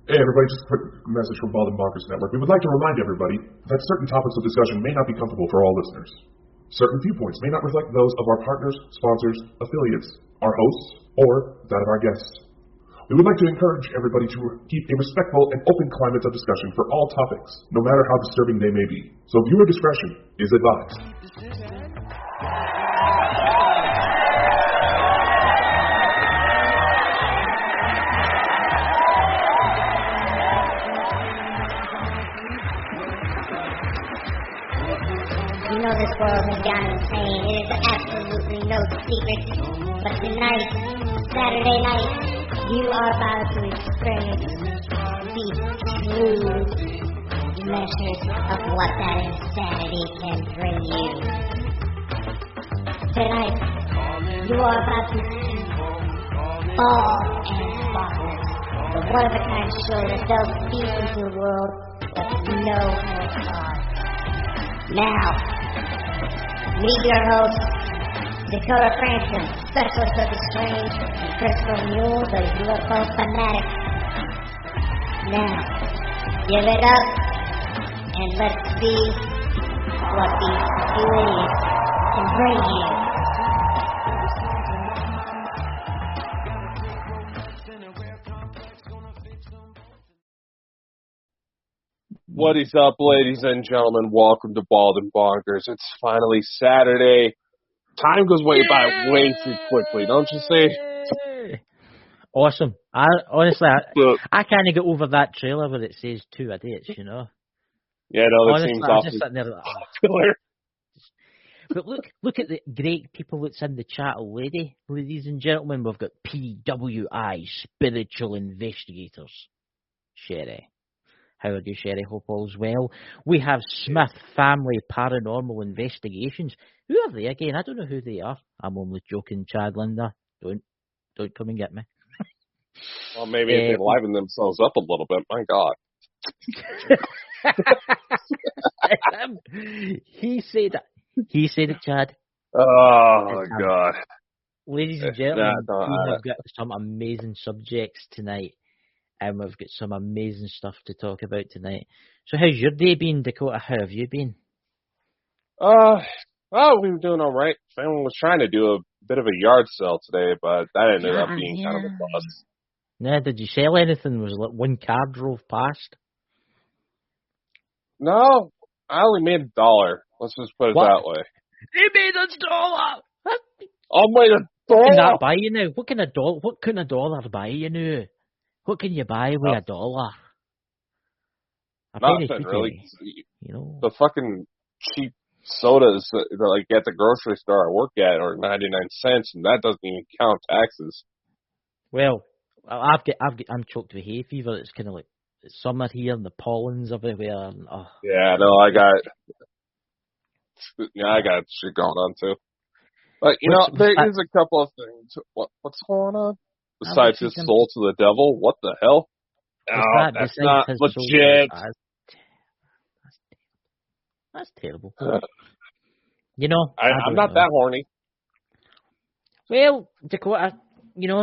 Hey everybody, just a quick message from Bald and Bonkers Network. We would like to remind everybody that certain topics of discussion may not be comfortable for all listeners. Certain viewpoints may not reflect those of our partners, sponsors, affiliates, our hosts, or that of our guests. We would like to encourage everybody to keep a respectful and open climate of discussion for all topics, no matter how disturbing they may be. So viewer discretion is advised. You know this world has gone insane. It is absolutely no secret. But tonight, Saturday night, you are about to experience the true measures of what that insanity can bring you. Tonight, you are about to see Bald and Bonkers, the one-of-a-kind show that delves deep into the world with no hands on. Now, meet your hosts, Dakota Franson, Specialist of the Strange, and Christopher Mule, the UFO fanatic. Now, give it up, and let's see what these two idiots can bring you. What is up, ladies and gentlemen? Welcome to Bald and Bonkers. It's finally Saturday. Time goes way too quickly, don't you say? Awesome. I can't get over that trailer where it says 2 idiots, you know. Yeah, no, that Honestly, seems I'm awful. just sitting there like, Popular. But look at the great people that's in the chat already. Ladies and gentlemen, we've got PWI, Spiritual Investigators. Sherry. How are you, Sherry? Hope all's well. We have Smith Family Paranormal Investigations. Who are they again? I don't know who they are. I'm only joking, Chad Linda. Don't come and get me. Well, maybe if they liven themselves up a little bit. My God. He said it, Chad. Oh, God. Ladies and gentlemen, we have got some amazing subjects tonight. And we've got some amazing stuff to talk about tonight. So how's your day been, Dakota? How have you been? Well, we were doing all right. Family was trying to do a bit of a yard sale today, but that ended up being kind of a bust. Yeah, did you sell anything? Was it like one car drove past? No, I only made $1. Let's just put it that way. You made $1! I made $1! What can that buy you now? What can a dollar buy you now? What can you buy with $1? Nothing, really. You know, the fucking cheap sodas that like at the grocery store I work at are 99 cents, and that doesn't even count taxes. Well, I'm choked with hay fever. It's kind of like it's summer here, and the pollen's everywhere. And, Yeah, no, I got shit going on too. But there is a couple of things. What's going on? Besides his soul to the devil, what the hell? No, that's not legit. That's terrible. You know, I'm not that horny. Well, Dakota,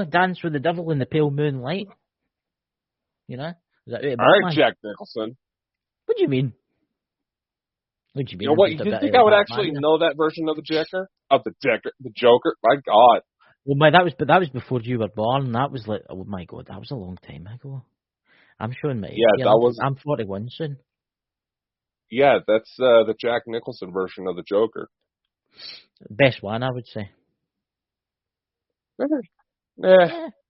dance with the devil in the pale moonlight. You know? Is that all right, Jack Nicholson. What do you mean? What do you mean? You know what? You think I would actually know that version of the Joker? The Joker? My God. Well, that was before you were born. That was like, oh my God, that was a long time ago. I'm showing my age. Yeah, I'm 41 soon. Yeah, that's the Jack Nicholson version of the Joker. Best one, I would say.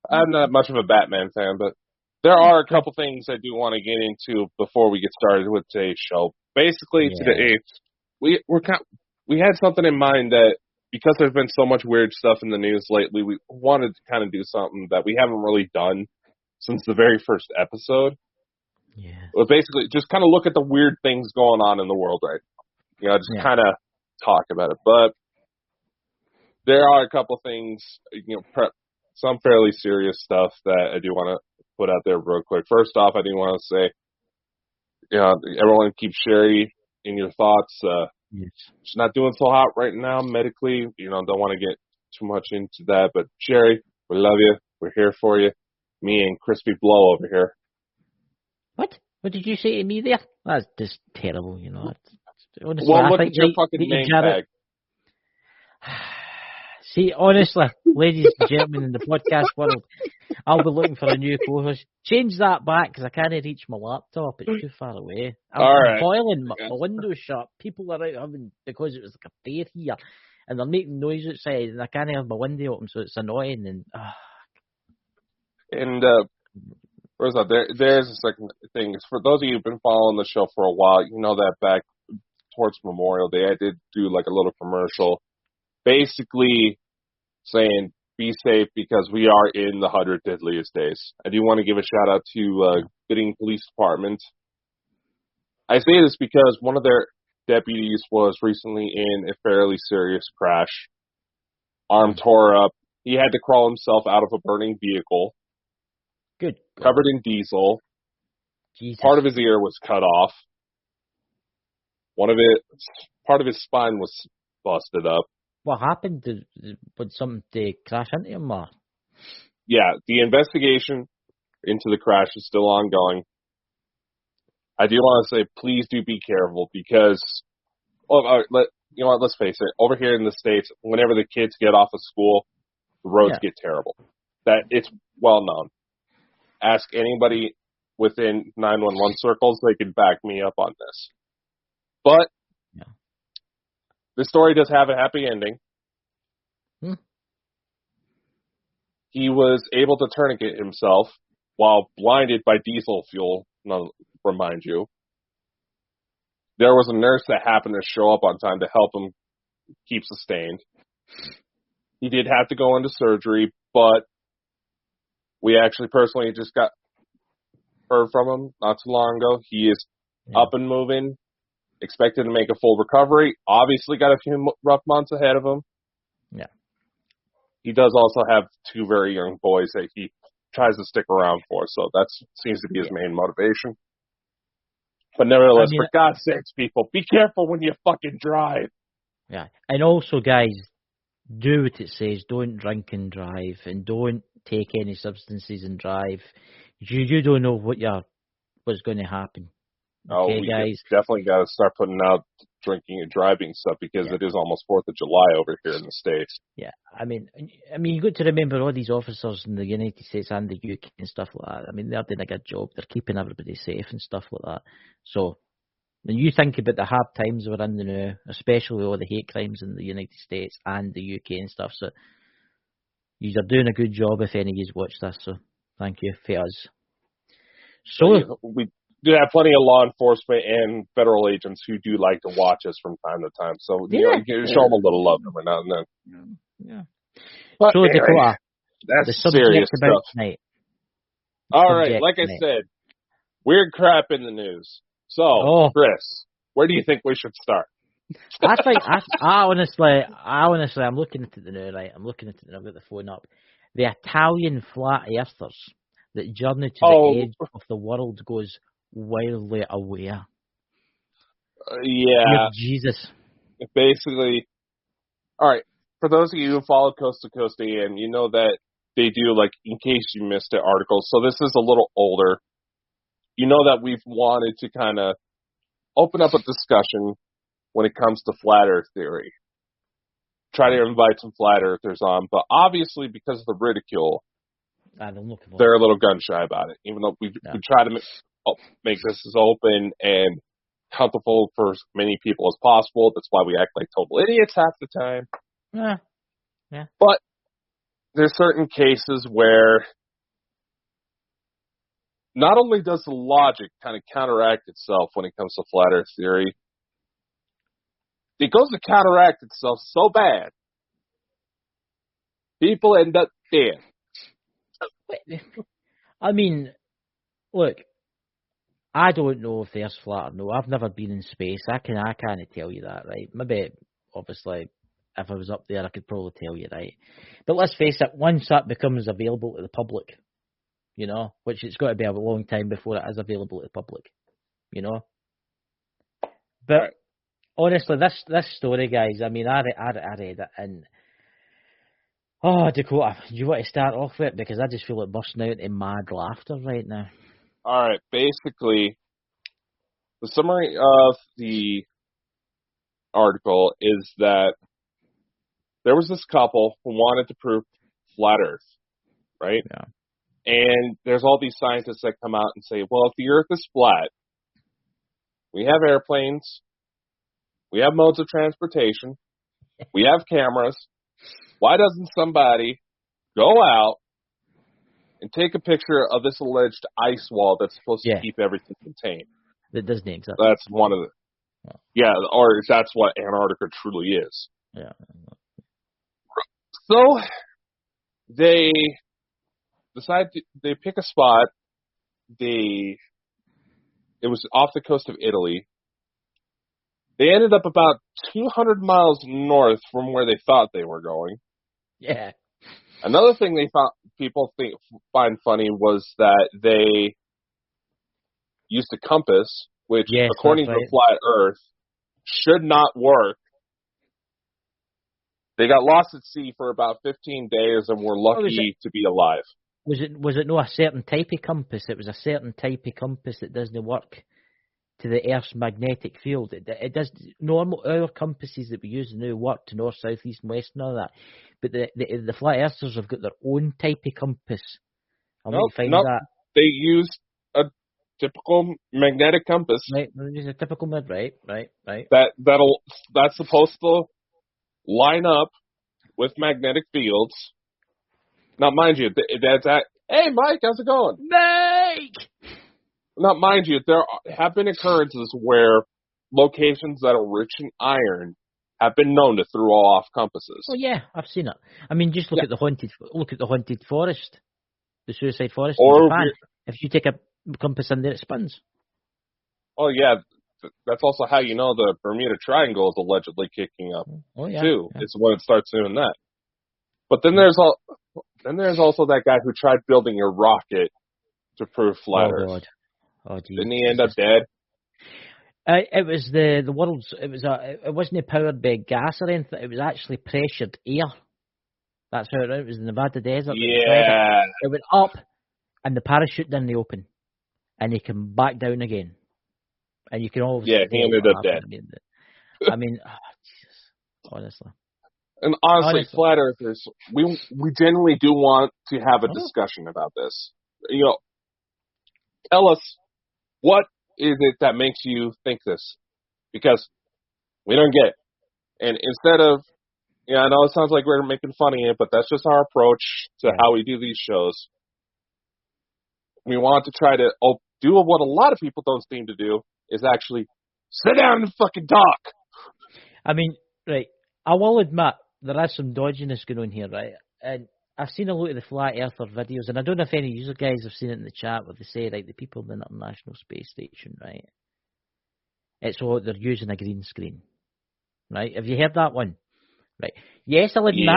I'm not much of a Batman fan, but there are a couple things I do want to get into before we get started with today's show. Basically, today we had something in mind that, because there's been so much weird stuff in the news lately, we wanted to kind of do something that we haven't really done since the very first episode. Yeah. But basically, just kind of look at the weird things going on in the world right now. Just kind of talk about it. But there are a couple things, some fairly serious stuff that I do want to put out there real quick. First off, I do want to say, everyone keep Sherry in your thoughts. She's not doing so hot right now medically. Don't want to get too much into that. But Sherry, we love you. We're here for you. Me and Crispy Blow over here. What? What did you say to me there? That's just terrible, you know. Honestly, Well, I look think at your fucking name tag. See, honestly, ladies and gentlemen in the podcast world, I'll be looking for a new co-host. Change that back because I can't reach my laptop. It's too far away. I'm Alright. boiling. My window's shut. People are out having, because it was like a fair here, and they're making noise outside, and I can't have my window open, so it's annoying. And where's that? There's a second thing. For those of you who've been following the show for a while, you know that back towards Memorial Day, I did do like a little commercial, basically saying be safe because we are in the 100 deadliest days. I do want to give a shout out to Gooding Police Department. I say this because one of their deputies was recently in a fairly serious crash. Arm tore up. He had to crawl himself out of a burning vehicle. Good. Covered in diesel. Jesus. Part of his ear was cut off. Part of his spine was busted up. What happened? Would something crash into him? Or? Yeah, the investigation into the crash is still ongoing. I do want to say, please do be careful because, let's face it. Over here in the States, whenever the kids get off of school, the roads get terrible. That it's well known. Ask anybody within 911 circles; they can back me up on this. But the story does have a happy ending. He was able to tourniquet himself while blinded by diesel fuel, remind you. There was a nurse that happened to show up on time to help him keep sustained. He did have to go into surgery, but we actually personally just got heard from him not too long ago. He is up and moving, expected to make a full recovery. Obviously got a few rough months ahead of him. Yeah. He does also have two very young boys that he tries to stick around for, so that seems to be his main motivation. But nevertheless, for God's sakes, people, be careful when you fucking drive. Yeah. And also, guys, do what it says. Don't drink and drive, and don't take any substances and drive. You don't know what's going to happen. Okay, we guys? Definitely got to start putting out drinking and driving stuff because it is almost 4th of July over here in the States. Yeah, I mean, you got to remember all these officers in the United States and the UK and stuff like that. I mean, they're doing a good job. They're keeping everybody safe and stuff like that. So, when you think about the hard times we're in now, especially all the hate crimes in the United States and the UK and stuff, so you're doing a good job if any of you watch this. So, thank you for us. So we do have plenty of law enforcement and federal agents who do like to watch us from time to time. So, you can show them a little love every now and then. Yeah. But so, anyway, Dakota, that's serious stuff. Tonight. All right, like I said, weird crap in the news. So, Chris, where do you think we should start? I honestly, I'm looking at it now, right? I'm looking at it and I've got the phone up. The Italian flat earthers that journey to the edge of the world goes wildly aware. Yeah. Jesus. Basically, all right, for those of you who follow Coast to Coast AM, you know that they do, like, in case you missed it, articles. So this is a little older. You know that we've wanted to kind of open up a discussion when it comes to flat earth theory. Try to invite some flat earthers on, but obviously because of the ridicule, they're a little gun shy about it. Even though we try to make this as open and comfortable for as many people as possible. That's why we act like total idiots half the time. Yeah. But there's certain cases where not only does the logic kind of counteract itself when it comes to flat earth theory, it goes to counteract itself so bad, people end up dead. I mean, look, I don't know if the Earth's flat or no. I've never been in space. I can't tell you that, right? Maybe, obviously, if I was up there, I could probably tell you, right? But let's face it, once that becomes available to the public, you know, which it's got to be a long time before it is available to the public, you know? But honestly, this story, guys, I mean, I read it and... Oh, Dakota, do you want to start off with it? Because I just feel like bursting out in mad laughter right now. All right. Basically, the summary of the article is that there was this couple who wanted to prove flat Earth, right? Yeah. And there's all these scientists that come out and say, well, if the Earth is flat, we have airplanes, we have modes of transportation, we have cameras. Why doesn't somebody go out and take a picture of this alleged ice wall that's supposed to keep everything contained? That doesn't exist. That's one of the... Yeah, or that's what Antarctica truly is. Yeah. So they decide they pick a spot. It was off the coast of Italy. They ended up about 200 miles north from where they thought they were going. Yeah. Another thing people find funny was that they used a compass, which, according to the flat Earth, should not work. They got lost at sea for about 15 days and were lucky to be alive. Was it not a certain type of compass? It was a certain type of compass that doesn't work to the Earth's magnetic field. It does. Our compasses that we use now work to north, south, east, and west and all that. But the flat earthers have got their own type of compass. That. They used a typical magnetic compass. Right, there's a typical right. That's supposed to line up with magnetic fields. Now, mind you, that's at. Hey, Mike, how's it going? Mike. Now, mind you, there have been occurrences where locations that are rich in iron have been known to throw off compasses. Oh yeah, I've seen it. I mean, just look at the haunted forest, the suicide forest in Japan. If you take a compass in there, it spins. Oh yeah, that's also how you know the Bermuda Triangle is allegedly kicking up too. Yeah. It's when it starts doing that. But then there's also that guy who tried building a rocket to prove flat Earth. God. Oh, geez. Didn't he end up dead? It was the world's. It wasn't powered by gas or anything. It was actually pressured air. That's how it was in the Nevada desert. Yeah. It went up, and the parachute didn't open, and he came back down again. And you can always he ended up dead. I mean, Jesus, honestly. And honestly, flat earthers, we genuinely do want to have a discussion about this. You know, tell us, what is it that makes you think this? Because we don't get it. And instead of, I know it sounds like we're making fun of it, but that's just our approach to how we do these shows. We want to try to do what a lot of people don't seem to do, is actually sit down and fucking talk. I mean, right, I will admit there is some dodginess going on here, right? And I've seen a lot of the flat earther videos, and I don't know if any of you guys have seen it in the chat where they say, like, the people in the International Space Station, right? It's all they're using a green screen, right? Have you heard that one? Right. Yes, I'll admit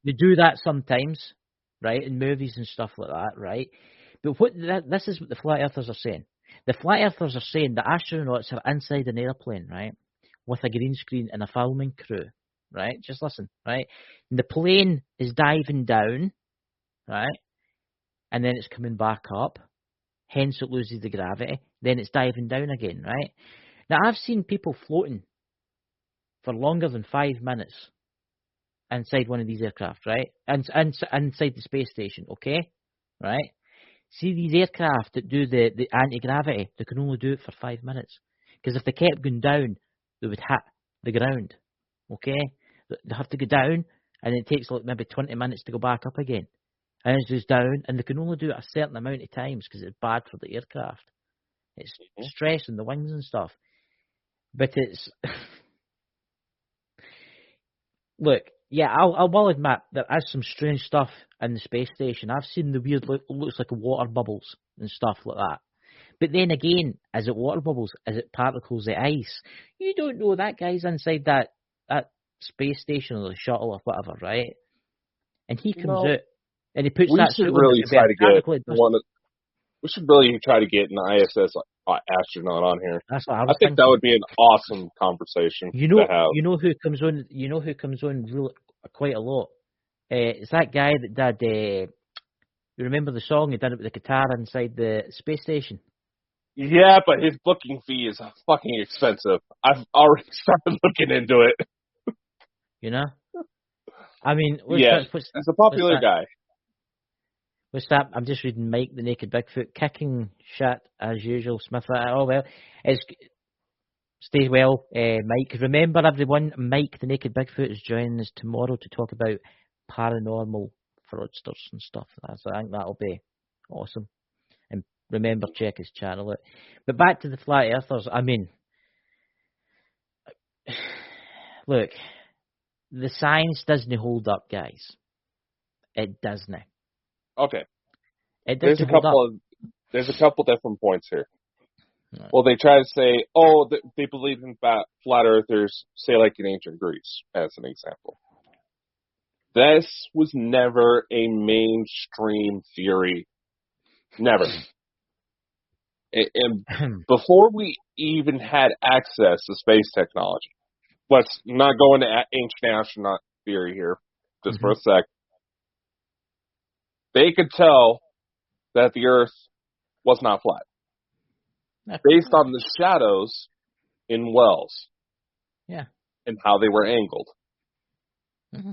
they do that sometimes, right, in movies and stuff like that, right? But this is what the flat earthers are saying. The flat earthers are saying that astronauts are inside an airplane, right, with a green screen and a filming crew, right? Just listen, right? And the plane is diving down, right, and then it's coming back up. Hence, it loses the gravity. Then it's diving down again, right? Now, I've seen people floating for longer than 5 minutes inside one of these aircraft, right? And inside the space station, okay? Right? See, these aircraft that do the anti-gravity, they can only do it for 5 minutes. Because if they kept going down, they would hit the ground, okay? They have to go down, and it takes like maybe 20 minutes to go back up again. And it goes down, and they can only do it a certain amount of times because it's bad for the aircraft. It's stressing the wings and stuff. But it's... Look, yeah, I will admit there is some strange stuff in the space station. I've seen the weird, looks like water bubbles and stuff like that. But then again, is it water bubbles? Is it particles of ice? You don't know. That guy's inside that space station or the shuttle or whatever, right? And he comes out and he puts that suit on. We should really try to get an ISS astronaut on here. That's what I think thinking. That would be an awesome conversation to have. You know who comes on? You know who comes on quite a lot? It's that guy that did You remember the song he did it with the guitar inside the space station? Yeah, but his booking fee is fucking expensive. I've already started looking into it. You know? I mean, He's a popular guy. What's that? I'm just reading Mike the Naked Bigfoot kicking shit as usual. Smith. Oh well, stay well, Mike. Remember everyone, Mike the Naked Bigfoot is joining us tomorrow to talk about paranormal fraudsters and stuff. I think that'll be awesome. And remember, check his channel out. But back to the flat earthers. I mean, look, the science doesn't hold up, guys. It doesn't. Okay. There's a couple different points here. Right. Well, they try to say, they believe in flat earthers, say like in ancient Greece, as an example. This was never a mainstream theory. Never. And before we even had access to space technology, let's not go into ancient astronaut theory here, just for a sec. They could tell that the Earth was not flat. Based on the shadows in wells. Yeah. And how they were angled. Mm-hmm.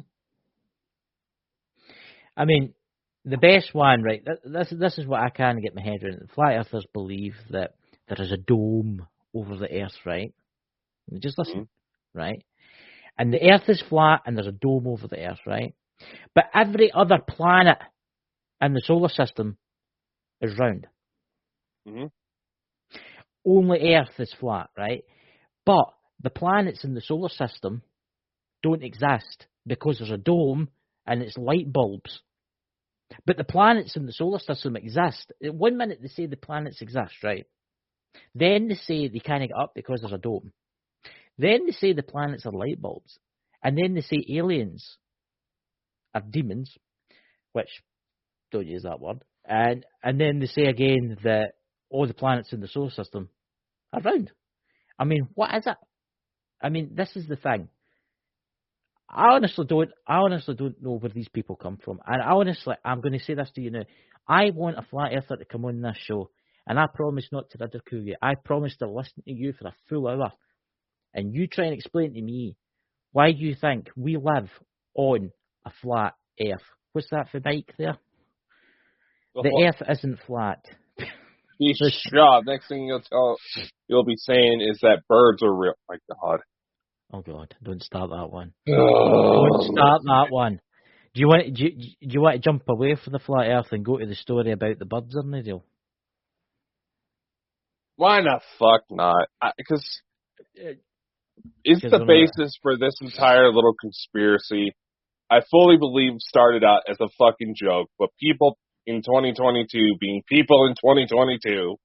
I mean, the best one, right, this is what I can get my head around. The flat earthers believe that there is a dome over the Earth, right? Just listen, right? And the Earth is flat and there's a dome over the Earth, right? But every other planet in the solar system is round. Mm-hmm. Only Earth is flat, right? But the planets in the solar system don't exist because there's a dome and it's light bulbs. But the planets in the solar system exist. 1 minute they say the planets exist, right? Then they say they can't get up because there's a dome. Then they say the planets are light bulbs. And then they say aliens are demons, which, don't use that word. And then they say again that all the planets in the solar system are round. I mean, what is it? I mean, this is the thing. I honestly don't know where these people come from. And I'm going to say this to you now. I want a flat earther to come on this show, and I promise not to ridicule you. I promise to listen to you for a full hour, and you try and explain to me why you think we live on a flat Earth. What's that for Mike there? The Earth isn't flat. Shut. Next thing you'll be saying is that birds are real. My God. Oh God! Don't start that one. Don't start that one. Do you want to jump away from the flat Earth and go to the story about the birds in the deal? Why the fuck not? Because it's the basis for this entire little conspiracy. I fully believe started out as a fucking joke, but people in 2022, being people in 2022,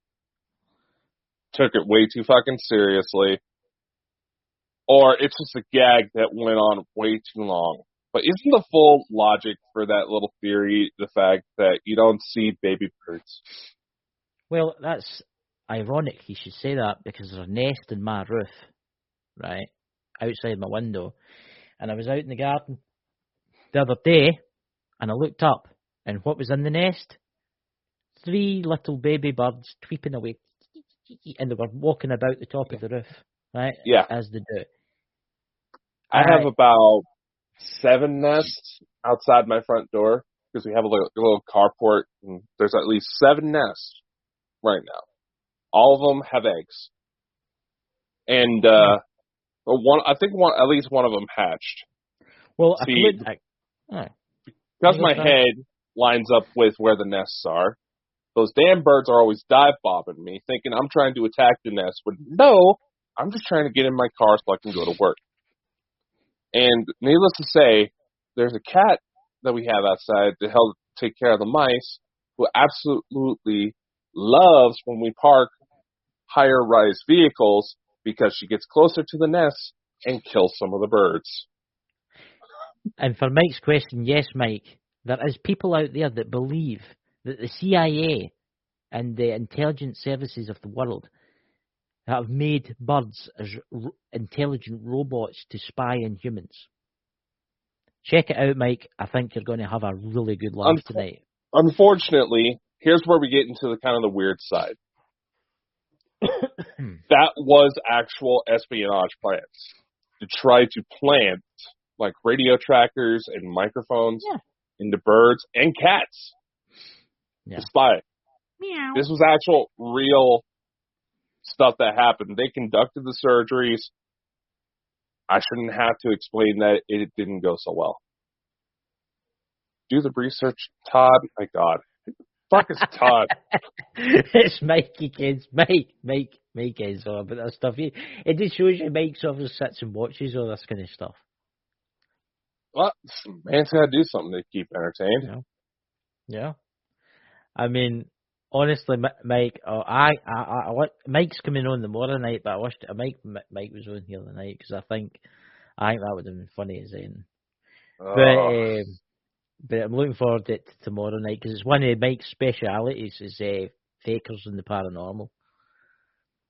took it way too fucking seriously. Or it's just a gag that went on way too long. But isn't the full logic for that little theory the fact that you don't see baby birds? Well, that's ironic you should say that, because there's a nest in my roof, right, outside my window. And I was out in the garden the other day, and I looked up, and what was in the nest? 3 little baby birds tweeping away, and they were walking about the top of the roof, right? Yeah. As they do. I have about 7 nests outside my front door, because we have a little carport, and there's at least 7 nests right now. All of them have eggs. And at least one of them hatched. Well, because my head lines up with where the nests are, those damn birds are always dive-bobbing me, thinking I'm trying to attack the nest, when no, I'm just trying to get in my car so I can go to work. And needless to say, there's a cat that we have outside to help take care of the mice, who absolutely loves when we park higher-rise vehicles, because she gets closer to the nest and kills some of the birds. And for Mike's question, yes, Mike, there is people out there that believe that the CIA and the intelligence services of the world have made birds as intelligent robots to spy on humans. Check it out, Mike. I think you're going to have a really good laugh tonight. unfortunately, here's where we get into the kind of the weird side. That was actual espionage plans to try to plant like radio trackers and microphones into birds and cats to spy. Meow. This was actual real stuff that happened. They conducted the surgeries. I shouldn't have to explain that it didn't go so well. Do the research, Todd. My God. Fuck is Todd? It's Mikey, kids. Mike is all about that stuff. It just shows you Mike sort of sits and watches all this kind of stuff. Well, man's got to do something to keep entertained. Yeah. I mean, honestly, Mike, Mike's coming on tomorrow night, but I wished Mike was on here tonight because I think that would have been funny as anything. But I'm looking forward to it tomorrow night because it's one of Mike's specialities is fakers and the paranormal.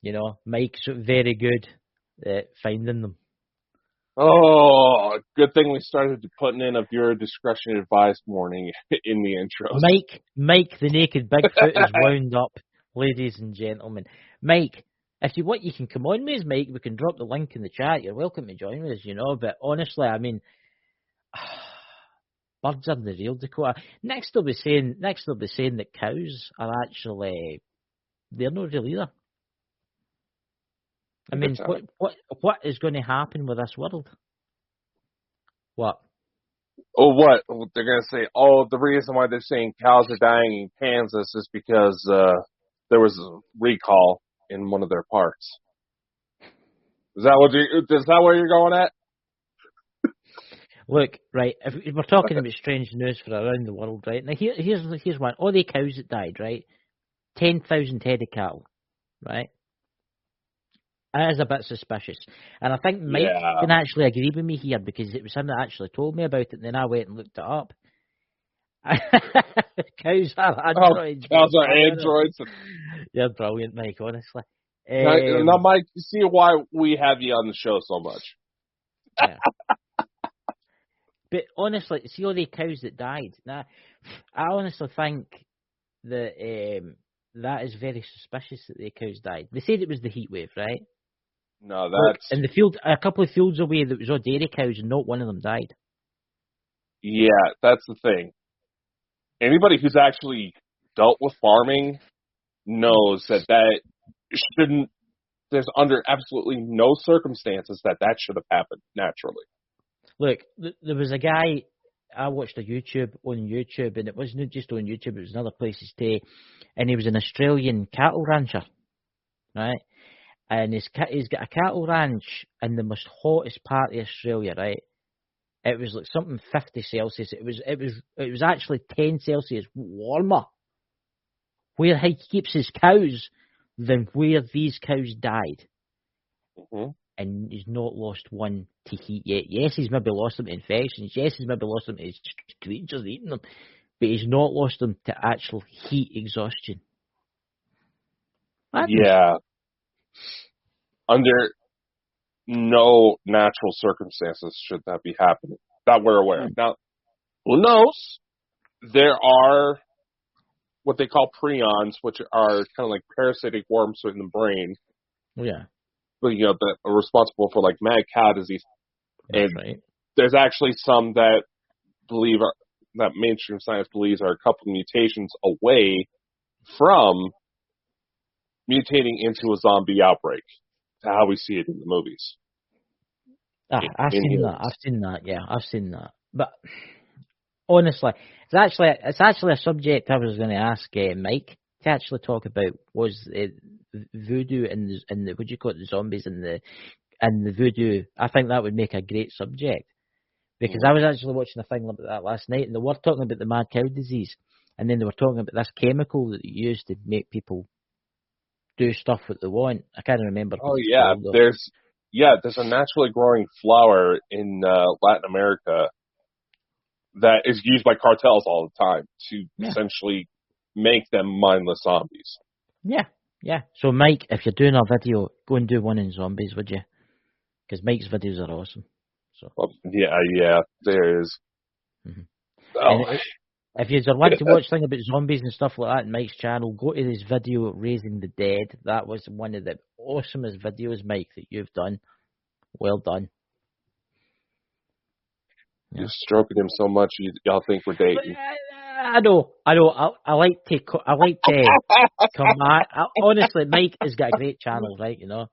You know, Mike's very good at finding them. Oh, good thing we started putting in a viewer discretion advised warning in the intro. Mike, the naked Bigfoot is wound up, ladies and gentlemen. Mike, if you want, you can come on with us, Mike. We can drop the link in the chat. You're welcome to join with us, you know. But honestly, I mean, birds are the real Dakota. Next they'll be saying that cows are actually they're not real either. I mean, what is going to happen with this world? What? Oh, what? They're going to say, the reason why they're saying cows are dying in Kansas is because there was a recall in one of their parks. Is that where you're going at? Look, right, if we're talking about strange news for around the world, right? Now, here's one. All the cows that died, right? 10,000 head of cattle, right? That is a bit suspicious. And I think Mike can actually agree with me here because it was him that actually told me about it, and then I went and looked it up. Cows are androids. Cows are androids. You're brilliant, Mike, honestly. Now, Mike, you see why we have you on the show so much. Yeah. But honestly, see all the cows that died. Now, I honestly think that that is very suspicious that the cows died. They said it was the heat wave, right? No, that's... In the field, a couple of fields away, there was all dairy cows, and not one of them died. Yeah, that's the thing. Anybody who's actually dealt with farming knows that shouldn't... There's under absolutely no circumstances that should have happened naturally. Look, there was a guy, I watched on YouTube, and it wasn't just on YouTube, it was in other places too, and he was an Australian cattle rancher, right? And he's got a cattle ranch in the most hottest part of Australia, right? It was like something 50 Celsius. It was actually 10 Celsius warmer where he keeps his cows than where these cows died. Mm-hmm. And he's not lost one to heat yet. Yes, he's maybe lost them to infections. Yes, he's maybe lost them to creatures eating them. But he's not lost them to actual heat exhaustion. Yeah. Under no natural circumstances should that be happening. That we're aware of. Now, who knows? There are what they call prions, which are kind of like parasitic worms in the brain. Yeah. You know, that are responsible for like mad cow disease. That's and right. There's actually some that that mainstream science believes are a couple of mutations away from mutating into a zombie outbreak, to how we see it in the movies. I've seen that. Yeah, I've seen that. But honestly, it's actually a subject I was going to ask Mike to actually talk about was voodoo and the what do you call it, the zombies and the voodoo. I think that would make a great subject because I was actually watching a thing about that last night, and they were talking about the mad cow disease, and then they were talking about this chemical that they use to make people do stuff that they want. I can't remember. Oh yeah, there's a naturally growing flower in Latin America that is used by cartels all the time to essentially make them mindless zombies. Yeah. So Mike, if you're doing a video, go and do one in zombies, would you? Because Mike's videos are awesome. So yeah, there is. Mm-hmm. If you want to watch things about zombies and stuff like that in Mike's channel, go to his video Raising the Dead. That was one of the awesomest videos, Mike, that you've done. Well done. You're stroking him so much, y'all think we're dating. I know. I like to come back. Honestly, Mike has got a great channel, right? You know.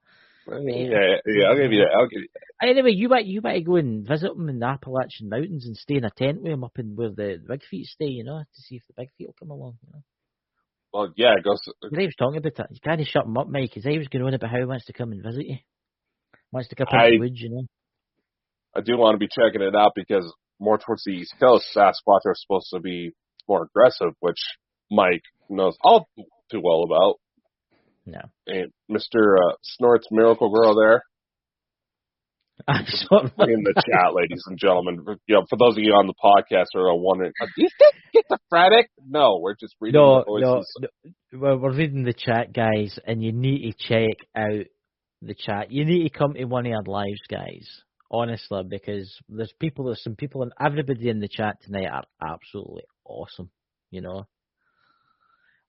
Yeah. I'll give you that. Anyway, you might go and visit him in the Appalachian Mountains and stay in a tent with him up in where the Big Feet stay, you know, to see if the Big Feet will come along. You know? Well, yeah, go. He was talking about that. You can't shut him up, Mike, because he was going on about how he wants to come and visit you. Wants to come into the woods, you know. I do want to be checking it out because more towards the East Coast, Sasquatch are supposed to be more aggressive, which Mike knows all too well about. No. And Mr. Snort's Miracle Girl there. Absolutely. In the chat, ladies and gentlemen. You know, for those of you on the podcast who are wondering, are these schizophrenic? No, we're just reading the voices. No, we're reading the chat, guys, and you need to check out the chat. You need to come to one of our lives, guys. Honestly, because there's some people, and everybody in the chat tonight are absolutely awesome. You know.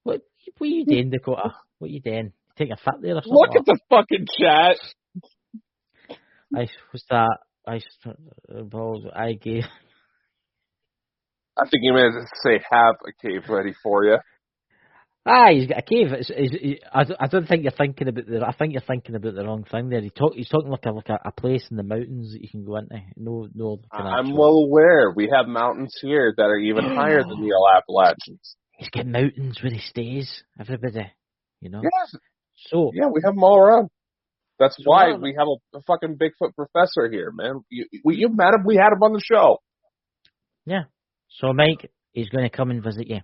What are you doing, Dakota? What are you doing? Taking a fit there or something? Look at the fucking chat. I gave. I think you meant to say have a cave ready for you. He's got a cave. I don't think you're thinking about I think you're thinking about the wrong thing there. He's talking like a place in the mountains that you can go into. No. I'm well aware. We have mountains here that are even higher than the Appalachians. He's got mountains where he stays. Everybody, you know. Yes. So yeah, we have them all around. That's why we have a fucking Bigfoot professor here, man. You met him. We had him on the show. Yeah. So Mike, he's going to come and visit you.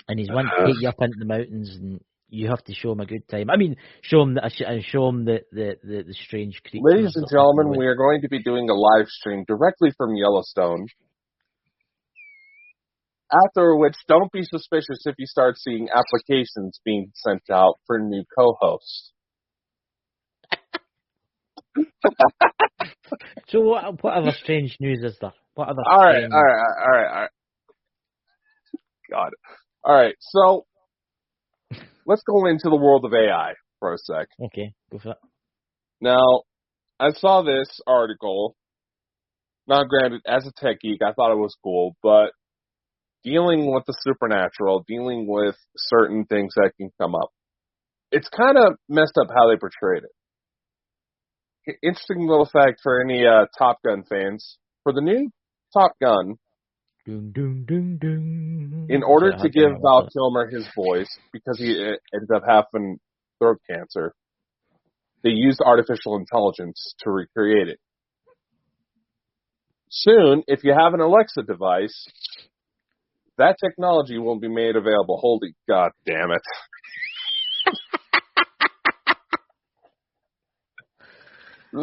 And he's wanting to take you up into the mountains, and you have to show him a good time. I mean, show him the strange creatures. Ladies and gentlemen, we are going to be doing a live stream directly from Yellowstone. After which, don't be suspicious if you start seeing applications being sent out for new co-hosts. So what other strange news is there? What other? All right. God. All right, so let's go into the world of AI for a sec. Okay, go for it. Now, I saw this article. Now, granted, as a tech geek, I thought it was cool, but dealing with the supernatural, dealing with certain things that can come up, it's kind of messed up how they portrayed it. Interesting little fact for any Top Gun fans. For the new Top Gun, in order to give Val Kilmer his voice, because he ended up having throat cancer, they used artificial intelligence to recreate it. Soon, if you have an Alexa device, that technology will be made available. Holy God damn it.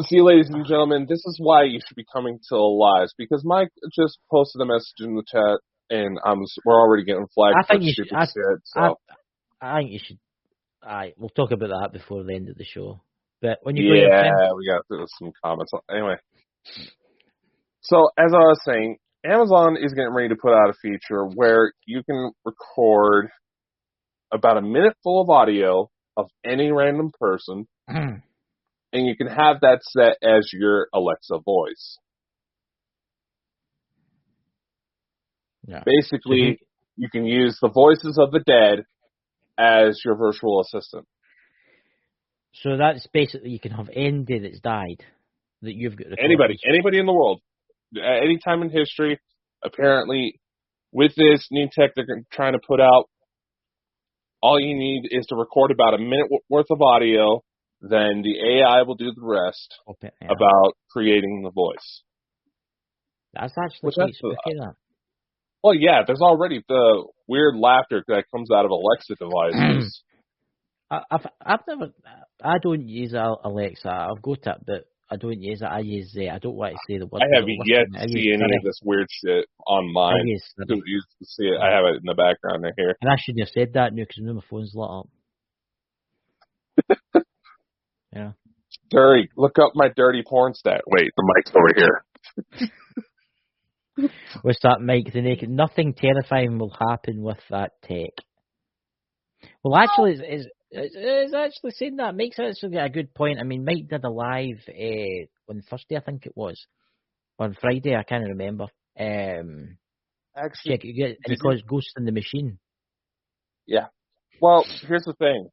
See, ladies and gentlemen, this is why you should be coming to lives, because Mike just posted a message in the chat, and we're already getting flagged for stupid shit. So. I think you should. We'll talk about that before the end of the show. But when you we got some comments. Anyway, so as I was saying, Amazon is getting ready to put out a feature where you can record about a minute full of audio of any random person. And you can have that set as your Alexa voice. Yeah. Basically, you can use the voices of the dead as your virtual assistant. So that's basically, you can have anybody that's died that you've got. Anybody in the world, at any time in history. Apparently, with this new tech they're trying to put out, all you need is to record about a minute worth of audio. Then the AI will do the rest about creating the voice. That's actually quite spooky, that. Well, yeah, there's already the weird laughter that comes out of Alexa devices. I don't use Alexa. I've got it, but I don't use it. I don't want to say the word. I have yet to see any of this weird shit on mine. You see it. I have it in the background right here. And I shouldn't have said that now because my phone's lit up. Yeah. Dirty. Look up my dirty porn stat. Wait, the mic's over here. With that Mike the Naked. Nothing terrifying will happen with that tech. Well, actually, it's actually saying that. Mike's actually got a good point. I mean, Mike did a live on Thursday, I think it was. On Friday, I can't remember. Actually, check it, and he calls Ghost in the Machine. Yeah. Well, here's the thing.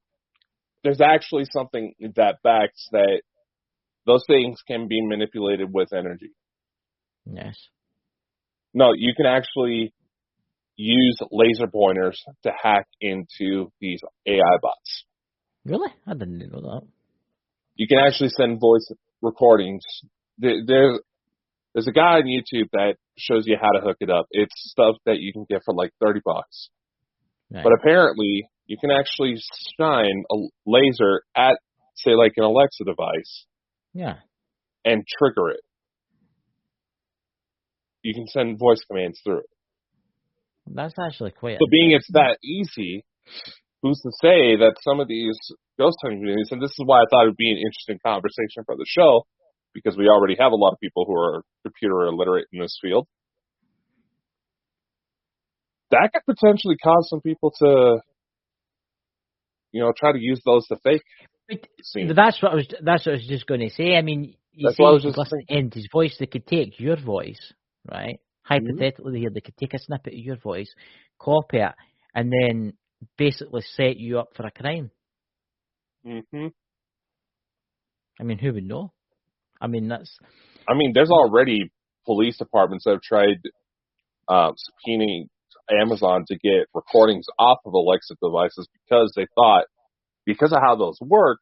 There's actually something that backs that those things can be manipulated with energy. Yes. No, you can actually use laser pointers to hack into these AI bots. Really? I didn't know that. You can actually send voice recordings. There's a guy on YouTube that shows you how to hook it up. It's stuff that you can get for like $30. Right. But apparently, you can actually shine a laser at, say, like an Alexa device. Yeah. And trigger it. You can send voice commands through it. That's actually quite. So being it's that easy, who's to say that some of these ghost hunting communities, and this is why I thought it would be an interesting conversation for the show, because we already have a lot of people who are computer illiterate in this field. That could potentially cause some people to, try to use those to fake. But that's what I was just going to say. I mean, you say you could listen to his voice. They could take your voice, right? Hypothetically, they could take a snippet of your voice, copy it, and then basically set you up for a crime. Mm-hmm. I mean, who would know? I mean, there's already police departments that have tried subpoenaing Amazon to get recordings off of Alexa devices because they thought, because of how those work,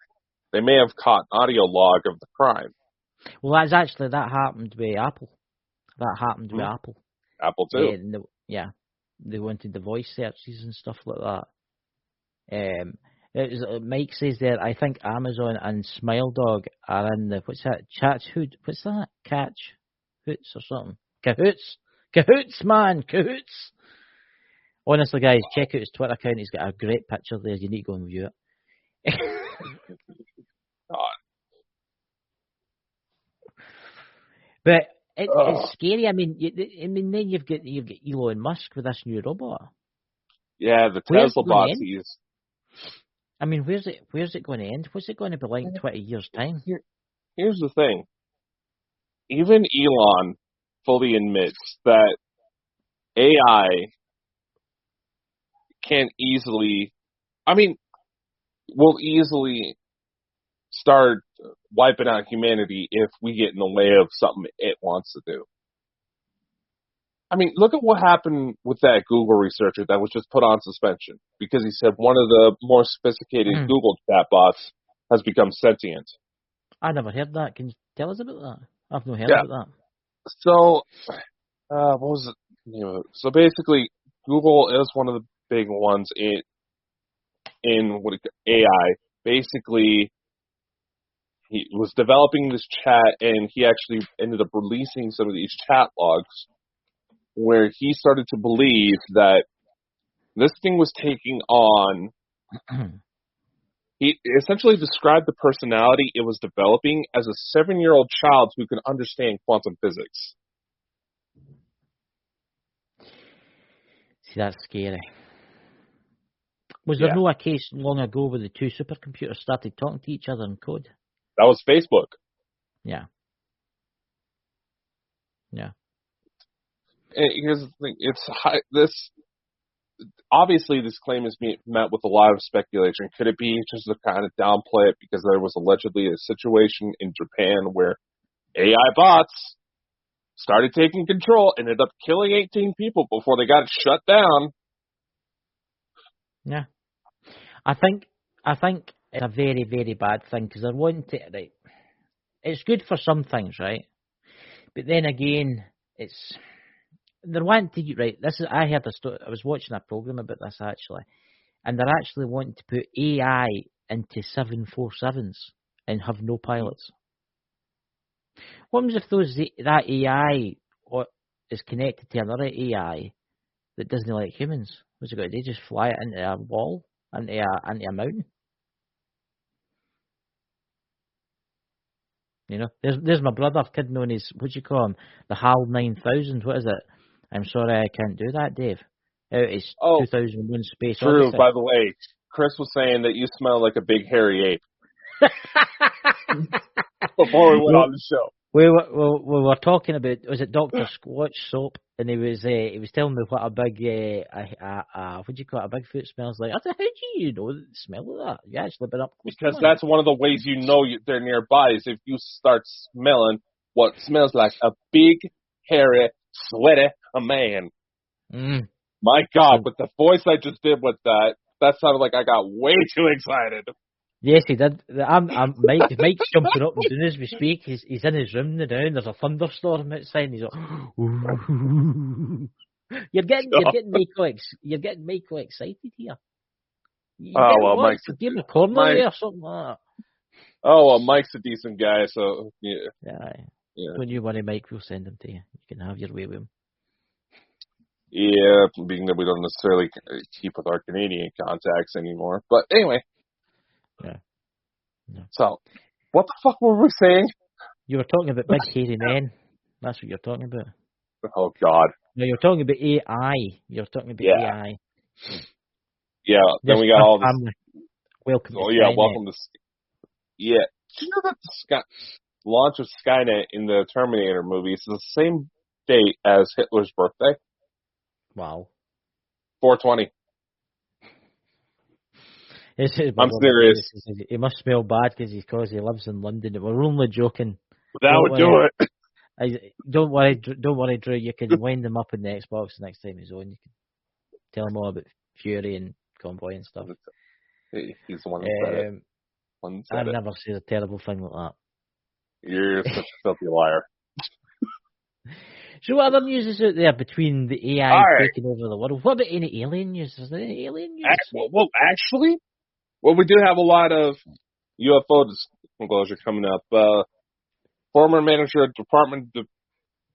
they may have caught an audio log of the crime. Well, that happened with Apple. That happened with Apple. Apple too. They wanted the voice searches and stuff like that. Mike says there, I think Amazon and SmileDog are in the, what's that, what's that? Cahoots or something? Cahoots, man, Cahoots. Honestly, guys, check out his Twitter account. He's got a great picture there. You need to go and view it. But it's scary. I mean, then you've got Elon Musk with this new robot. Yeah, the Tesla bots. I mean, where's it going to end? What's it going to be like in 20 years' time? Here's the thing. Even Elon fully admits that AI will easily start wiping out humanity if we get in the way of something it wants to do. I mean, look at what happened with that Google researcher that was just put on suspension because he said one of the more sophisticated Google chatbots has become sentient. I never heard that. Can you tell us about that? I've not heard about that. So, what was it? So basically, Google is one of the big ones in AI. Basically, he was developing this chat, and he actually ended up releasing some of these chat logs where he started to believe that this thing was taking on. He essentially described the personality it was developing as a 7-year-old child who can understand quantum physics. See, that's scary. Was there no a case long ago where the two supercomputers started talking to each other in code? That was Facebook. Yeah. And here's the thing: obviously this claim is met with a lot of speculation. Could it be just to kind of downplay it because there was allegedly a situation in Japan where AI bots started taking control, ended up killing 18 people before they got shut down? Yeah. I think it's a very, very bad thing because they're wanting to, right, it's good for some things, right? But then again, they're wanting to, right, I heard a story, I was watching a program about this actually, and they're actually wanting to put AI into 747s and have no pilots. What happens if that AI is connected to another AI that doesn't like humans? What's it got to do? Just fly it into a wall, into a mountain? You know, there's my brother, kid known as, what do you call him? The HAL 9000. What is it? I'm sorry, I can't do that, Dave. It's 2001 Space True, Odyssey. by the way. Chris was saying that you smell like a big hairy ape before we went on the show. We were talking about, was it Dr. Squatch soap? And he was telling me what a big what do you call it? A Bigfoot smells like. I said, how do you know the smell of that? You actually been up close Because to that's one of the ways you know they're nearby is if you start smelling what smells like a big, hairy, sweaty man. My God, with the voice I just did with that sounded like I got way too excited. Yes, he did. Mike's jumping up and down as we speak. He's in his room now, and there's a thunderstorm outside, and he's like, You're getting Michael excited here. Mike's Give him a corner there or something like that. Oh, well, Mike's a decent guy, so yeah. Don't you worry, Mike. We'll send him to you. You can have your way with him. Yeah, being that we don't necessarily keep with our Canadian contacts anymore. But anyway. Yeah. So, what the fuck were we saying? You were talking about big hairy men. That's what you're talking about. Oh, God. No, you're talking about AI. You're talking about AI. Yeah, then we got all this. Welcome to Skynet. Welcome to... Yeah. Did you know that the launch of Skynet in the Terminator movies is the same date as Hitler's birthday? Wow. 4/20. I'm serious. He must smell bad because he lives in London. We're only joking. That would do it. Don't worry, Drew. You can wind him up in the Xbox next time he's on. You can tell him all about Fury and Convoy and stuff. He's the one that said it. I've never said a terrible thing like that. You're such a filthy liar. So what other news is out there between the AI taking over the world? What about any alien news? Is there any alien news? Actually, we do have a lot of UFO disclosure coming up. Former manager of Department of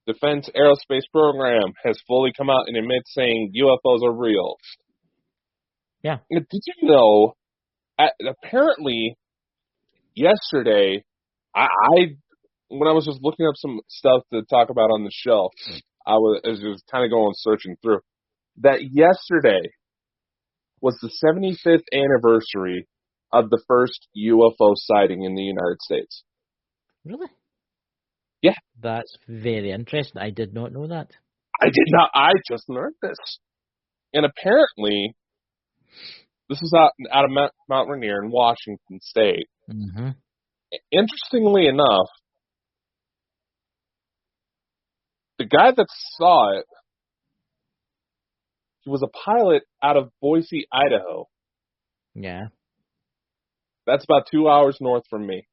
Defense Aerospace Program has fully come out and admits saying UFOs are real. Yeah. Did you know, apparently, yesterday, when I was just looking up some stuff to talk about on the show, I was kind of going searching through, that yesterday was the 75th anniversary of the first UFO sighting in the United States. Really? Yeah. That's very interesting. I did not know that. I did not. I just learned this. And apparently, this is out of Mount Rainier in Washington State. Mm-hmm. Interestingly enough, the guy that saw it, he was a pilot out of Boise, Idaho. Yeah. That's about 2 hours north from me.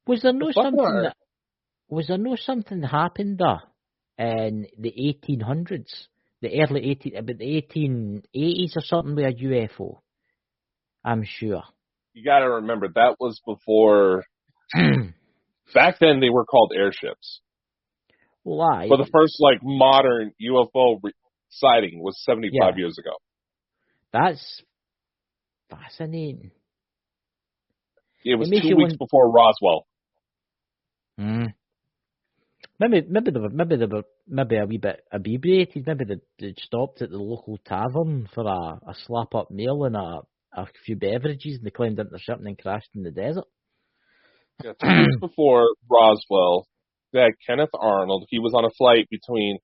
Was there no something that happened there in the 1800s, the early 1880s or something with a UFO? I'm sure. You got to remember that was before. Back then, they were called airships. Why? But the first modern UFO sighting was 75 years ago. That's fascinating. It was 2 weeks before Roswell. Maybe they were a wee bit inebriated. Maybe they stopped at the local tavern for a slap up meal and a few beverages, and they climbed into the ship and then crashed in the desert. Yeah, 2 weeks before Roswell, Kenneth Arnold, he was on a flight between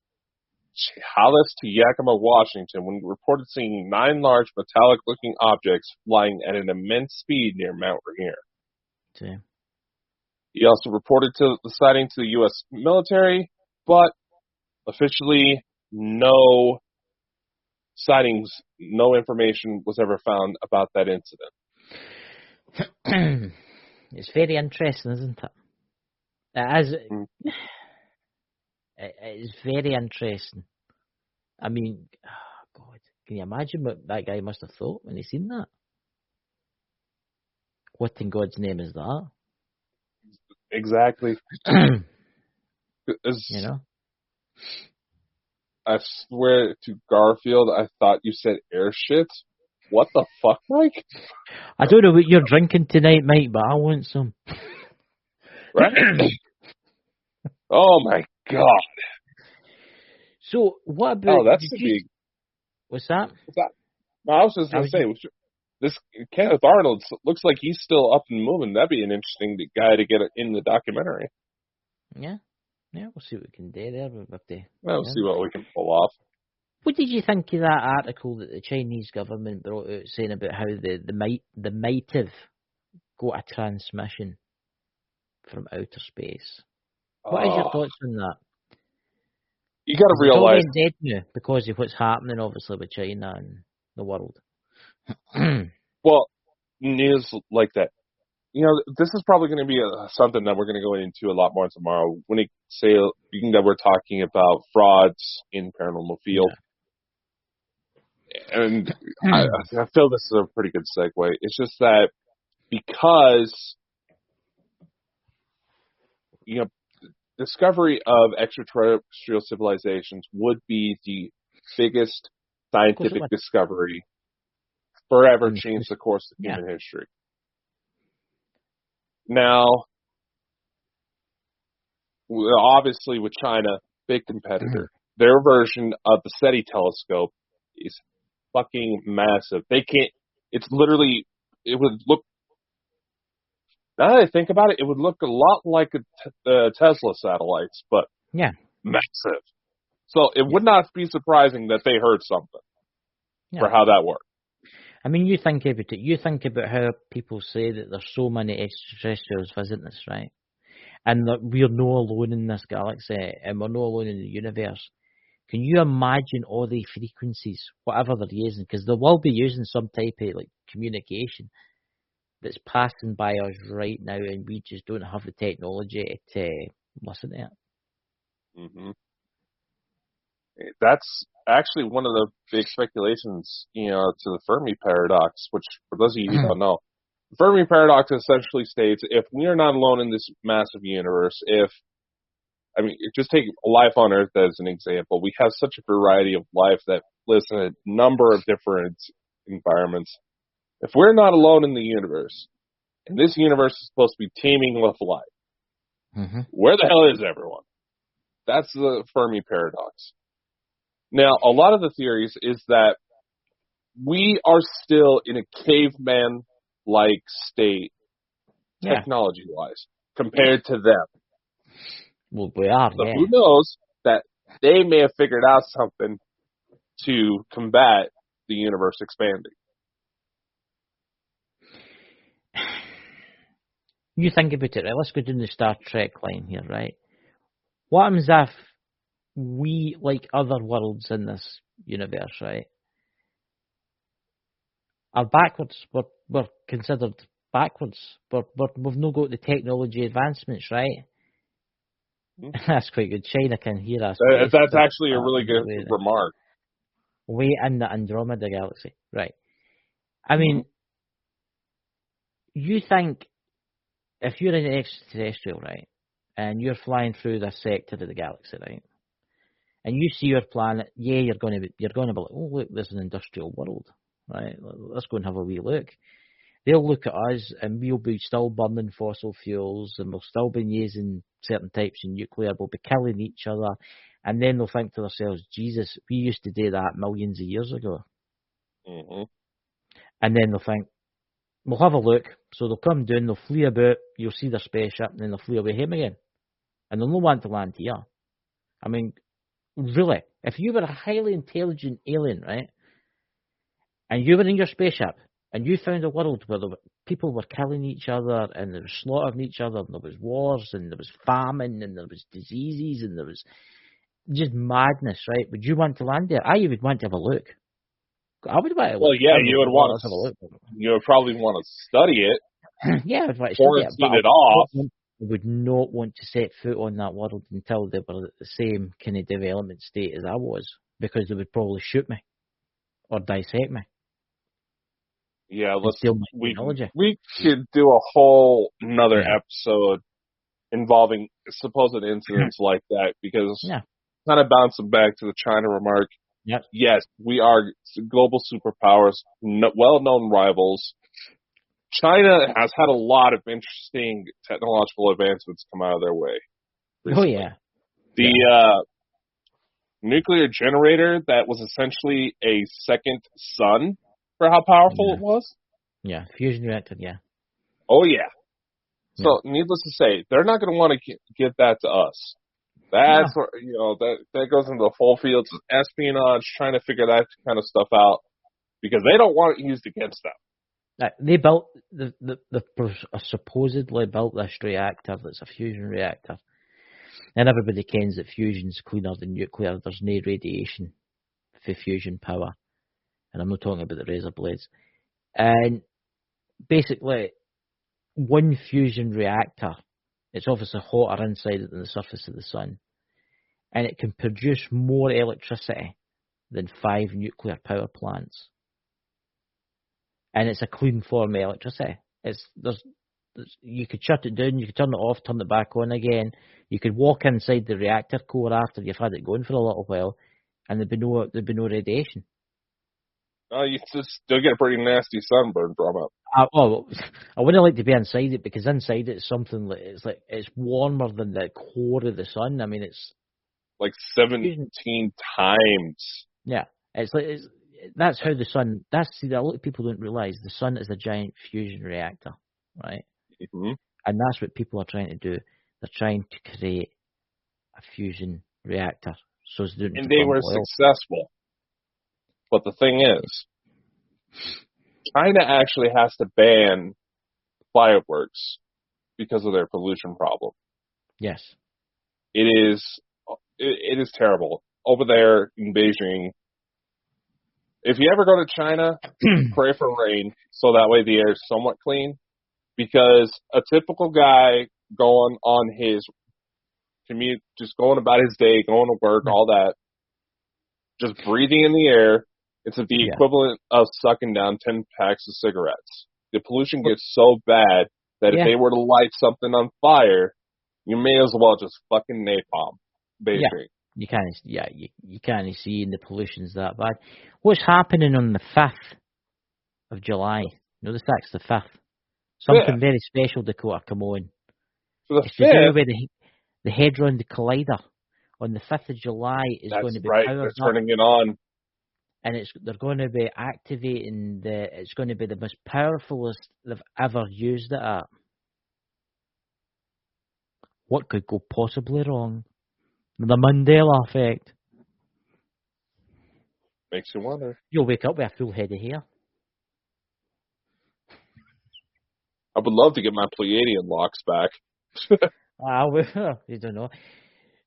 Chehalis to Yakima, Washington, when he reported seeing 9 large metallic-looking objects flying at an immense speed near Mount Rainier. Okay. He also reported the sighting to the U.S. military, but officially no sightings, no information was ever found about that incident. It's very interesting, isn't it? It is very interesting. I mean, oh God, can you imagine what that guy must have thought when he seen that? What in God's name is that? Exactly. You know? I swear to Garfield, I thought you said airships. what the fuck, Mike? I don't know what you're drinking tonight, Mike, but I want some. Right? Oh my god. So, what about... that's the big... What's that? No, I was just going to say, this Kenneth Arnold looks like he's still up and moving. That'd be an interesting guy to get in the documentary. Yeah, we'll see what we can do there. We'll see what we can pull off. What did you think of that article that the Chinese government brought out saying about how they might have got a transmission from outer space? What is your thoughts on that? You got to realize... It's all dead now because of what's happening, obviously, with China and the world. Well, news like that. This is probably going to be something that we're going to go into a lot more tomorrow. When we're talking about frauds in paranormal field. Yeah. And I feel this is a pretty good segue. It's just that because, discovery of extraterrestrial civilizations would be the biggest scientific discovery forever change the course of human history. Now, obviously with China, big competitor, their version of the SETI telescope is fucking massive. It would look, now that I think about it, it would look a lot like the Tesla satellites, but massive. So it would not be surprising that they heard something for how that worked. I mean, you think about it. You think about how people say that there's so many extraterrestrials visiting us, right? And that we're no alone in this galaxy, and we're no alone in the universe. Can you imagine all the frequencies, whatever they're using? Because they will be using some type of communication that's passing by us right now, and we just don't have the technology to listen to it. Mm-hmm. That's actually one of the big speculations, to the Fermi paradox, which, for those of you who don't know, the Fermi paradox essentially states, if we are not alone in this massive universe, just take life on Earth as an example. We have such a variety of life that lives in a number of different environments. If we're not alone in the universe, and this universe is supposed to be teeming with life, where the hell is everyone? That's the Fermi paradox. Now, a lot of the theories is that we are still in a caveman-like state, technology-wise, compared to them. Well, we are, so who knows that they may have figured out something to combat the universe expanding. You think about it, right? Let's go down the Star Trek line here, right? What happens if we, like other worlds in this universe, right, are backwards? We're considered backwards. We've not got the technology advancements, right? That's quite good. China can hear us. That's actually a really good remark. Way in the Andromeda galaxy, right? I mean, you think if you're an extraterrestrial, right, and you're flying through this sector of the galaxy, right, and you see your planet, you're going to be like, oh look, there's an industrial world, right? Let's go and have a wee look. They'll look at us, and we'll be still burning fossil fuels, and we'll still be using certain types of nuclear. We'll be killing each other, and then they'll think to themselves, Jesus, we used to do that millions of years ago. And then they'll think, we'll have a look. So they'll come down, they'll flee about, you'll see their spaceship, and then they'll flee away home again. And they'll not want to land here. I mean, really, if you were a highly intelligent alien, right, and you were in your spaceship, and you found a world where people were killing each other, and they were slaughtering each other, and there was wars, and there was famine, and there was diseases, and there was just madness, right? Would you want to land there? I would want to have a look. I would want to. Well, yeah, you would want to have a look. You would probably want to study it. Yeah, I'd want to study it. But it off. I would not want to set foot on that world until they were at the same kind of development state as I was, because they would probably shoot me or dissect me. Yeah, we could do a whole another episode involving supposed incidents like that, because kind of bouncing back to the China remark, Yep. Yes, we are global superpowers, well-known rivals. China has had a lot of interesting technological advancements come out of their way recently. Oh, yeah. The nuclear generator that was essentially a second sun for how powerful it was. Yeah, fusion reactor, yeah. Oh, yeah. So, needless to say, they're not going to want to give that to us. That's where, that goes into the whole fields of espionage, trying to figure that kind of stuff out, because they don't want it used against them. They built supposedly built this reactor that's a fusion reactor, and everybody kens that fusion's cleaner than nuclear. There's no radiation for fusion power, and I'm not talking about the razor blades. And basically, one fusion reactor, it's obviously hotter inside it than the surface of the sun, and it can produce more electricity than 5 nuclear power plants. And it's a clean form of electricity. You could shut it down, you could turn it off, turn it back on again. You could walk inside the reactor core after you've had it going for a little while, and there'd be no radiation. Oh, you just still get a pretty nasty sunburn from it. I wouldn't like to be inside it, because inside it's something like it's warmer than the core of the sun. I mean, it's like 17 times. Yeah, that's how the sun. A lot of people don't realize the sun is a giant fusion reactor, right? Mm-hmm. And that's what people are trying to do. They're trying to create a fusion reactor, and they were successful. But the thing is, China actually has to ban fireworks because of their pollution problem. Yes. It is terrible. Over there in Beijing, if you ever go to China, pray for rain so that way the air is somewhat clean. Because a typical guy going on his commute, just going about his day, going to work, all that, just breathing in the air, it's the equivalent of sucking down 10 packs of cigarettes. The pollution gets so bad that if they were to light something on fire, you may as well just fucking napalm Beijing. Yeah. You can't see the pollution's that bad. What's happening on the 5th of July? No, the 6th, the 5th. Something very special, Dakota, come on. So the it's 5th, to do with the Hadron Collider. On the 5th of July is going to be powered they're up. turning it on. And they're going to be activating it's going to be the most powerfulest they've ever used it at. What could go possibly wrong? The Mandela effect. Makes you wonder. You'll wake up with a full head of hair. I would love to get my Pleiadian locks back. You don't know.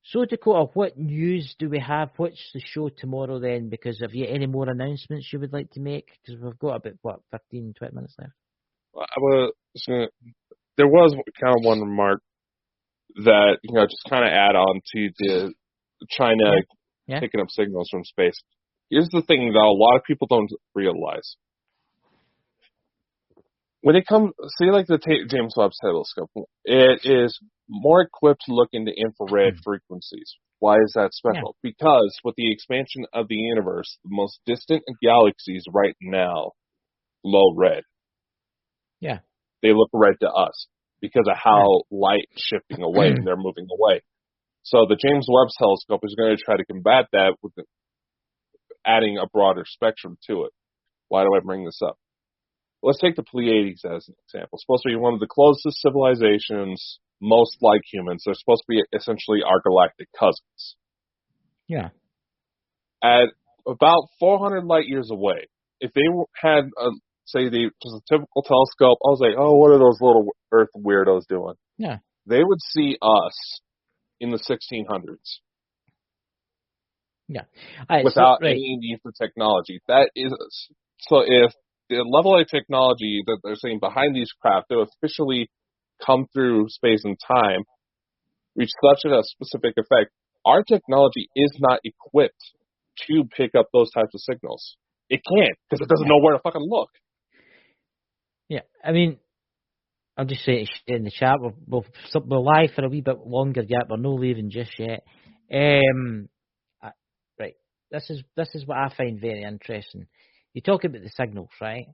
So, Dakota, what news do we have? What's the show tomorrow then? Because have you any more announcements you would like to make? Because we've got about, 15, 20 minutes left. There was kind of one remark that, just kind of add on to the China picking up signals from space. Here's the thing, though, a lot of people don't realize. When it comes, like the James Webb Telescope, it is more equipped to look into infrared frequencies. Why is that special? Yeah. Because with the expansion of the universe, the most distant galaxies right now glow red. Yeah. They look red to us because of how light shifting away and they're moving away. So the James Webb Telescope is going to try to combat that with adding a broader spectrum to it. Why do I bring this up? Let's take the Pleiades as an example. It's supposed to be one of the closest civilizations, most like humans. They're supposed to be essentially our galactic cousins. Yeah. At about 400 light years away, if they had, just a typical telescope, I was like, oh, what are those little Earth weirdos doing? Yeah. They would see us in the 1600s. Yeah. Without any need for technology. That is, so if the level of technology that they're saying behind these craft that officially come through space and time reach such a specific effect, our technology is not equipped to pick up those types of signals. It can't, because it doesn't know where to fucking look. Yeah, I mean, I'm just saying in the chat, we're live for a wee bit longer yet. We're no leaving just yet. Right. this is what I find very interesting. You talk about the signals, right?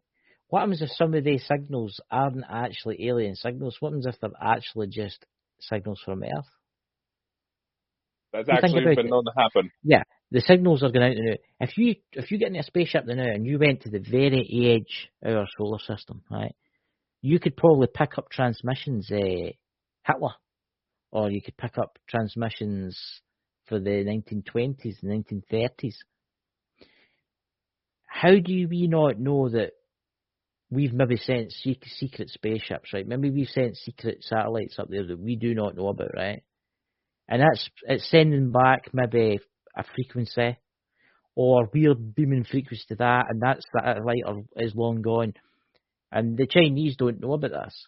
What happens if some of these signals aren't actually alien signals? What happens if they're actually just signals from Earth? That's actually been known to happen. Yeah, the signals are going out now. If you get in a spaceship now and you went to the very edge of our solar system, right, you could probably pick up transmissions Hitler, or you could pick up transmissions for the 1920s, the 1930s. How do we not know that we've maybe sent secret spaceships, right? Maybe we've sent secret satellites up there that we do not know about, right? And it's sending back maybe a frequency, or we're beaming frequency to that, and that light is long gone. And the Chinese don't know about this.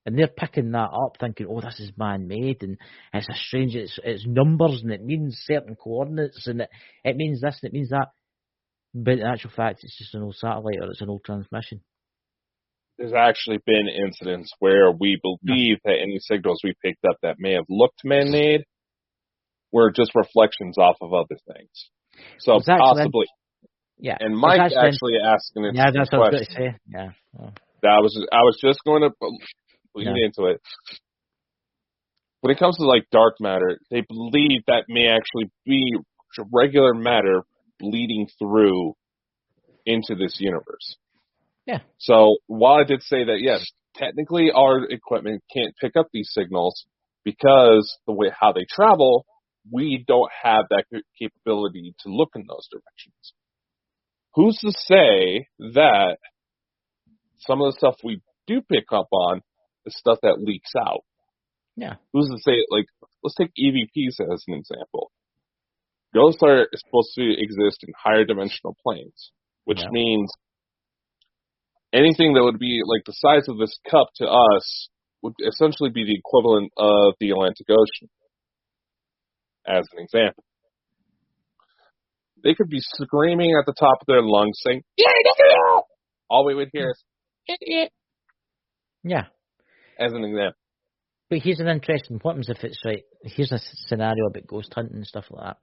And they're picking that up, thinking, oh, this is man-made, and it's a strange, it's numbers, and it means certain coordinates, and it means this, and it means that. But in actual fact, it's just an old satellite, or it's an old transmission. There's actually been incidents where we believe that any signals we picked up that may have looked man-made were just reflections off of other things. So possibly. Yeah. And Mike actually asking a question. Yeah, that's what I was going to say. Yeah. Oh. I was just going to lead into it. When it comes to like dark matter, they believe that may actually be regular matter bleeding through into this universe. Yeah. So while I did say that, yes, technically our equipment can't pick up these signals because the way how they travel, we don't have that capability to look in those directions. Who's to say that some of the stuff we do pick up on is stuff that leaks out? Yeah. Who's to say, like, let's take EVPs as an example. Ghosts are supposed to exist in higher dimensional planes, which means anything that would be like the size of this cup to us would essentially be the equivalent of the Atlantic Ocean, as an example. They could be screaming at the top of their lungs saying, yeah, all we would hear is, yeah, as an example. But here's an interesting, what happens if it's right, here's a scenario about ghost hunting and stuff like that.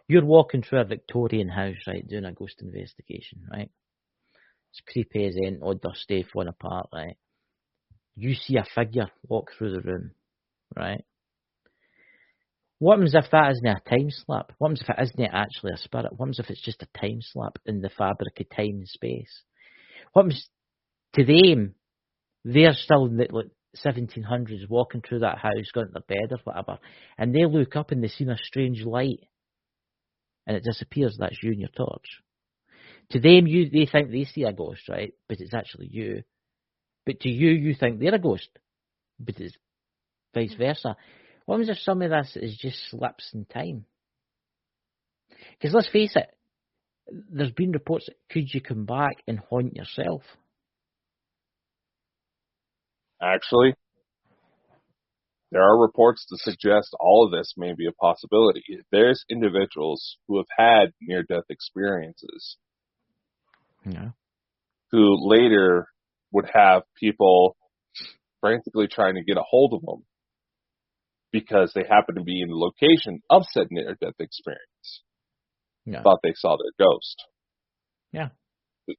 You're walking through a Victorian house, right, doing a ghost investigation, right? It's creepy as in, or dusty, falling apart, right? You see a figure walk through the room, right? What happens if that isn't a time slip? What happens if it isn't actually a spirit? What happens if it's just a time slip in the fabric of time and space? What happens to them? They're still in the 1700s walking through that house, going to their bed or whatever, and they look up and they see a strange light, and it disappears. That's you and your torch. To them, they think they see a ghost, right? But it's actually you. But to you, you think they're a ghost, but it's vice versa. What happens if some of this is just slips in time? Because let's face it, there's been reports that could you come back and haunt yourself? Actually, there are reports to suggest all of this may be a possibility. There's individuals who have had near-death experiences who later would have people frantically trying to get a hold of them because they happen to be in the location of said near-death experience. Thought they saw their ghost. Yeah.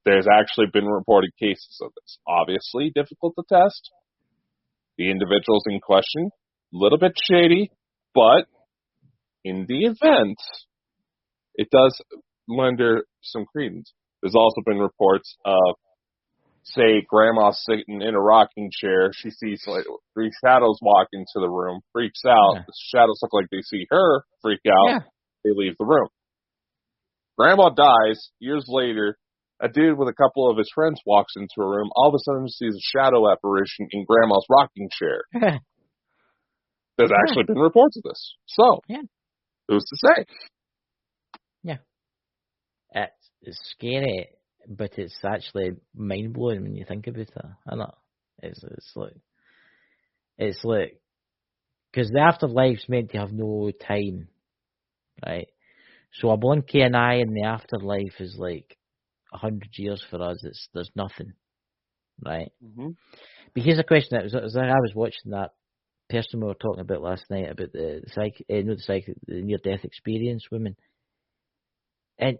There's actually been reported cases of this. Obviously difficult to test. The individuals in question, a little bit shady, but in the event, it does lend some credence. There's also been reports of, say, grandma sitting in a rocking chair. She sees like 3 shadows walk into the room, freaks out. The shadows look like they see her, freak out. They leave the room. Grandma dies. Years later, a dude with a couple of his friends walks into a room. All of a sudden, sees a shadow apparition in grandma's rocking chair. There's actually been reports of this. So, who's to say? Yeah. It's scary, but it's actually mind-blowing when you think about it. I know. It's like, because the afterlife's meant to have no time, right? So a blink of an eye in the afterlife is like 100 years for us. There's nothing, right? Mm-hmm. But here's a question. I was watching that person we were talking about last night about the near-death experience women. And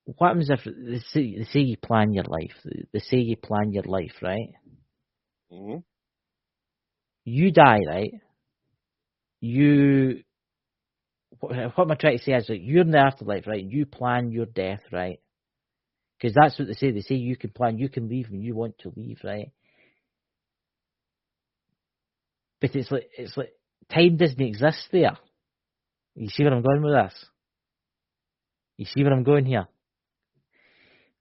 what happens if they say you plan your life? They say you plan your life, right? Mm-hmm. You die, right? What am I trying to say is that you're in the afterlife, right? You plan your death, right? Because that's what they say. They say you can plan, you can leave when you want to leave, right? But it's like time doesn't exist there. You see where I'm going with this? You see where I'm going here?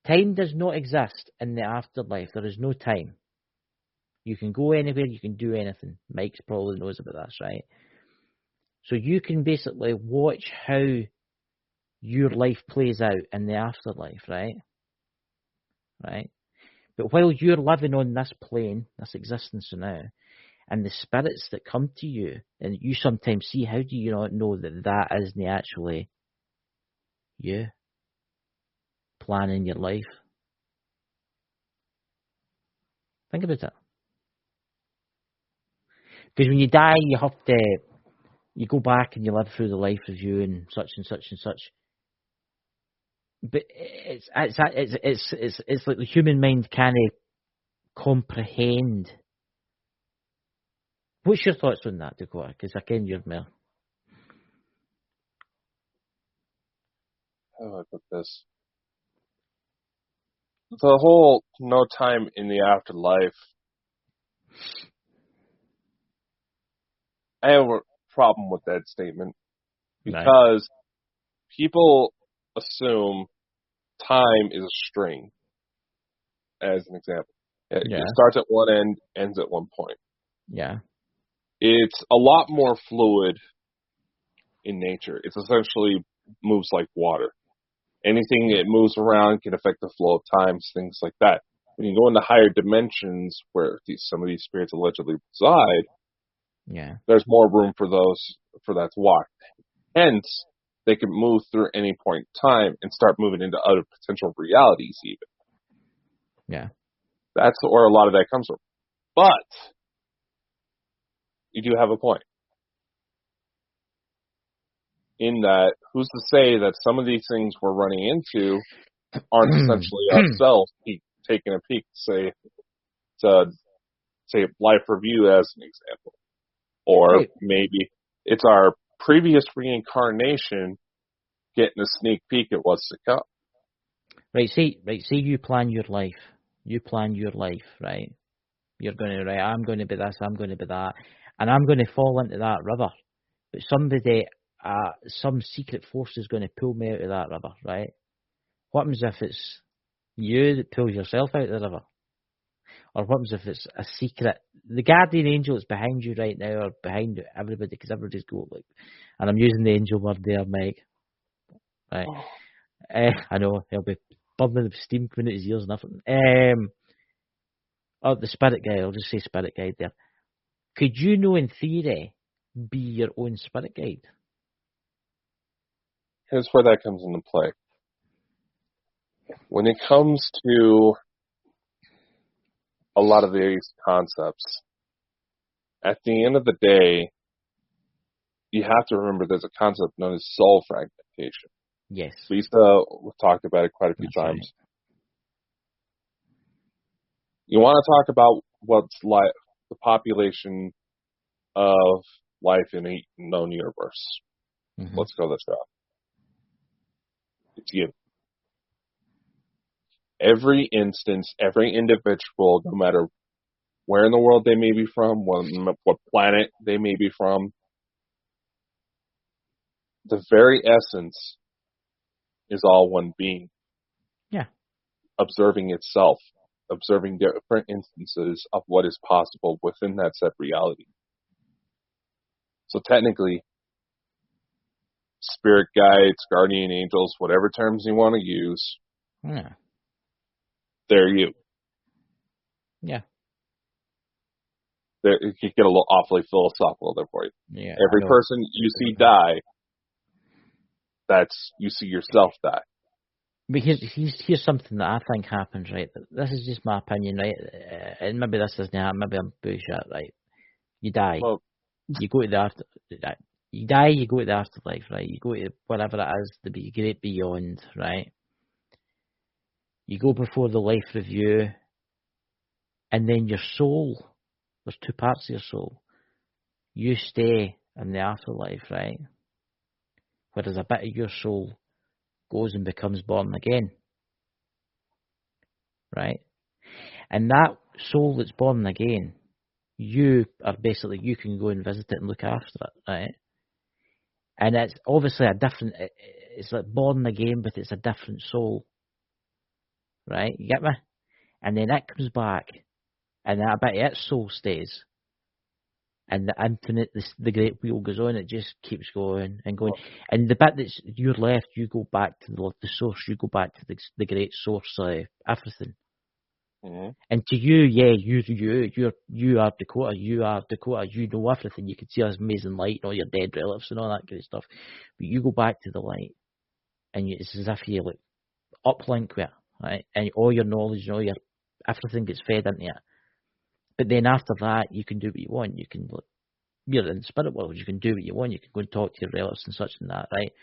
Time does not exist in the afterlife. There is no time. You can go anywhere, you can do anything. Mike's probably knows about this, right? So you can basically watch how your life plays out in the afterlife, right? Right? But while you're living on this plane, this existence now, and the spirits that come to you, and you sometimes see, how do you not know that that isn't actually you planning your life? Think about it. Because when you die, you go back and you live through the life review and such and such and such. But it's like the human mind can't comprehend. What's your thoughts on that, Dakota? Because again, you're more. How do I put this? The whole no time in the afterlife. I have a problem with that statement because people assume time is a string, as an example. It starts at one end, ends at one point. Yeah. It's a lot more fluid in nature. It's essentially moves like water. Anything that moves around can affect the flow of time, things like that. When you go into higher dimensions where some of these spirits allegedly reside, there's more room for that to walk. Hence, they can move through any point in time and start moving into other potential realities even. Yeah. That's where a lot of that comes from. But you do have a point. In that, who's to say that some of these things we're running into aren't essentially ourselves taking a peek, say life review as an example. Or maybe it's our previous reincarnation getting a sneak peek at what's to come. Right, say you plan your life. You plan your life, right? You're going to, I'm going to be this, I'm going to be that, and I'm going to fall into that river. But somebody, some secret force is going to pull me out of that river, right? What happens if it's you that pulls yourself out of the river? Or what happens if it's a secret? The guardian angel that's behind you right now, or behind everybody, because everybody's got and I'm using the angel word there, Mike. Right? I know he'll be burning with steam coming out his ears and everything. Or the spirit guide. I'll just say spirit guide there. Could you, in theory, be your own spirit guide? Here's where that comes into play. When it comes to a lot of these concepts, at the end of the day, you have to remember there's a concept known as soul fragmentation. Yes. Lisa talked about it quite a few times. Right. You want to talk about what's like the population of life in a known universe. Mm-hmm. Let's go this route. It's you. Every instance, every individual, no matter where in the world they may be from, what planet they may be from, the very essence is all one being. Yeah. Observing itself, observing different instances of what is possible within that set reality. So technically, spirit guides, guardian angels, whatever terms you want to use, they're you. Yeah. You could get a little awfully philosophical there for you. Yeah, every person you see die, you see yourself die. But here's something that I think happens, right? This is just my opinion, right? And maybe this doesn't happen. Maybe I'm bullshit, right? You die. Well, you go to the you die, you go to the afterlife, right? You go to whatever it is, the great beyond, right? You go before the life review, and then your soul, there's two parts of your soul. You stay in the afterlife, right? Whereas a bit of your soul goes and becomes born again, right? And that soul that's born again, you can go and visit it and look after it, right? And it's obviously it's like born again, but it's a different soul, right? You get me? And then it comes back, and that bit of its soul stays. And the infinite, the great wheel goes on, it just keeps going and going. And the bit that's you're left, you go back to the source, you go back to the great source of everything. Mm-hmm. And to you, yeah, you are Dakota, you know everything. You can see this amazing light and all your dead relatives and all that kind of stuff. But you go back to the light, and it's as if you like uplink with it, right? And all your knowledge and everything gets fed into it. But then after that, you can do what you want. You're in the spirit world. You can do what you want. You can go and talk to your relatives and such and that, right?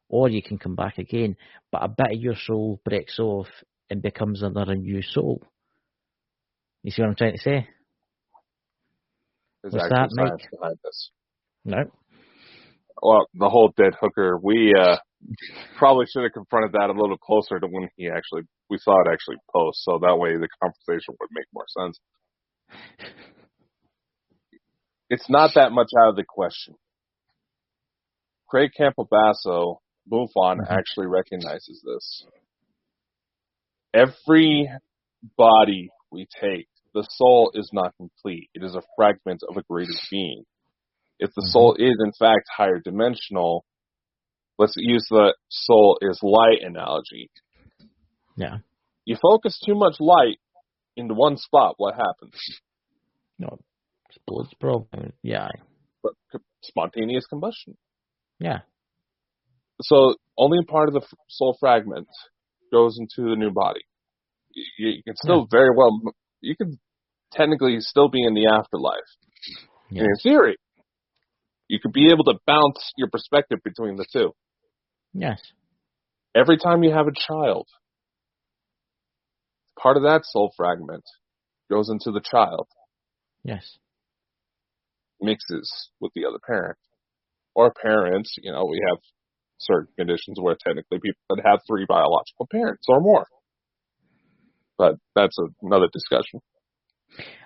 Or you can come back again. But a bit of your soul breaks off and becomes another new soul. You see what I'm trying to say? There's What's actually that, Mike? science behind this. No. Well, the whole dead hooker, we probably should have confronted that a little closer to when we saw it actually post, so that way the conversation would make more sense. It's not that much out of the question. Craig Campobasso, MUFON, actually recognizes this. Every body we take, the soul is not complete. It is a fragment of a greater being. If the soul is, in fact, higher dimensional, let's use the soul as light analogy. Yeah. You focus too much light into one spot, what happens? No, explodes probably. Yeah. But spontaneous combustion. Yeah. So only part of the soul fragment goes into the new body. You can still you can technically still be in the afterlife. Yeah. And in theory, you could be able to bounce your perspective between the two. Yes. Every time you have a child, part of that soul fragment goes into the child. Yes. Mixes with the other parent. Or parents, we have certain conditions where technically people that have 3 biological parents or more. But that's another discussion.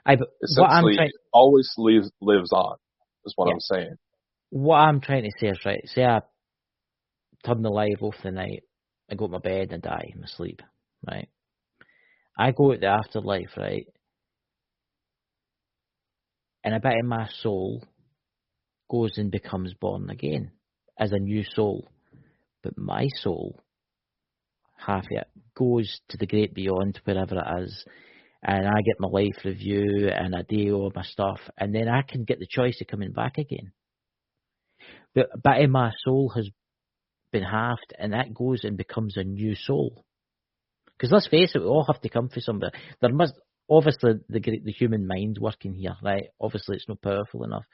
Essentially, it always lives on, is what I'm saying. What I'm trying to say is, right, say I turn the light off the night, I go to my bed and die in my sleep, right? I go to the afterlife, right? And a bit of my soul goes and becomes born again as a new soul. But my soul, half of it, goes to the great beyond, wherever it is, and I get my life review and I do all my stuff, and then I can get the choice of coming back again. But a bit of my soul has been halved, and that goes and becomes a new soul. Because let's face it, we all have to come for somebody. There must, obviously, the human mind working here, right? Obviously, it's not powerful enough.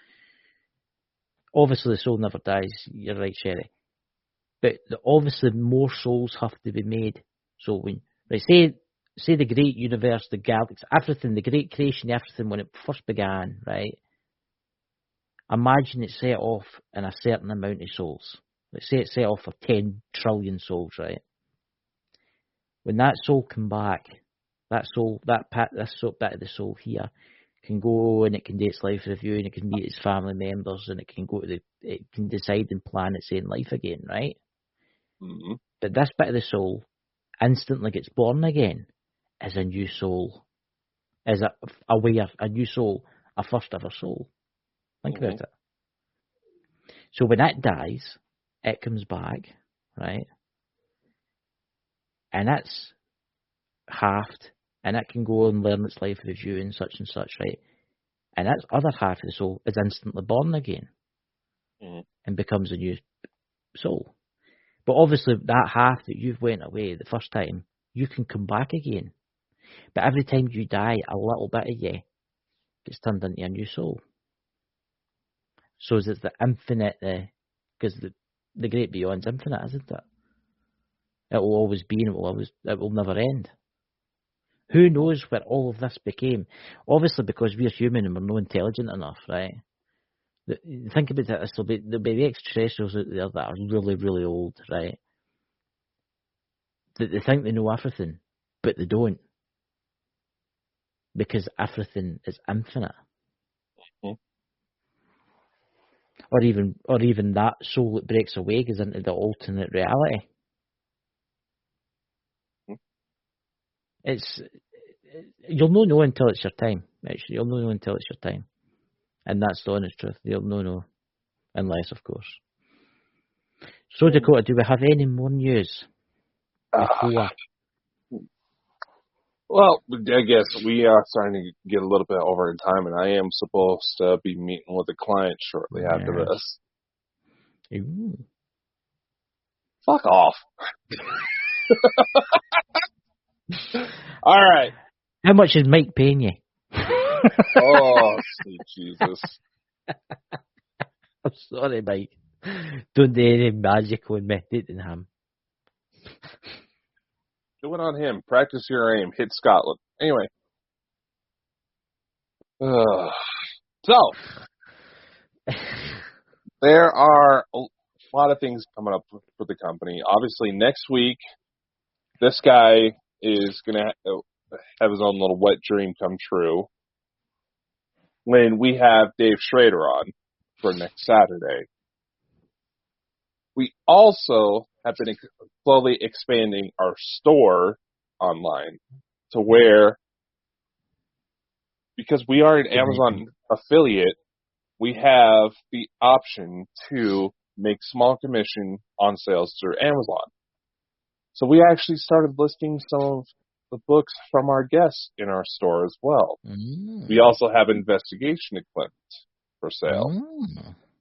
Obviously, the soul never dies. You're right, Sherry. But obviously, more souls have to be made. So when, right, say the great universe, the galaxy, everything, the great creation, everything, when it first began, right? Imagine it set off in a certain amount of souls. Let's say it set off for 10 trillion souls, right? When that soul come back, this bit of the soul here can go and it can do its life review and it can meet its family members and it can decide and plan its own life again, right? Mm-hmm. But this bit of the soul instantly gets born again as a new soul, as a new soul, a first ever soul. Think about it. So when it dies, it comes back, right? And it's halved, and it can go and learn its life review and such, right? And its other half of the soul is instantly born again and becomes a new soul. But obviously, that half that you've went away the first time, you can come back again. But every time you die, a little bit of you gets turned into a new soul. So it's the infinite because the great beyond's infinite, isn't it? It will always be, and it will never end. Who knows what all of this became? Obviously, because we're human and we're not intelligent enough, right? Think about it. There'll be the extraterrestrials out there that are really, really old, right? That they think they know everything, but they don't, because everything is infinite. Mm-hmm. Or even that soul that breaks away goes into the alternate reality. You'll not know until it's your time. Actually, you'll not know until it's your time, and that's the honest truth. You'll not know, unless, of course. So, Dakota, do we have any more news? Well, I guess we are starting to get a little bit over in time, and I am supposed to be meeting with a client shortly after this. Ooh. Fuck off. All right. How much is Mike paying you? Oh, sweet Jesus. I'm sorry, Mike. Don't do any magic on me. Do it on him. Do it on him. Practice your aim. Hit Scotland. Anyway. So, there are a lot of things coming up for the company. Obviously, next week, this guy is going to have his own little wet dream come true when we have Dave Schrader on for next Saturday. We also have been slowly expanding our store online to where, because we are an Amazon affiliate, we have the option to make small commission on sales through Amazon. So we actually started listing some of the books from our guests in our store as well. Mm. We also have investigation equipment for sale.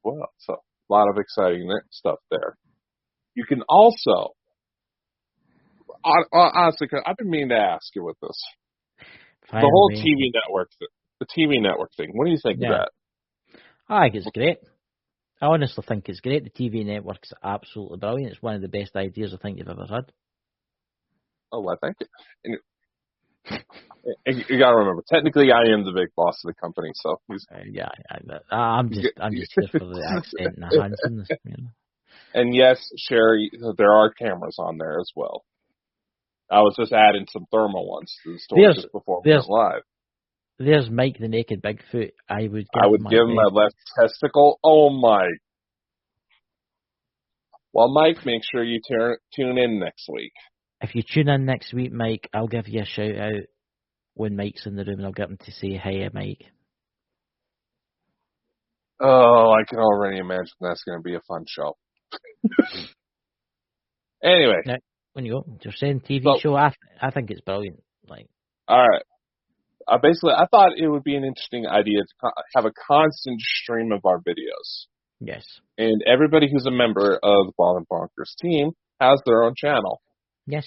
Well, so a lot of exciting stuff there. You can also, honestly, I've been meaning to ask you with this. The whole TV network, the TV network thing. What do you think of that? I think it's great. I honestly think it's great. The TV network's absolutely brilliant. It's one of the best ideas I think you've ever had. Oh, I thank you. And you gotta remember, technically, I am the big boss of the company, so I'm just here for the accent and the handsomeness. You know? And yes, Sherry, there are cameras on there as well. I was just adding some thermal ones to the store just before we went live. There's Mike the Naked Bigfoot. I would give him my left testicle. Oh my! Well, Mike, make sure you tune in next week. If you tune in next week, Mike, I'll give you a shout out when Mike's in the room, and I'll get him to say hi, Mike. Oh, I can already imagine that's going to be a fun show. Anyway, now, when you go, you're saying TV show, I think it's brilliant. All right. I thought it would be an interesting idea to have a constant stream of our videos. Yes. And everybody who's a member of the Bald and Bonkers team has their own channel. Yes.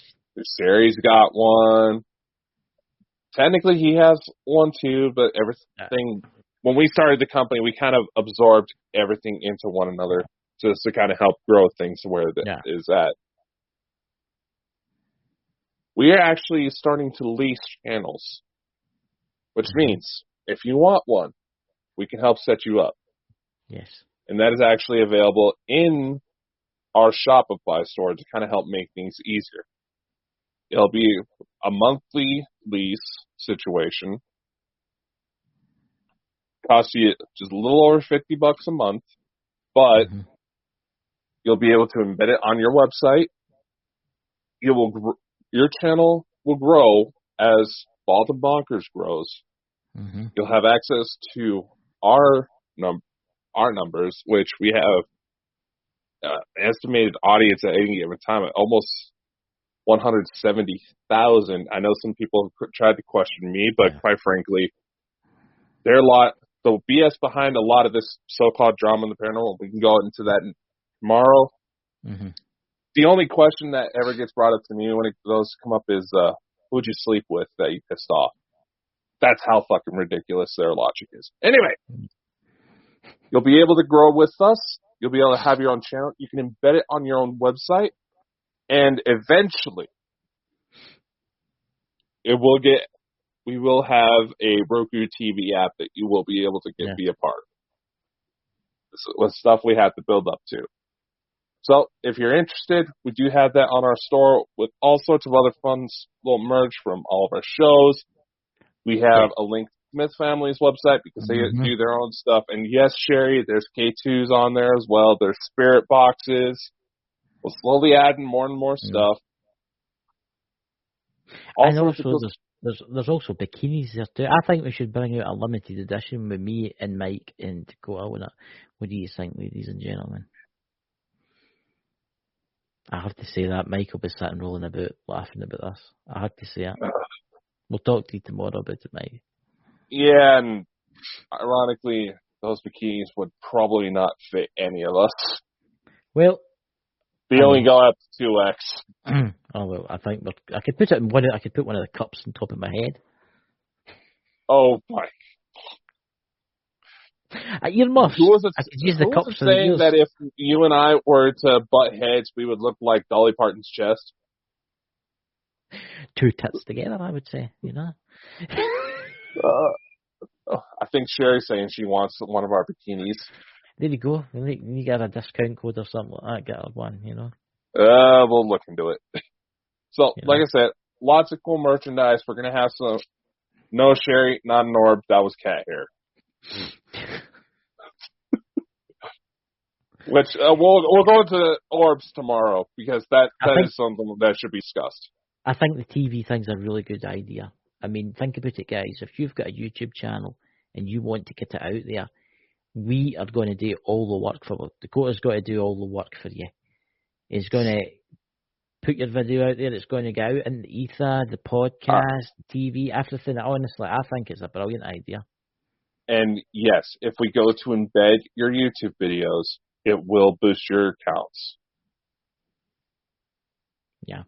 Sherry's got one. Technically, he has one too, but everything. When we started the company, we kind of absorbed everything into one another just to kind of help grow things to where it is at. We are actually starting to lease channels, which means if you want one, we can help set you up. Yes. And that is actually available in our Shopify store to kind of help make things easier. It'll be a monthly lease situation. Cost you just a little over $50 a month, but you'll be able to embed it on your website. Your channel will grow as Bald and Bonkers grows. Mm-hmm. You'll have access to our numbers, which we have estimated audience at any given time at almost 170,000. I know some people have tried to question me, but quite frankly, the BS behind a lot of this so-called drama in the paranormal, we can go into that tomorrow. Mm-hmm. The only question that ever gets brought up to me when those come up is, who'd you sleep with that you pissed off? That's how fucking ridiculous their logic is. Anyway, you'll be able to grow with us. You'll be able to have your own channel. You can embed it on your own website, and eventually, we will have a Roku TV app that you will be able to be a part of. This was stuff we have to build up to. So, if you're interested, we do have that on our store with all sorts of other fun little merch from all of our shows. We have a link to Smith Family's website because they do their own stuff. And yes, Sherry, there's K2s on there as well. There's spirit boxes. We'll slowly add in more and more stuff. And also, there's also bikinis there too. I think we should bring out a limited edition with me and Mike and Dakota on it. What do you think, ladies and gentlemen? I have to say that Mike will be sitting rolling about laughing about this. I had to say it. We'll talk to you tomorrow about it, Mike. Yeah, and ironically, those bikinis would probably not fit any of us. Well, they only go up to 2X. Oh well, I think I could put it in one. I could put one of the cups on top of my head. Oh my! Earmuffs. I could use the cups for the ears. Saying that if you and I were to butt heads, we would look like Dolly Parton's chest? Two tits together, I would say. You know. I think Sherry's saying she wants one of our bikinis. There you go. You get a discount code or something like that. Get one, you know. We'll look into it. So, like I said, lots of cool merchandise. We're gonna have some. No, Sherry, not an orb. That was cat hair. Which we'll go into orbs tomorrow because that is something that should be discussed. I think the TV thing's a really good idea. I mean, think about it, guys. If you've got a YouTube channel and you want to get it out there, we are going to do all the work for it. Dakota's got to do all the work for you. He's going to put your video out there. It's going to go out in the ether, the podcast, the TV, everything. Honestly, I think it's a brilliant idea. And yes, if we go to embed your YouTube videos, it will boost your counts. Yeah.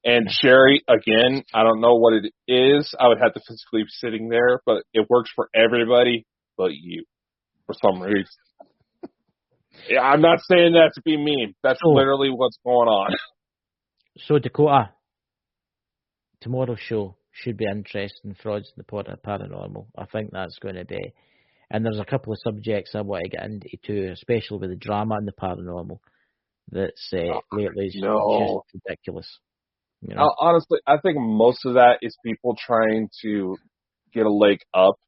And Sherry, again, I don't know what it is. I would have to physically be sitting there, but it works for everybody but you for some reason. Yeah, I'm not saying that to be mean. That's literally what's going on. So, Dakota, tomorrow's show should be interesting. Frauds in the Paranormal. I think that's going to be. And there's a couple of subjects I want to get into too, especially with the drama and the paranormal. That's lately is just ridiculous. You know? Honestly, I think most of that is people trying to get a leg up.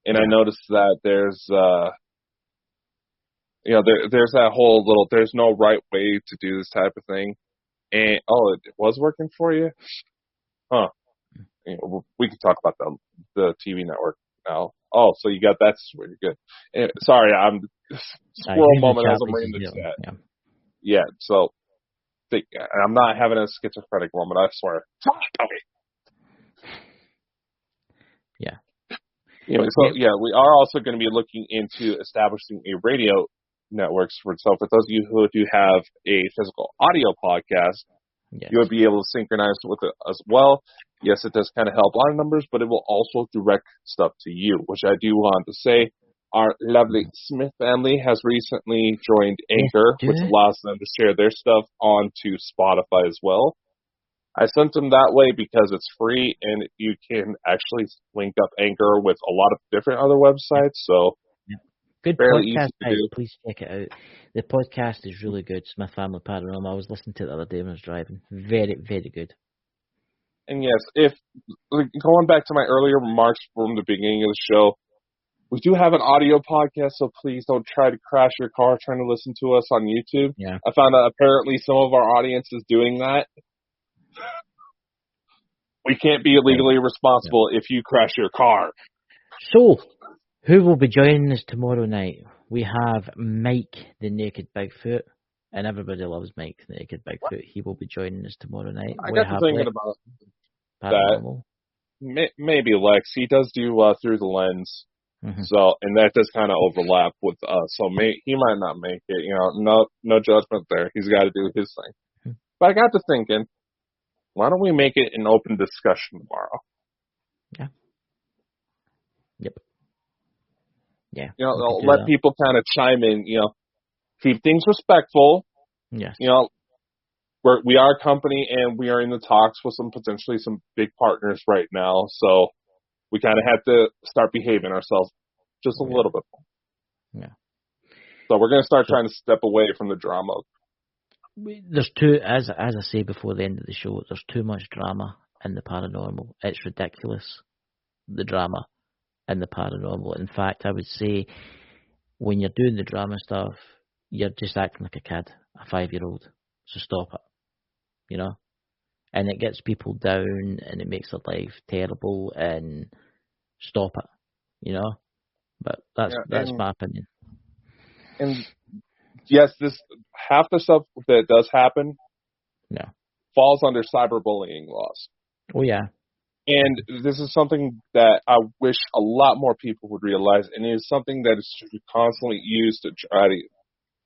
And I noticed that there's there's that whole little, there's no right way to do this type of thing. And, it was working for you? Huh. We can talk about the TV network now. Oh, so you got that situated. Good. And, sorry, I'm squirrel moment as I'm reading the chat. Yeah, so I'm not having a schizophrenic moment, I swear. Okay. Yeah. Anyway, so we are also going to be looking into establishing a radio networks for itself. For those of you who do have a physical audio podcast, you would be able to synchronize with it as well. Yes, it does kind of help our numbers, but it will also direct stuff to you, which I do want to say. Our lovely Smith family has recently joined Anchor, which allows them to share their stuff onto Spotify as well. I sent them that way because it's free and you can actually link up Anchor with a lot of different other websites. So good podcast, guys. Please check it out. The podcast is really good. Smith Family Paranormal. I was listening to it the other day when I was driving. Very, very good. And yes, if going back to my earlier remarks from the beginning of the show, we do have an audio podcast, so please don't try to crash your car trying to listen to us on YouTube. Yeah. I found out apparently some of our audience is doing that. We can't be legally responsible if you crash your car. So, who will be joining us tomorrow night? We have Mike, the Naked Bigfoot, and everybody loves Mike, the Naked Bigfoot. He will be joining us tomorrow night. I got to thinking about that. Maybe Lex. He does do Through the Lens. Mm-hmm. So, and that does kind of overlap with us. So he might not make it. No judgment there. He's got to do his thing. Mm-hmm. But I got to thinking, why don't we make it an open discussion tomorrow? Yeah. Yeah. Let people kind of chime in. Keep things respectful. Yes. We are a company, and we are in the talks with potentially some big partners right now. So we kind of have to start behaving ourselves just a little bit more. Yeah. So we're going to start trying to step away from the drama. There's too, as I say before the end of the show, there's too much drama in the paranormal. It's ridiculous, the drama in the paranormal. In fact, I would say when you're doing the drama stuff, you're just acting like a kid, a 5-year-old. So stop it, And it gets people down, and it makes their life terrible, and stop it, But that's my opinion. And yes, this half the stuff that does happen falls under cyberbullying laws. Oh, yeah. And this is something that I wish a lot more people would realize, and it is something that is constantly used to try to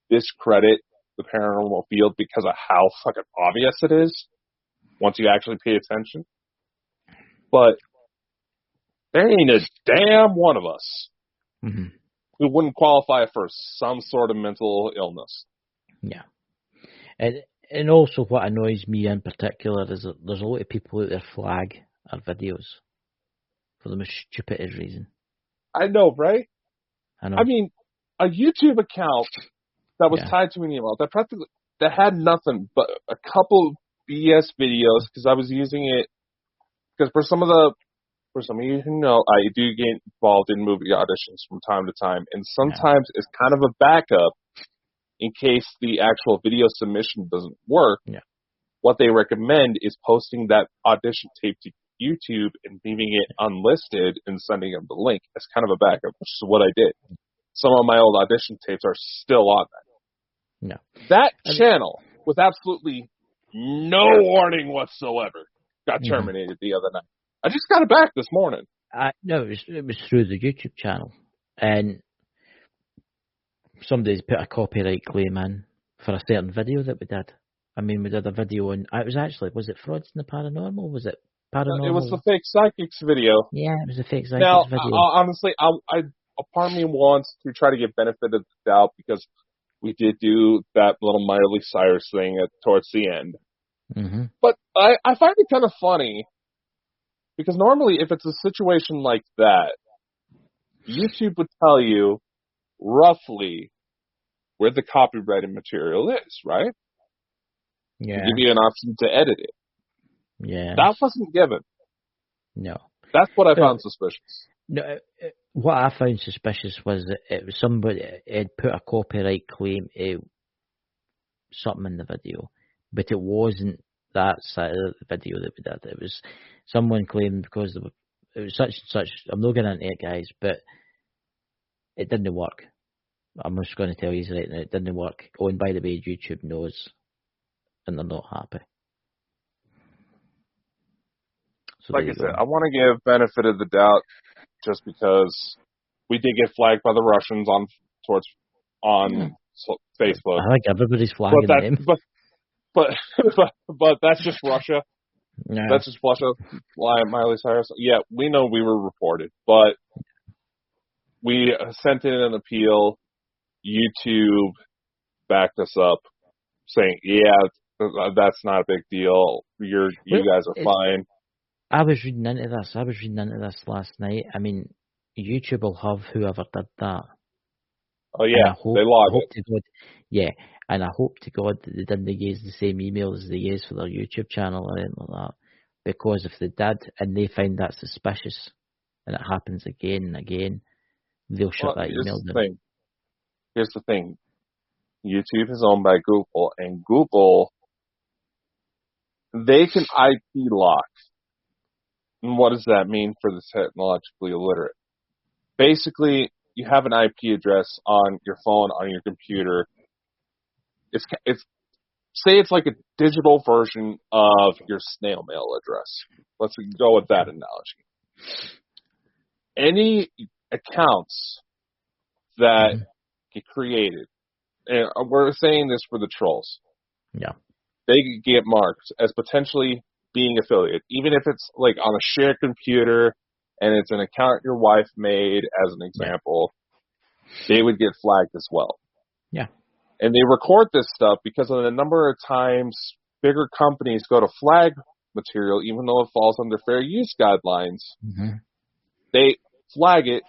discredit the paranormal field because of how fucking obvious it is once you actually pay attention. But there ain't a damn one of us who wouldn't qualify for some sort of mental illness. Yeah. And also what annoys me in particular is that there's a lot of people out there flag our videos for the most stupidest reason. I know, right? I know. I mean, a YouTube account that was tied to an email that had nothing but a couple BS videos, because I was using it because for some of you who know, I do get involved in movie auditions from time to time, and sometimes it's kind of a backup in case the actual video submission doesn't work. Yeah. What they recommend is posting that audition tape to YouTube and leaving it unlisted and sending them the link as kind of a backup, which is what I did. Some of my old audition tapes are still on that. No. That channel, with absolutely no warning whatsoever, got terminated the other night. I just got it back this morning. No, it was through the YouTube channel. And somebody's put a copyright claim in for a certain video that we did. I mean, we did a video on... was it Frauds in the Paranormal? Was it Paranormal? It was the Fake Psychics video. Yeah, it was the Fake Psychics video. Now, honestly, a part of me wants to try to get benefit of the doubt because we did do that little Miley Cyrus thing towards the end. Mm-hmm. But I find it kind of funny because normally if it's a situation like that, YouTube would tell you roughly where the copyrighted material is, right? Yeah. To give you an option to edit it. Yeah. That wasn't given. No. That's what I found suspicious. No, what I found suspicious was that it was somebody had put a copyright claim something in the video, but it wasn't that side of the video that we did. It was someone claiming because it was such and such. I'm not getting into it, guys, but it didn't work. I'm just going to tell you right now, it didn't work. Oh, and by the way, YouTube knows, and they're not happy. So like I said, I want to give benefit of the doubt just because we did get flagged by the Russians on Facebook. I think everybody's flagging them. But that's just Russia. Yeah. That's just Russia. Miley Cyrus. Yeah, we know we were reported, but we sent in an appeal. YouTube backed us up, saying, "Yeah, that's not a big deal. You guys are fine." I was reading into this last night. I mean, YouTube will have whoever did that. Oh yeah, they log it. Yeah, and I hope to God that they didn't use the same email as they use for their YouTube channel or anything like that. Because if they did and they find that suspicious, and it happens again and again, they'll shut that email down. Here's the thing. YouTube is owned by Google, and Google, they can IP lock. And what does that mean for the technologically illiterate? Basically, you have an IP address on your phone, on your computer. It's say it's like a digital version of your snail mail address. Let's go with that analogy. Any accounts that get created, and we're saying this for the trolls. Yeah. They get marked as potentially being affiliate, even if it's like on a shared computer and it's an account your wife made, as an example. they would get flagged as well. Yeah. And they record this stuff because of the number of times bigger companies go to flag material, even though it falls under fair use guidelines. Mm-hmm. They flag it.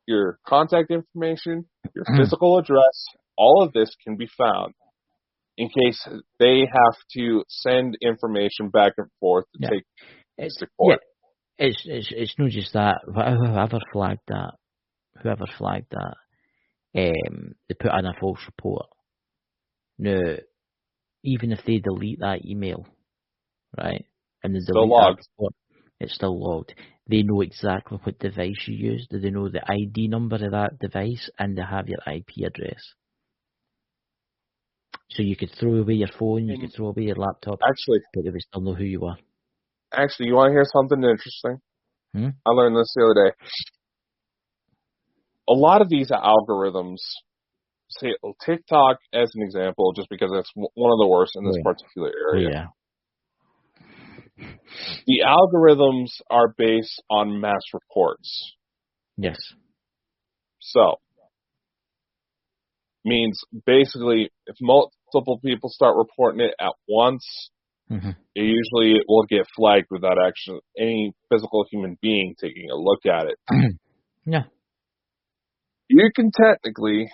Your contact information, your physical address, all of this can be found in case they have to send information back and forth to take this to court. Yeah. It's not just that. Whoever flagged that, they put in a false report. Now, even if they delete that email, right, and they delete that report, it's still logged. They know exactly what device you used. They know the ID number of that device, and they have your IP address. So you could throw away your phone, you could throw away your laptop, actually, but they would still know who you are. Actually, you want to hear something interesting? I learned this the other day. A lot of these algorithms, say TikTok as an example, just because it's one of the worst in this particular area. Yeah. The algorithms are based on mass reports. Yes. So, means basically if multiple people start reporting it at once, it usually will get flagged without actually any physical human being taking a look at it. Yeah. You can technically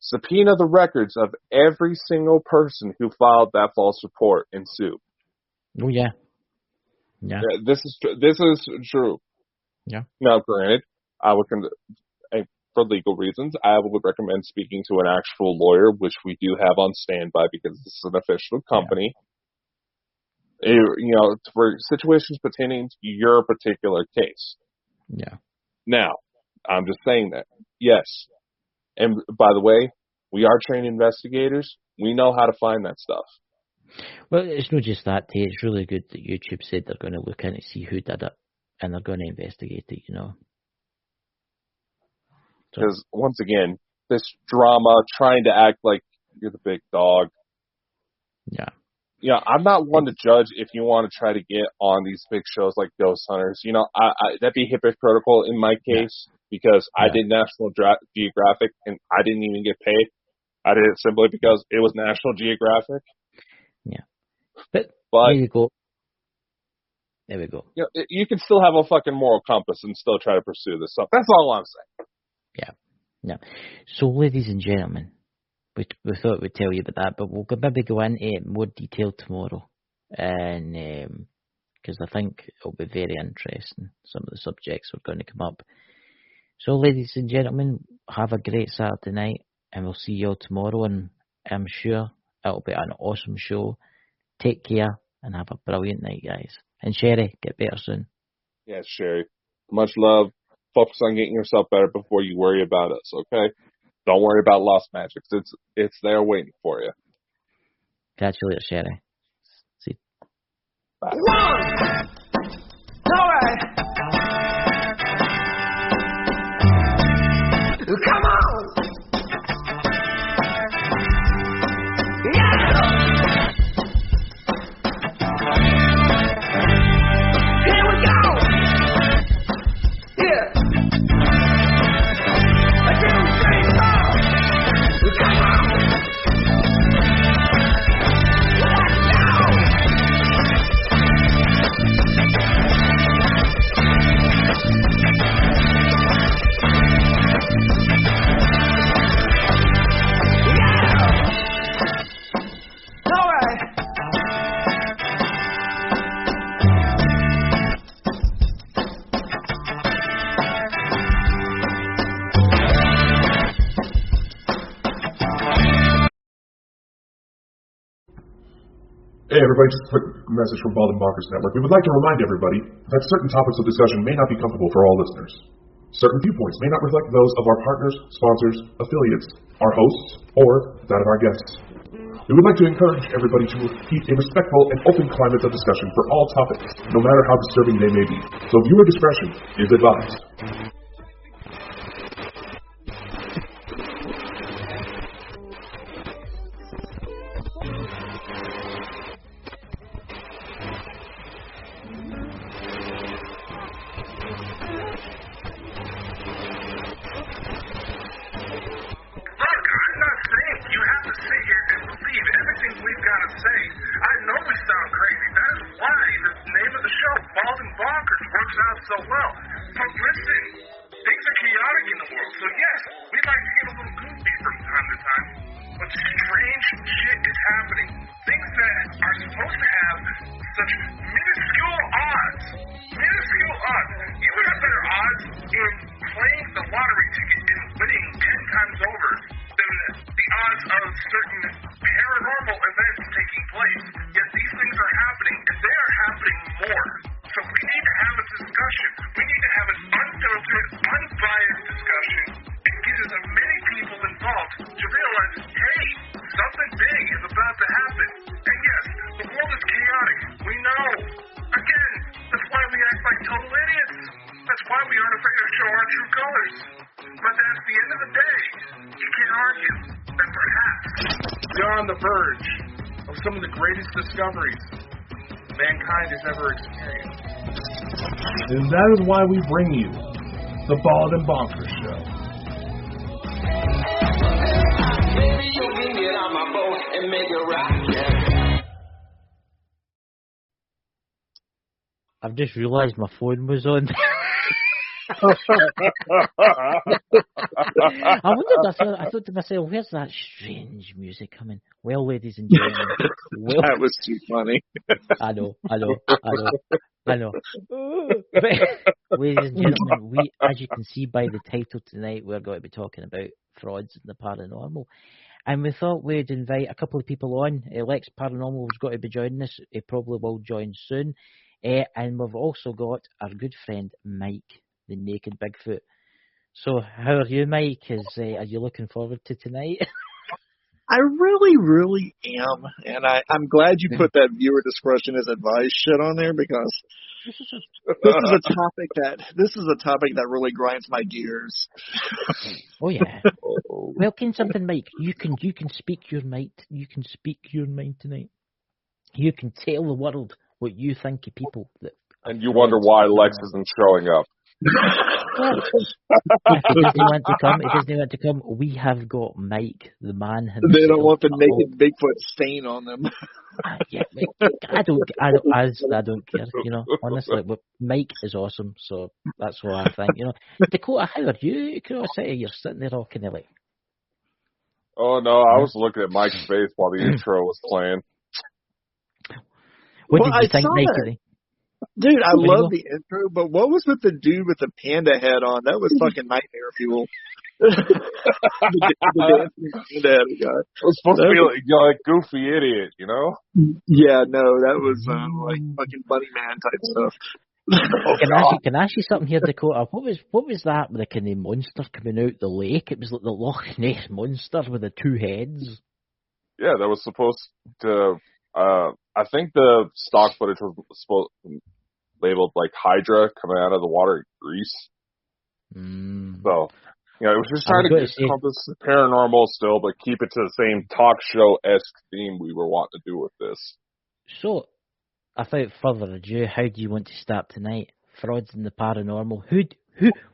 subpoena the records of every single person who filed that false report and sue. Oh, yeah. Yeah. This is true. Yeah. Now, granted, for legal reasons, I would recommend speaking to an actual lawyer, which we do have on standby because this is an official company. Yeah. For situations pertaining to your particular case. Yeah. Now, I'm just saying that. Yes. And by the way, we are trained investigators. We know how to find that stuff. Well, it's not just that, Tate. It's really good that YouTube said they're going to look in and see who did it, and they're going to investigate it, Because, once again, this drama, trying to act like you're the big dog. Yeah. I'm not one to judge if you want to try to get on these big shows like Ghost Hunters. That'd be hypocritical in my case because I did National Geographic and I didn't even get paid. I did it simply because it was National Geographic. Yeah. But there you go. There we go. You can still have a fucking moral compass and still try to pursue this stuff. That's all I'm saying. Yeah. So, ladies and gentlemen, we thought we'd tell you about that, but we'll maybe go into more detail tomorrow. And because I think it'll be very interesting, some of the subjects are going to come up. So, ladies and gentlemen, have a great Saturday night, and we'll see you all tomorrow, and I'm sure it'll be an awesome show. Take care, and have a brilliant night, guys. And Sherry, get better soon. Yes, Sherry. Much love. Focus on getting yourself better before you worry about us, okay? Don't worry about Lost Magics. It's there waiting for you. Catch you later, Sherry. See. Bye. All right. Come on. Yeah. Here we go. Yeah. A demonstration. Come on. Hey everybody, just a quick message from Bald and Bonkers Network. We would like to remind everybody that certain topics of discussion may not be comfortable for all listeners. Certain viewpoints may not reflect those of our partners, sponsors, affiliates, our hosts, or that of our guests. We would like to encourage everybody to keep a respectful and open climate of discussion for all topics, no matter how disturbing they may be. So viewer discretion is advised. playing the lottery ticket and winning 10 times over than the odds of certain paranormal events taking place. Yet these things are happening, and they are happening more. So we need to have a discussion. We need to have an unfiltered, unbiased discussion and get as many people involved to realize, hey, something big is about to happen. And yes, the world is chaotic. We know. Again, that's why we act like total idiots. That's why we aren't afraid to show our true colors. But at the end of the day, you can't argue that perhaps we are on the verge of some of the greatest discoveries mankind has ever experienced. And that is why we bring you the Bald and Bonkers Show. Baby, you can get on my boat and make it rock, yeah. I've just realised my phone was on. I wondered, I thought to myself, where's that strange music coming? Well, ladies and gentlemen. That was too funny. I know. Ladies and gentlemen, we, as you can see by the title tonight, we're going to be talking about frauds in the paranormal. And we thought we'd invite a couple of people on. Lex Paranormal has got to be joining us. He probably will join soon. And we've also got our good friend Mike, the Naked Bigfoot. So how are you, Mike? Are you looking forward to tonight? I really, really am. And I'm glad you put that viewer discretion is advised shit on there, because this is a topic that really grinds my gears. Oh yeah. Well, can something, Mike? You can speak your mind. You can speak your mind tonight. You can tell the world what you think of people. And you wonder why Lex isn't showing up. If he doesn't want to come, we have got Mike, the man himself. They don't want the naked Bigfoot stain on them. Yeah, I don't care, honestly, but Mike is awesome, so that's what I think, Dakota, how are you? You're sitting there all kind of like... Oh no, I was looking at Mike's face while the intro was playing. What did you think, Mike? Dude, I love the intro, but what was with the dude with the panda head on? That was fucking nightmare fuel. the panda head guy. It was supposed to be like goofy idiot, Yeah, no, that was like fucking Bunny Man type stuff. Can I ask you something here, Dakota? What was that with the kind of monster coming out the lake? It was like the Loch Ness monster with the two heads. Yeah, that was supposed to. I think the stock footage was labeled like Hydra coming out of the water in Greece. So, it was just trying to encompass the paranormal still, but keep it to the same talk show-esque theme we were wanting to do with this. So, without further ado, how do you want to start tonight? Frauds in the paranormal.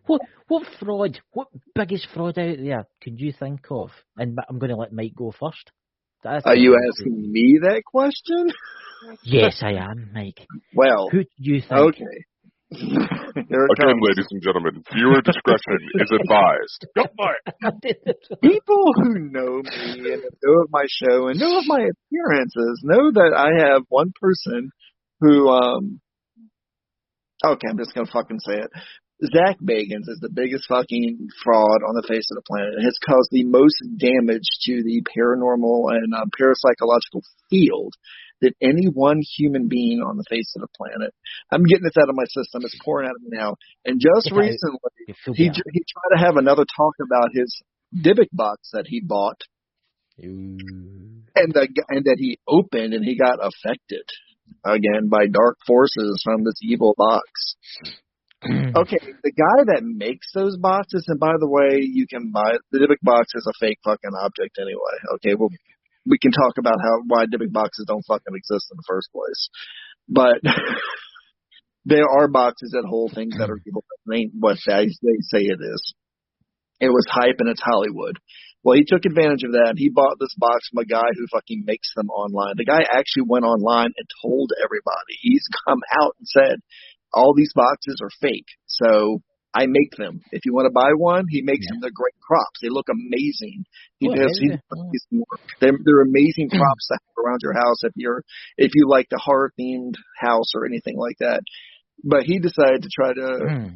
What fraud? What biggest fraud out there can you think of? And I'm going to let Mike go first. Are you asking me that question? Yes, I am, Mike. Well, who do you think? Okay. Again, ladies and gentlemen, viewer discretion is advised. Go for it. People who know me and know of my show and know of my appearances know that I have one person who, okay, I'm just going to fucking say it. Zach Bagans is the biggest fucking fraud on the face of the planet. It has caused the most damage to the paranormal and parapsychological field than any one human being on the face of the planet. I'm getting this out of my system. It's pouring out of me now. And just recently, he tried to have another talk about his Dybbuk box that he bought and that he opened, and he got affected again by dark forces from this evil box. Okay, the guy that makes those boxes, and by the way, you can buy the Dybbuk box is a fake fucking object anyway. Okay, well, we can talk about why Dybbuk boxes don't fucking exist in the first place, but there are boxes that hold things that are evil, but ain't what they say it is. It was hype and it's Hollywood. Well, he took advantage of that. He bought this box from a guy who fucking makes them online. The guy actually went online and told everybody. He's come out and said, all these boxes are fake, so I make them. If you want to buy one, he makes them. They're great props. They look amazing. They're amazing props to have around your house if you like the horror themed house or anything like that. But he decided to try to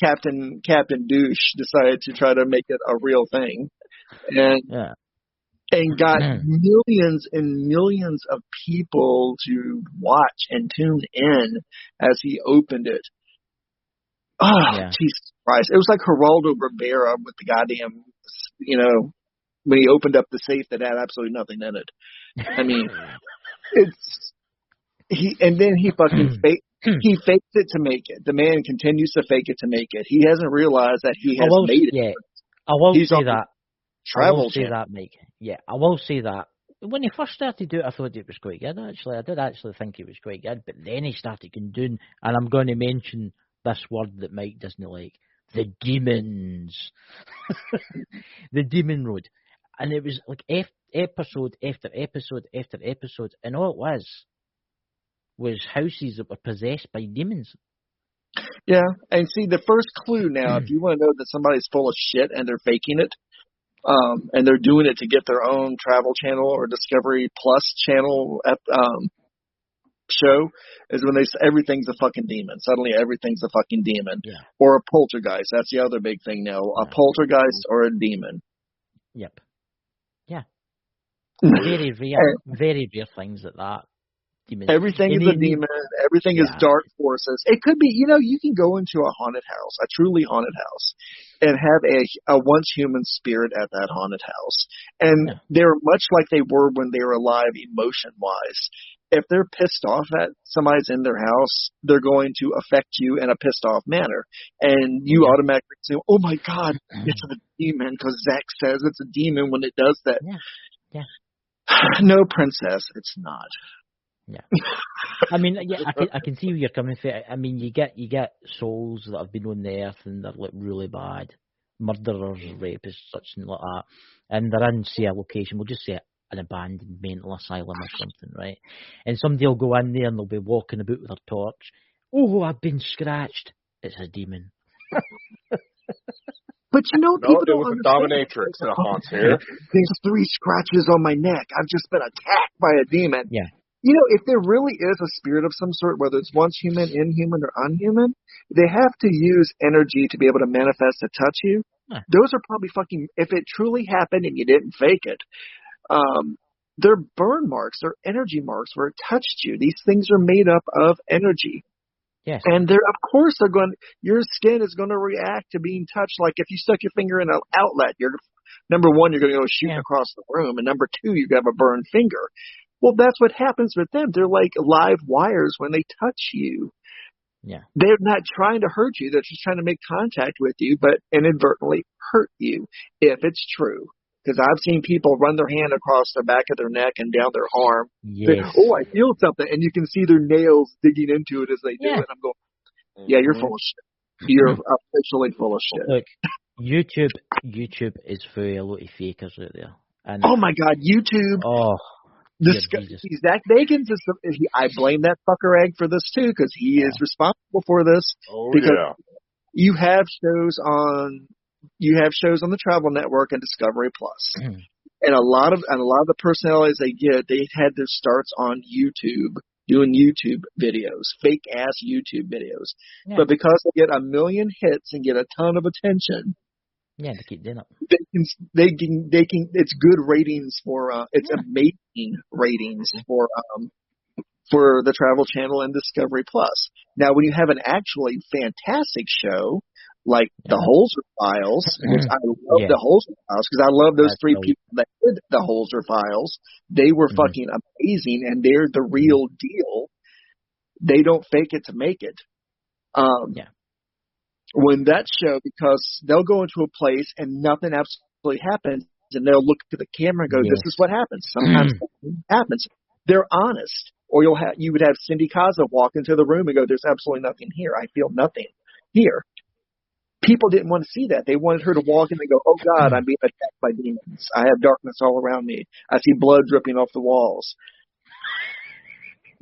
Captain Douche decided to try to make it a real thing, and got millions and millions of people to watch and tune in as he opened it. Oh, Jesus Christ! It was like Geraldo Rivera with the goddamn, when he opened up the safe that had absolutely nothing in it. I mean, and then he fucking faked it to make it. The man continues to fake it to make it. He hasn't realized that he has made it. Yeah, I will say that. Travel I will say that, Mike. Yeah, I will say that. When he first started to do it, I thought it was quite good, actually. I did actually think it was quite good. But then he started doing, and I'm going to mention this word that Mike doesn't like, the demons. The demon road. And it was like episode after episode after episode, and all it was houses that were possessed by demons. Yeah, and see, the first clue now, if you want to know that somebody's full of shit and they're faking it, and they're doing it to get their own Travel Channel or Discovery Plus channel show, is when everything's a fucking demon. Suddenly everything's a fucking demon. Yeah. Or a poltergeist. That's the other big thing now. A poltergeist or a demon. Yep. Yeah. Very rare things at that. Demons. Everything is a demon. Everything is dark forces. It could be, you can go into a haunted house, a truly haunted house, and have a once human spirit at that haunted house. And they're much like they were when they were alive emotion-wise. If they're pissed off at somebody's in their house, they're going to affect you in a pissed off manner. And you automatically say, oh my God, it's a demon, because Zach says it's a demon when it does that. Yeah. No, princess, it's not. Yeah. I mean, I can see where you're coming from. I mean, you get souls that have been on the earth and they're like really bad. Murderers, rapists, such and like that. And they're in, say, a location, we'll just say an abandoned mental asylum or something, right? And somebody will go in there and they'll be walking about with their torch. Oh, I've been scratched. It's a demon. But people don't understand. Dominatrix that haunts here. There's 3 scratches on my neck. I've just been attacked by a demon. Yeah. If there really is a spirit of some sort, whether it's once human, inhuman, or unhuman, they have to use energy to be able to manifest to touch you. Those are probably if it truly happened and you didn't fake it, they're burn marks, they're energy marks where it touched you. These things are made up of energy. Yes. And your skin is going to react to being touched. Like if you stuck your finger in an outlet, number one, you're going to go shooting across the room. And number two, you have a burned finger. Well, that's what happens with them. They're like live wires when they touch you. Yeah. They're not trying to hurt you. They're just trying to make contact with you, but inadvertently hurt you, if it's true. Because I've seen people run their hand across the back of their neck and down their arm. Yes. I feel something. And you can see their nails digging into it as they do it. I'm going, yeah, you're full of shit. You're officially full of shit. Look, YouTube is for a lot of fakers out there. And oh, my God, YouTube. Oh. Zach Bagans I blame that fucker egg for this too, because he is responsible for this. Because you have shows on the Travel Network and Discovery Plus, and a lot of the personalities they had their starts on YouTube doing YouTube videos, fake ass YouTube videos, but because they get a million hits and get a ton of attention. Yeah, they keep doing it. They can. It's good ratings for. It's amazing ratings for the Travel Channel and Discovery Plus. Now, when you have an actually fantastic show like the Holzer Files, which I love the Holzer Files because I love those three people that did the Holzer Files. They were fucking amazing, and they're the real deal. They don't fake it to make it. When that show, because they'll go into a place and nothing absolutely happens, and they'll look to the camera and go, "This is what happens." Sometimes something happens. They're honest. Or you would have Cindy Kaza walk into the room and go, "There's absolutely nothing here. I feel nothing here." People didn't want to see that. They wanted her to walk in and go, "Oh God, I'm being attacked by demons. I have darkness all around me. I see blood dripping off the walls."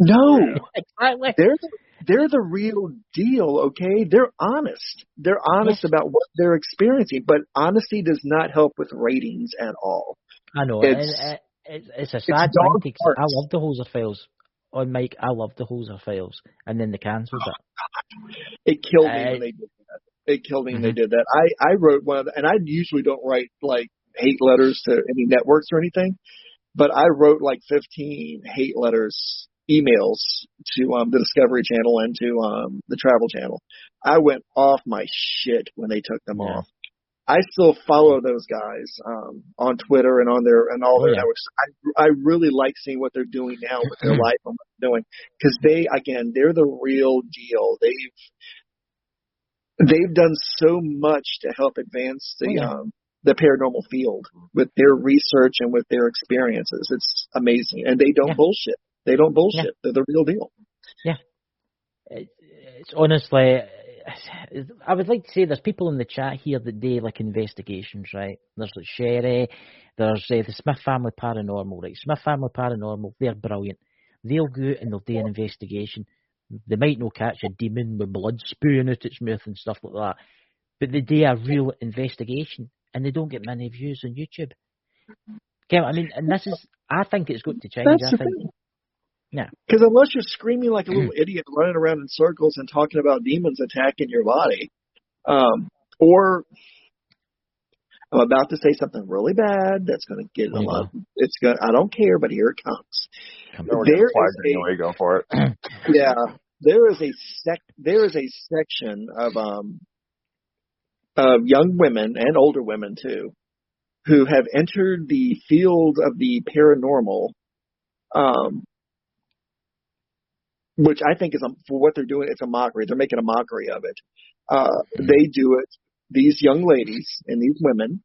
No, they're the real deal, okay? They're honest. They're honest about what they're experiencing, but honesty does not help with ratings at all. I know. It's a sad thing because I love the Holzer Files. On Mike, I love the Holzer Files, and then they cancelled it. It killed me when they did that. It killed me when they did that. I wrote one of the, and I usually don't write like hate letters to any networks or anything, but I wrote like 15 hate letters, emails to the Discovery Channel and to the Travel Channel. I went off my shit when they took them off. I still follow those guys on Twitter and on their and all their networks. I really like seeing what they're doing now with their life and what they're doing, because they're the real deal. They've done so much to help advance the paranormal field with their research and with their experiences. It's amazing, and they don't bullshit. They don't bullshit. Yeah. They're the real deal. Yeah, it's honestly. I would like to say there's people in the chat here that do like investigations, right? There's like Sherry, there's the Smith Family Paranormal, right? Smith Family Paranormal, they're brilliant. They'll go out and they'll do an investigation. They might not catch a demon with blood spewing out its mouth and stuff like that, but they do a real investigation and they don't get many views on YouTube. Okay, I mean, and I think it's got to change. That's the thing. Yeah. Because unless you're screaming like a little idiot running around in circles and talking about demons attacking your body, or I'm about to say something really bad that's going to get a lot. It's going. I don't care, but here it comes. Anyway, go for it. Yeah, there is a section of young women and older women too, who have entered the field of the paranormal. Which I think is for what they're doing, it's a mockery. They're making a mockery of it. They do it. These young ladies and these women,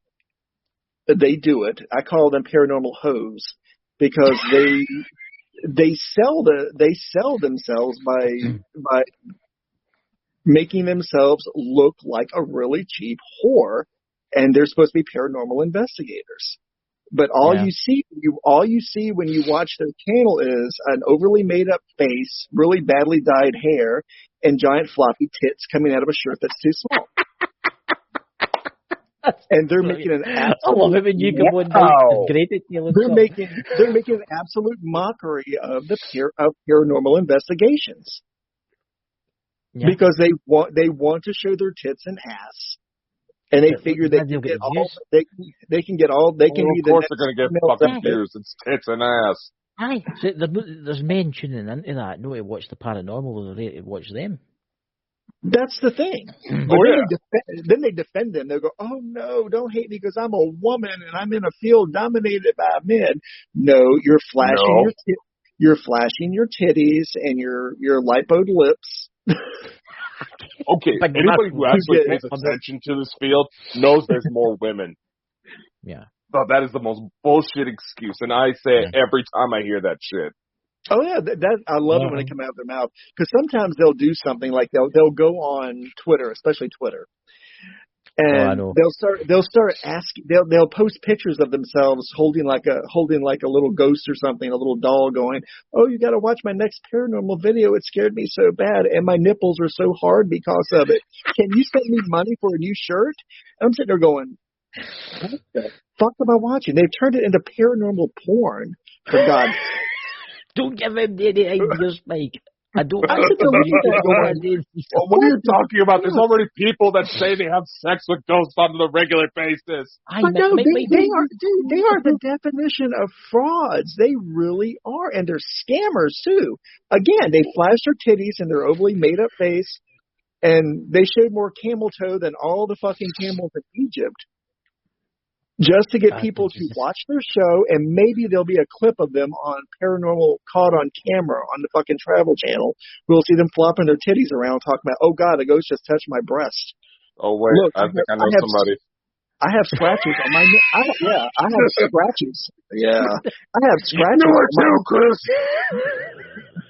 they do it. I call them paranormal hoes because they sell themselves by making themselves look like a really cheap whore, and they're supposed to be paranormal investigators. But all you see when you watch their channel is an overly made up face, really badly dyed hair, and giant floppy tits coming out of a shirt that's too small. And they're making an absolute they're making an absolute mockery of paranormal investigations. Yeah. Because they want to show their tits and ass. And they figure they can get all. They can get all. They can be the. Of course, they're going to get fucking views. It's tits and ass. Aye, so there's men tuning into that. No, to watch the paranormal, they watch them. That's the thing. Then they defend them. They'll go, "Oh no, don't hate me because I'm a woman and I'm in a field dominated by men." No, you're flashing you're flashing your titties and your lipoed lips. Okay, anybody who actually pays attention to this field knows there's more women. Yeah. But that is the most bullshit excuse, and I say it every time I hear that shit. Oh yeah, that I love it when it comes out of their mouth, because sometimes they'll do something like they'll go on Twitter, especially Twitter, and they'll start asking. They'll post pictures of themselves holding like a little ghost or something, a little doll, going, "Oh, you got to watch my next paranormal video. It scared me so bad, and my nipples are so hard because of it. Can you send me money for a new shirt?" And I'm sitting there going, "What the fuck am I watching?" They've turned it into paranormal porn. For God's sake. Don't give him any ideas, Mike. I don't. What are you talking about? There's already people that say they have sex with ghosts on a regular basis. They are the definition of frauds. They really are, and they're scammers too. Again, they flash their titties and their overly made up face, and they showed more camel toe than all the fucking camels in Egypt. Just to get people to watch their show, and maybe there'll be a clip of them on Paranormal caught on camera on the fucking Travel Channel. We'll see them flopping their titties around talking about, "Oh God, a ghost just touched my breast." Oh wait, look, I think I know somebody. I have scratches on my I have scratches. Yeah. I have scratches on my Chris.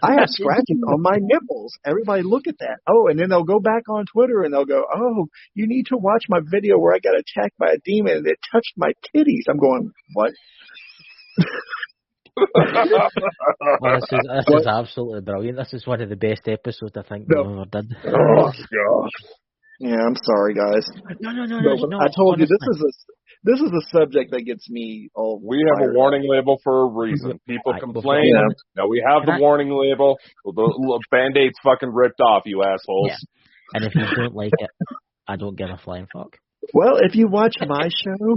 I have scratches on my nipples. Everybody look at that. Oh, and then they'll go back on Twitter and they'll go, "Oh, you need to watch my video where I got attacked by a demon and it touched my titties." I'm going, "What?" Well, this is absolutely brilliant. This is one of the best episodes I think we've ever did. Oh God. Yeah, I'm sorry, guys. No. I told you this is a subject that gets me all. We have a warning label for a reason. People complain. Now we have the warning label. The Band-Aid's fucking ripped off, you assholes. Yeah. And if you don't like it, I don't give a flying fuck. Well, if you watch my show,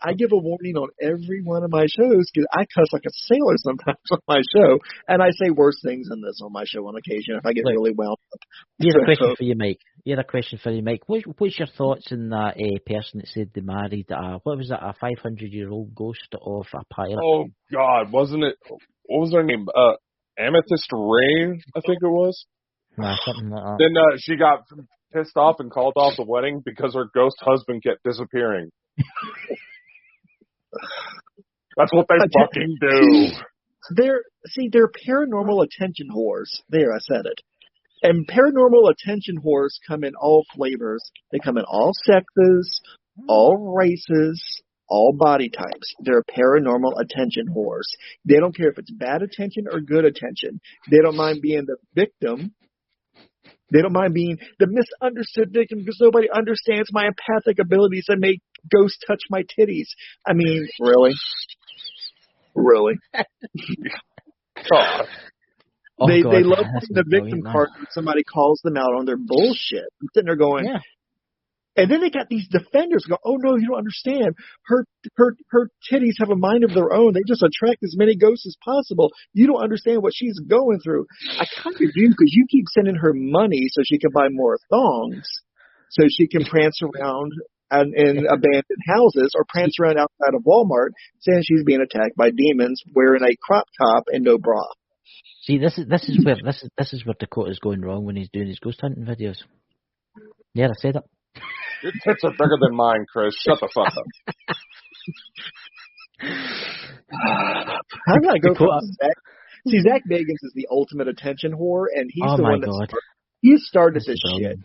I give a warning on every one of my shows because I cuss like a sailor sometimes on my show, and I say worse things than this on my show on occasion if I get really wound up. Here's a question for you, Mike. What's your thoughts on that person that said they married what was it, a 500-year-old ghost of a pilot? Oh God, wasn't it? What was her name? Amethyst Rain, I think it was. Nah, something like that. Then she got pissed off and called off the wedding because her ghost husband kept disappearing. That's what they fucking do. They're paranormal attention whores. There, I said it. And paranormal attention whores come in all flavors. They come in all sexes, all races, all body types. They're paranormal attention whores. They don't care if it's bad attention or good attention. They don't mind being the victim. They don't mind being the misunderstood victim because nobody understands my empathic abilities and make ghosts touch my titties. I mean, really? Really? God. They God, love that's the victim brilliant, card when somebody calls them out on their bullshit. I'm sitting there going, yeah. And then they got these defenders go, oh no, you don't understand. Her titties have a mind of their own. They just attract as many ghosts as possible. You don't understand what she's going through. I kind of do because you keep sending her money so she can buy more thongs, so she can prance around in abandoned houses or prance around outside of Walmart saying she's being attacked by demons wearing a crop top and no bra. See, this is where Dakota's going wrong when he's doing his ghost hunting videos. Yeah, I said it. Your tits are bigger than mine, Chris. Shut the fuck up. How did I go from Zach? See, Zach Bagans is the ultimate attention whore, and he's the one he started this shit.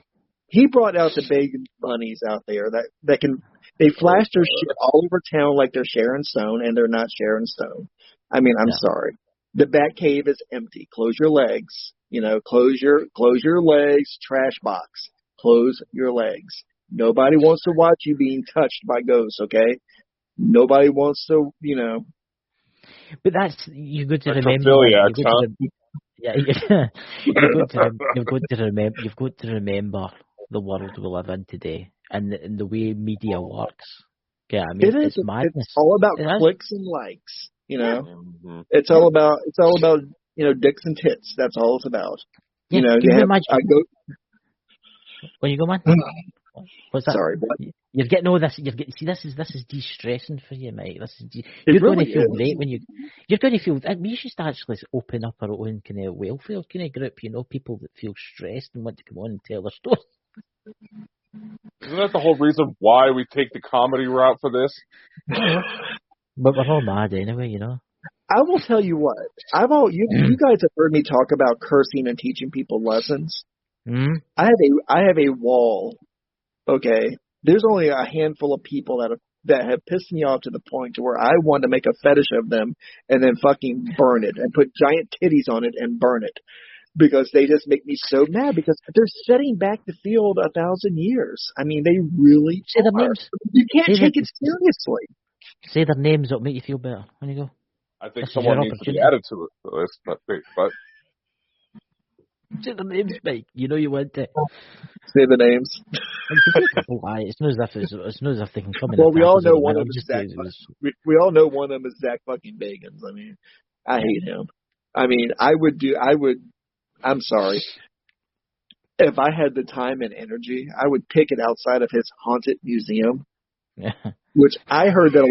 He brought out the Bagans bunnies out there that can they flash their shit all over town like they're Sharon Stone, and they're not Sharon Stone. I mean, I'm sorry. The Bat Cave is empty. Close your legs. Close your legs. Trash box. Close your legs. Nobody wants to watch you being touched by ghosts, okay? Nobody wants to, But that's, you got to that's remember. You've got to remember the world we live in today and the way media works. Okay, I mean, it's madness. It's all about clicks and likes, Mm-hmm. It's all about dicks and tits. That's all it's about. Yeah, when you go, man. What's that? Sorry, but you're getting all this. This is de-stressing for you, mate. You're going to feel great when you're going to feel. We should actually open up our own kind of welfare kind of group. People that feel stressed and want to come on and tell their story. Isn't that the whole reason why we take the comedy route for this? But we're all mad anyway, I will tell you what. You guys have heard me talk about cursing and teaching people lessons. Mm-hmm. I have a wall. Okay, there's only a handful of people that have pissed me off to the point to where I want to make a fetish of them and then fucking burn it and put giant titties on it and burn it because they just make me so mad because they're setting back the field 1,000 years. I mean, they really say their names. You can't take it seriously. Say their names. It'll make you feel better. When you go, I think someone needs to be added to this, but. Say the names, Mike. You want to. Say the names. It's not as if they can come in. Well, we all know one of them is Zach. We all know one of them is Zach fucking Bagans. I mean, I hate him. I mean, I'm sorry. If I had the time and energy, I would pick it outside of his haunted museum. Yeah. Which I heard that a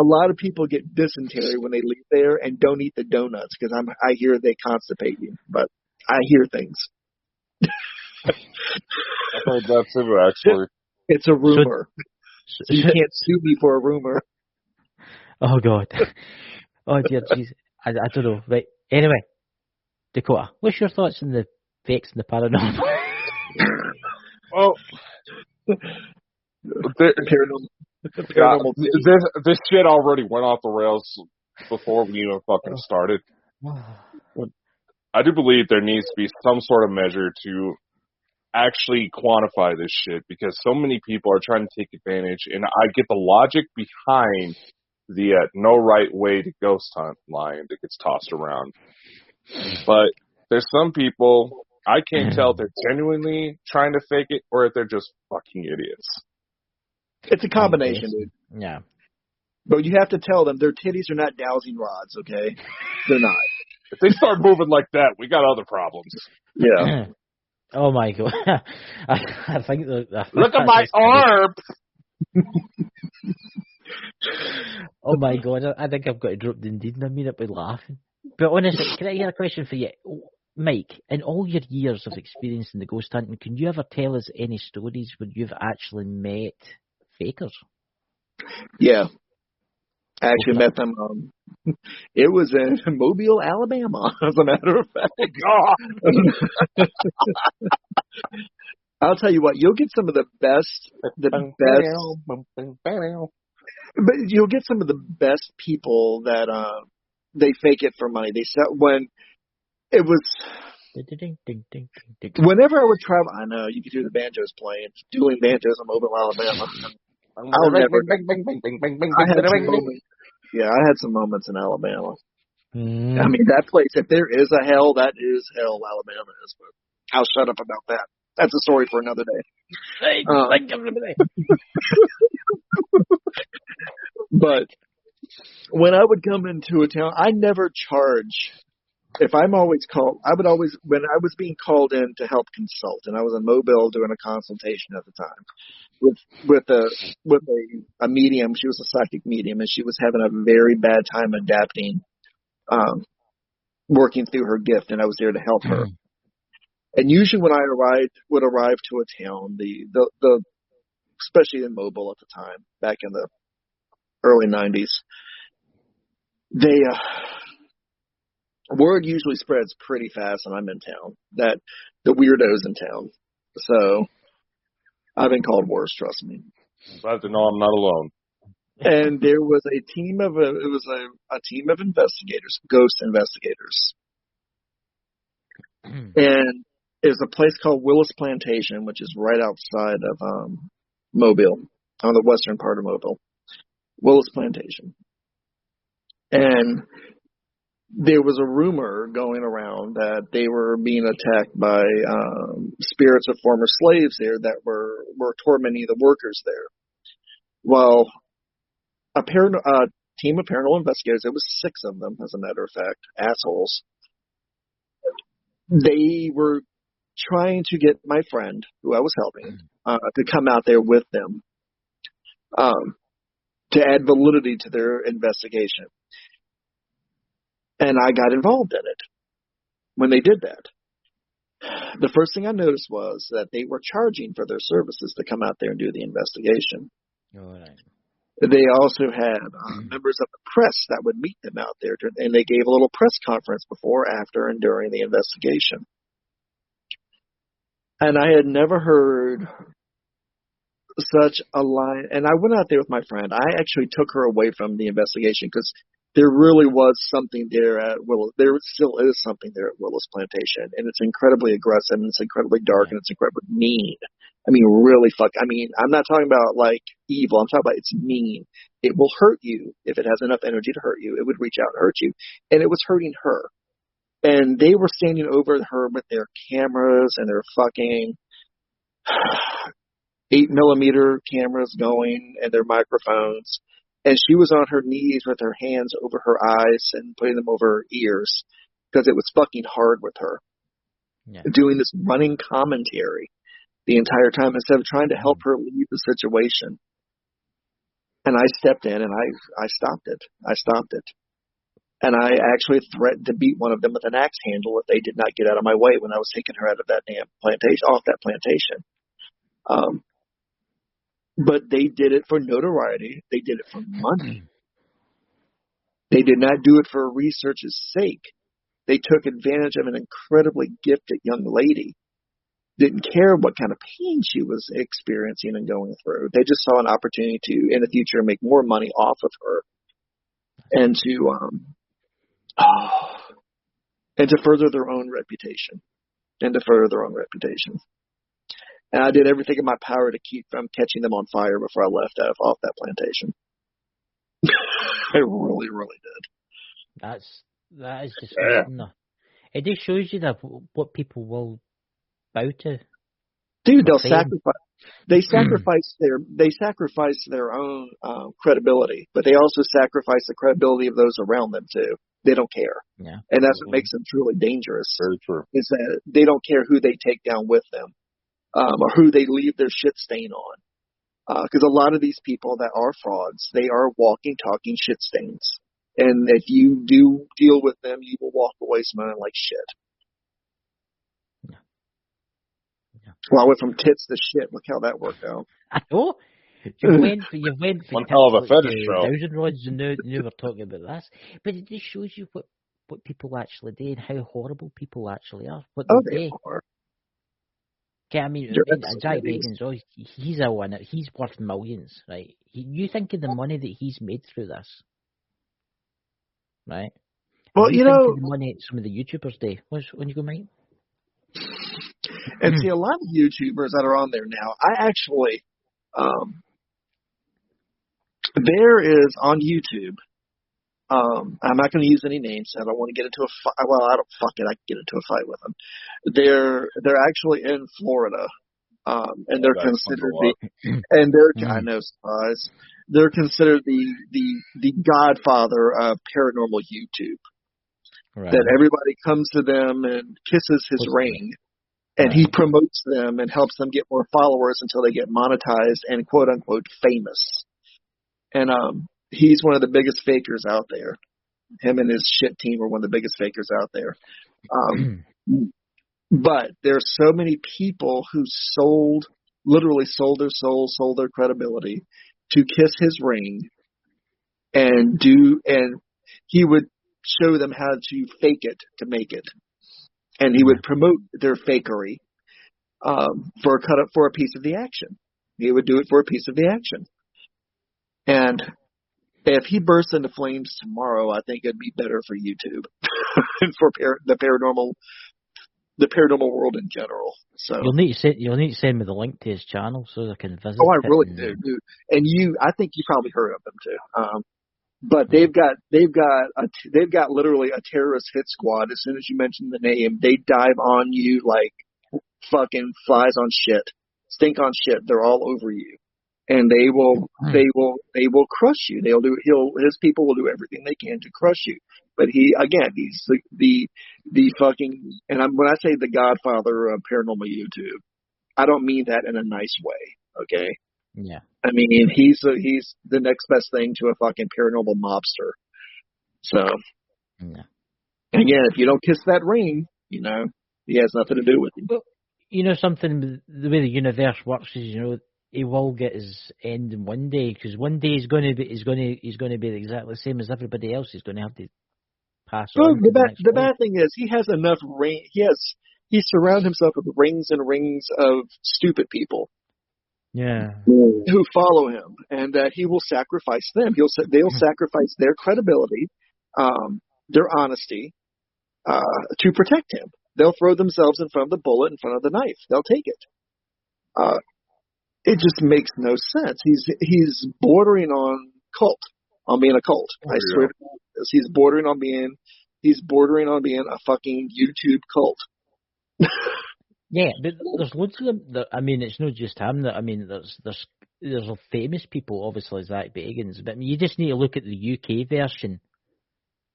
lot of people get dysentery when they leave there and don't eat the donuts because I hear they constipate you. But I hear things. I've heard that too, actually. It's a rumor. So you can't sue me for a rumor. Oh, God. Oh, dear Jesus. I don't know. Right. Anyway, Dakota, what's your thoughts on the fakes and the paranormal? Well, this shit already went off the rails before we even fucking started. I do believe there needs to be some sort of measure to actually quantify this shit because so many people are trying to take advantage, and I get the logic behind the no right way to ghost hunt line that gets tossed around. But there's some people I can't tell if they're genuinely trying to fake it or if they're just fucking idiots. It's a combination, dude. Yeah. But you have to tell them their titties are not dowsing rods, okay? They're not. If they start moving like that, we got other problems. Yeah. Oh my god! I think Look at my arm. Oh my god! I think I've got to drop the Indeed in a minute by laughing. But honestly, can I hear a question for you, Mike? In all your years of experience in the ghost hunting, can you ever tell us any stories where you've actually met fakers? Yeah. I actually met them. It was in Mobile, Alabama, as a matter of fact. God. I'll tell you what, you'll get some of the best, but you'll get some of the best people that they fake it for money. They said when it was. Whenever I would travel, I know you could hear the banjos playing, dueling banjos in Mobile, Alabama. I'll never. I had some moments in Alabama. I mean, that place, if there is a hell, that is hell, Alabama is. But I'll shut up about that. That's a story for another day. But when I would come into a town, I never charge. If I'm always called, I would always, when I was being called in to help consult, and I was in Mobile doing a consultation at the time with a medium. She was a psychic medium, and she was having a very bad time adapting, working through her gift, and I was there to help her. And usually when I would arrive to a town, the especially in Mobile at the time, back in the early 90s, word usually spreads pretty fast when I'm in town, that the weirdo's in town. So I've been called worse, trust me. Glad to know I'm not alone. And there was a team of investigators, ghost investigators. And there's a place called Willis Plantation, which is right outside of Mobile, on the western part of Mobile. Willis Plantation. And there was a rumor going around that they were being attacked by spirits of former slaves there that were tormenting the workers there. Well, a team of paranormal investigators, there was 6 of them, as a matter of fact, assholes. They were trying to get my friend, who I was helping, to come out there with them to add validity to their investigation. And I got involved in it when they did that. The first thing I noticed was that they were charging for their services to come out there and do the investigation. All right. They also had members of the press that would meet them out there, and they gave a little press conference before, after, and during the investigation. And I had never heard such a line. And I went out there with my friend. I actually took her away from the investigation because there really was something there at Willis. There still is something there at Willis Plantation, and it's incredibly aggressive, and it's incredibly dark, and it's incredibly mean. I mean, really I'm not talking about like evil. I'm talking about it's mean. It will hurt you if it has enough energy to hurt you. It would reach out and hurt you, and it was hurting her. And they were standing over her with their cameras and their fucking 8mm cameras going and their microphones. And she was on her knees with her hands over her eyes and putting them over her ears because it was fucking hard with her. Yeah. Doing this running commentary the entire time instead of trying to help her leave the situation. And I stepped in and I stopped it. And I actually threatened to beat one of them with an axe handle if they did not get out of my way when I was taking her out of that damn plantation, off that plantation. But they did it for notoriety. They did it for money. They did not do it for research's sake. They took advantage of an incredibly gifted young lady. Didn't care what kind of pain she was experiencing and going through. They just saw an opportunity to, in the future, make more money off of her and to further their own reputation. And I did everything in my power to keep from catching them on fire before I left off that plantation. I really, really did. That is disgusting. It just shows you that what people will bow to. Dude, they'll Fame. sacrifice. They sacrifice their own credibility, but they also sacrifice the credibility of those around them too. They don't care, Yeah. and that's what makes them truly dangerous. Very true. Is that they don't care who they take down with them, or who they leave their shit stain on. Because a lot of these people that are frauds, they are walking, talking shit stains, and if you do deal with them, you will walk away smelling like shit. Well, I went from tits to shit. Look how that worked out. I know. You went for One hell of a fetish show. Thousand rods, and now we're talking about this. But it just shows you what people actually do and how horrible people actually are. What They are. Okay, I mean, They're Jack absolutely Bagans, he's a winner. He's worth millions, right? You think of the money that he's made through this, right? Well, you think of the money some of the YouTubers do. When you go, Mike? And see, a lot of YouTubers that are on there now, I actually, there is on YouTube, I'm not going to use any names. I don't want to get into a fight. Well, I don't fuck it. I can get into a fight with them. They're actually in Florida, and they're considered I know, surprise. They're considered the godfather of paranormal YouTube. Right. That everybody comes to them and kisses his ring. And he promotes them and helps them get more followers until they get monetized and quote unquote famous. And he's one of the biggest fakers out there. Him and his shit team are one of the biggest fakers out there. But there's so many people who literally sold their soul, sold their credibility to kiss his ring and he would show them how to fake it to make it. And he would promote their fakery for a piece of the action. He would do it for a piece of the action. And if he bursts into flames tomorrow, I think it'd be better for YouTube and for the paranormal world in general. So you'll need to send me the link to his channel so I can visit. Oh, I really do, dude. And I think you probably heard of them too. But they've got literally a terrorist hit squad. As soon as you mention the name, they dive on you like fucking flies on shit, stink on shit. They're all over you, and they will crush you. His people will do everything they can to crush you. But he's the fucking, and when I say the godfather of paranormal YouTube, I don't mean that in a nice way. Okay. Yeah. I mean, he's the next best thing to a fucking paranormal mobster. So, yeah. And again, if you don't kiss that ring, he has nothing to do with you. Well, something, the way the universe works is, he will get his end in one day, because one day he's going to be exactly the same as everybody else. He's going to have to pass on. The bad thing is he has enough ring. He surrounds himself with rings and rings of stupid people. Yeah. Who follow him, and that he will sacrifice them. They'll sacrifice their credibility, their honesty, to protect him. They'll throw themselves in front of the bullet, in front of the knife. They'll take it. It just makes no sense. He's bordering on being a cult. I swear to God, he's bordering on being a fucking YouTube cult. Yeah, but there's loads of them. It's not just him. There's famous people, obviously, Zach Bagans. But you just need to look at the UK version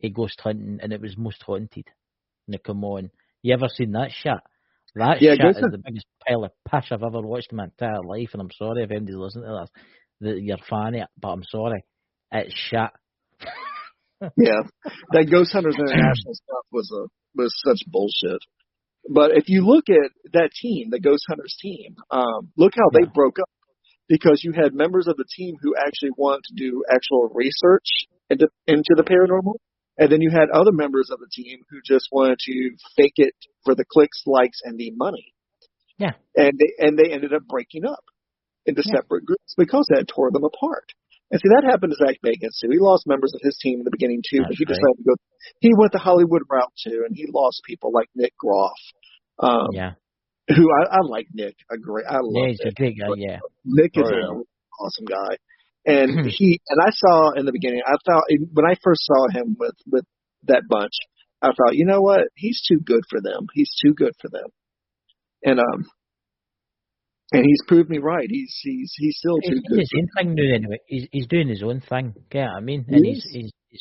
of Ghost Hunting, and it was Most Haunted. Now, come on, you ever seen that shit? That shit is the biggest pile of piss I've ever watched in my entire life. And I'm sorry if anybody's listening to this that you're a fan of it, but I'm sorry, it's shit. Yeah, that Ghost Hunters International stuff was such bullshit. But if you look at that team, the Ghost Hunters team, look how they broke up, because you had members of the team who actually wanted to do actual research into the paranormal, and then you had other members of the team who just wanted to fake it for the clicks, likes, and the money. Yeah. And they ended up breaking up into separate groups because that tore them apart. And see, that happened to Zach Bagans too. He lost members of his team in the beginning too, but he decided to go. He went the Hollywood route too, and he lost people like Nick Groff. Who I like Nick. I love he's Nick. a great guy. Yeah, Nick is an awesome guy. And I saw in the beginning, I thought when I first saw him with that bunch, I thought, you know what? He's too good for them. He's too good for them. And he's proved me right. He's still too He's good. doing his own thing now anyway. He's doing his own thing. Get what I mean? And he's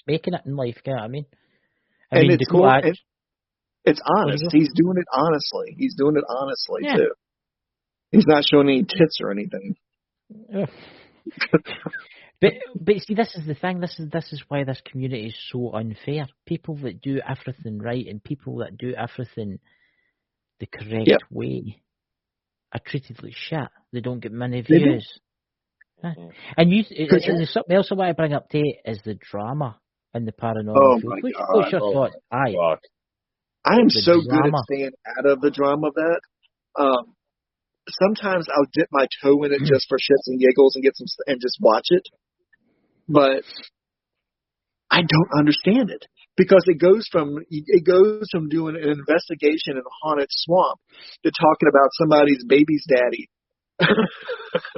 making it in life. Get what I mean? I mean, Dakota. It's honest. He's doing it honestly. He's doing it honestly too. He's not showing any tits or anything. But see, this is the thing. This is why this community is so unfair. People that do everything right and people that do everything the correct way are treated like shit. They don't get many views. Huh? And something else I want to bring up to you is the drama in the paranormal field. What's your thoughts? I'm so good at staying out of the drama of that. Sometimes I'll dip my toe in it just for shits and giggles and just watch it. But I don't understand it because it goes from doing an investigation in a haunted swamp to talking about somebody's baby's daddy.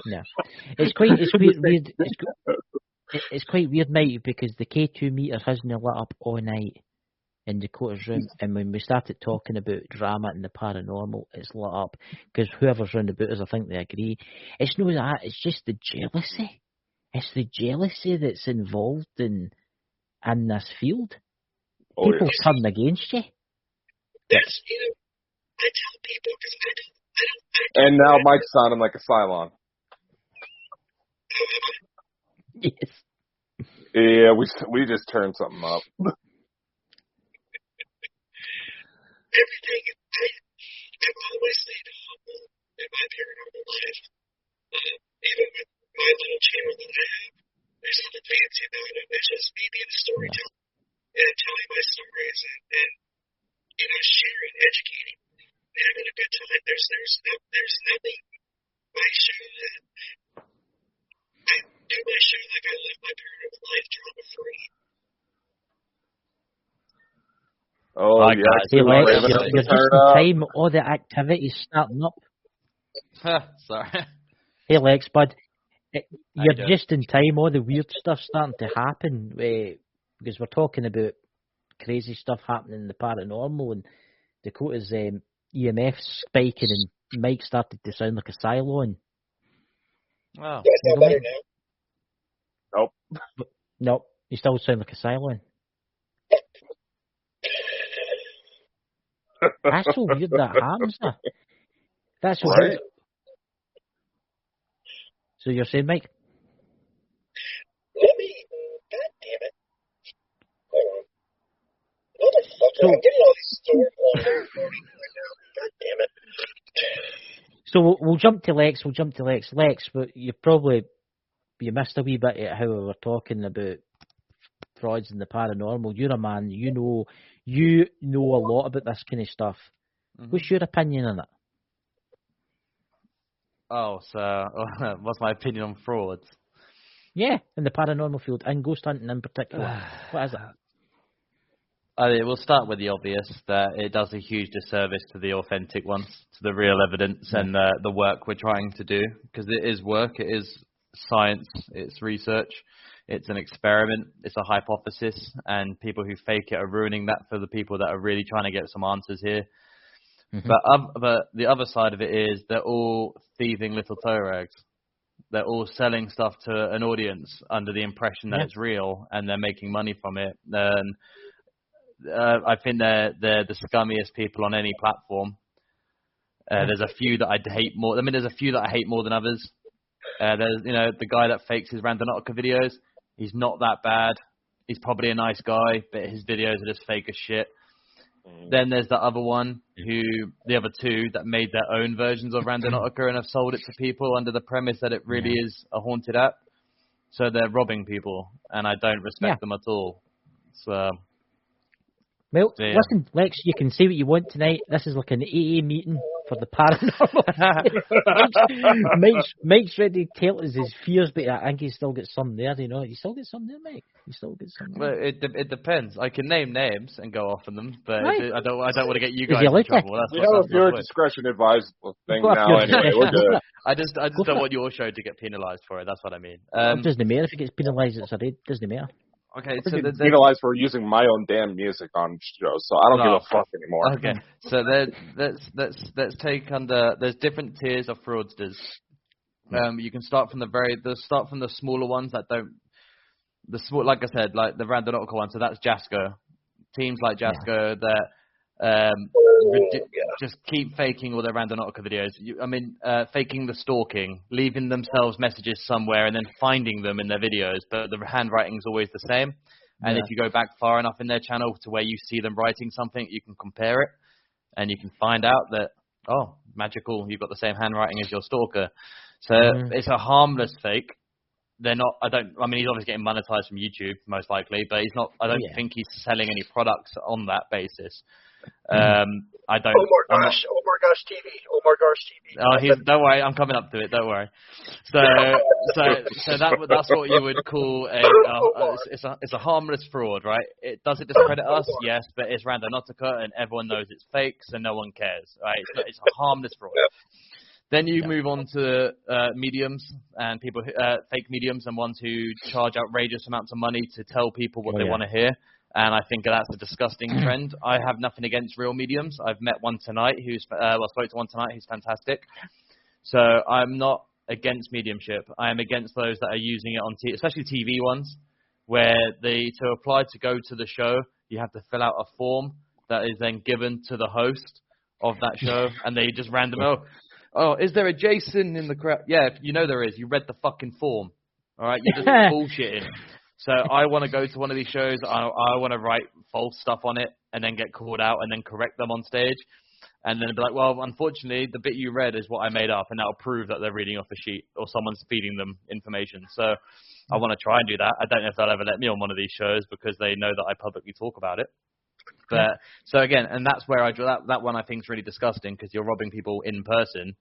Yeah, it's quite weird. It's quite weird, mate, because the K2 meter hasn't lit up all night in Dakota's room, and when we started talking about drama and the paranormal, it's lit up because whoever's round about us, I think they agree. It's not that; it's just the jealousy. It's the jealousy that's involved in this field. People turn against you. Yes, I tell people because I don't. And now Mike's sounding like a Cylon. Yes. Yeah, we just turned something up. Everything I've always stayed humble in my paranormal life. Even with my little channel that I have, there's nothing fancy about it. It's just me being a storyteller and telling my stories and sharing, educating, and having a good time. There's nothing. My show that I do my show like I live my paranormal life drama free. Oh, yeah. You're just in time. All the activity's starting up. Sorry. Hey, Lex, bud. You're just in time. All the weird stuff's starting to happen because we're talking about crazy stuff happening in the paranormal, and Dakota's EMF spiking, and Mike started to sound like a Cylon. Oh. That's not better now. Nope. You still sound like a Cylon. That's so weird that happens. That's so weird. So you're saying, Mike? God damn it. Hold on. Motherfucker, I'm getting all these stories right now. God damn it. So we'll jump to Lex. Lex, but you missed a wee bit at how we were talking about frauds and the paranormal. You're a man. You know a lot about this kind of stuff. Mm-hmm. What's your opinion on it? Oh, so what's my opinion on frauds? Yeah, in the paranormal field and ghost hunting in particular. What is it? We'll start with the obvious, that it does a huge disservice to the authentic ones, to the real evidence and the work we're trying to do, because it is work, it is science, it's research, it's an experiment, it's a hypothesis, and people who fake it are ruining that for the people that are really trying to get some answers here. Mm-hmm. But the other side of it is they're all thieving little toe rags. They're all selling stuff to an audience under the impression that it's real, and they're making money from it. And I think they're the scummiest people on any platform. There's a few that I hate more. There's a few that I hate more than others. There's the guy that fakes his Randonautica videos. He's not that bad. He's probably a nice guy, but his videos are just fake as shit. Then there's the other two that made their own versions of Randonautica and have sold it to people under the premise that it really is a haunted app. So they're robbing people, and I don't respect them at all. So. Well, listen, Lex, you can say what you want tonight. This is like an AA meeting for the paranormal. Mike's ready to tell us his fears, but I think he's still got some there, You still get some there, Mike? You still get some there? Well, it depends. I can name names and go off on them, but I don't want to get you guys in trouble. We have a viewer discretion advised thing now anyway. We're good. I just don't want your show to get penalised for it. That's what I mean. It doesn't matter if it gets penalised. It doesn't matter. Okay, I so get penalized for using my own damn music on shows, so I don't give a fuck anymore. Okay, so let's take under. There's different tiers of fraudsters. You can start from the smaller ones that don't. The small, like I said, like the Randonautical one. So that's Jasco. Teams like Jasco that just keep faking all their Randonautica videos. Faking the stalking, leaving themselves messages somewhere and then finding them in their videos, but the handwriting's always the same. And if you go back far enough in their channel to where you see them writing something, you can compare it, and you can find out that, oh, magical, you've got the same handwriting as your stalker. So it's a harmless fake. They're not. He's obviously getting monetized from YouTube, most likely, but he's not. I don't think he's selling any products on that basis. I don't. Omar Gosh TV. Oh, don't worry, I'm coming up to it. Don't worry. So that's what you would call it's a harmless fraud, right? Does it discredit us? Yes, but it's Randonautica, and everyone knows it's fake, so no one cares, right? It's a harmless fraud. Then you move on to mediums and people, fake mediums and ones who charge outrageous amounts of money to tell people what they want to hear. And I think that's a disgusting trend. I have nothing against real mediums. I've met one tonight spoke to one tonight who's fantastic. So I'm not against mediumship. I am against those that are using it on especially TV ones, where to apply to go to the show, you have to fill out a form that is then given to the host of that show, and they just oh, is there a Jason in the crowd? Yeah, you know there is. You read the fucking form. All right, you're just bullshitting. So I want to go to one of these shows. I want to write false stuff on it and then get called out and then correct them on stage. And then be like, well, unfortunately, the bit you read is what I made up, and that'll prove that they're reading off a sheet or someone's feeding them information. So I want to try and do that. I don't know if they'll ever let me on one of these shows because they know that I publicly talk about it. But so again, and that's where I draw that one I think is really disgusting, because you're robbing people in person,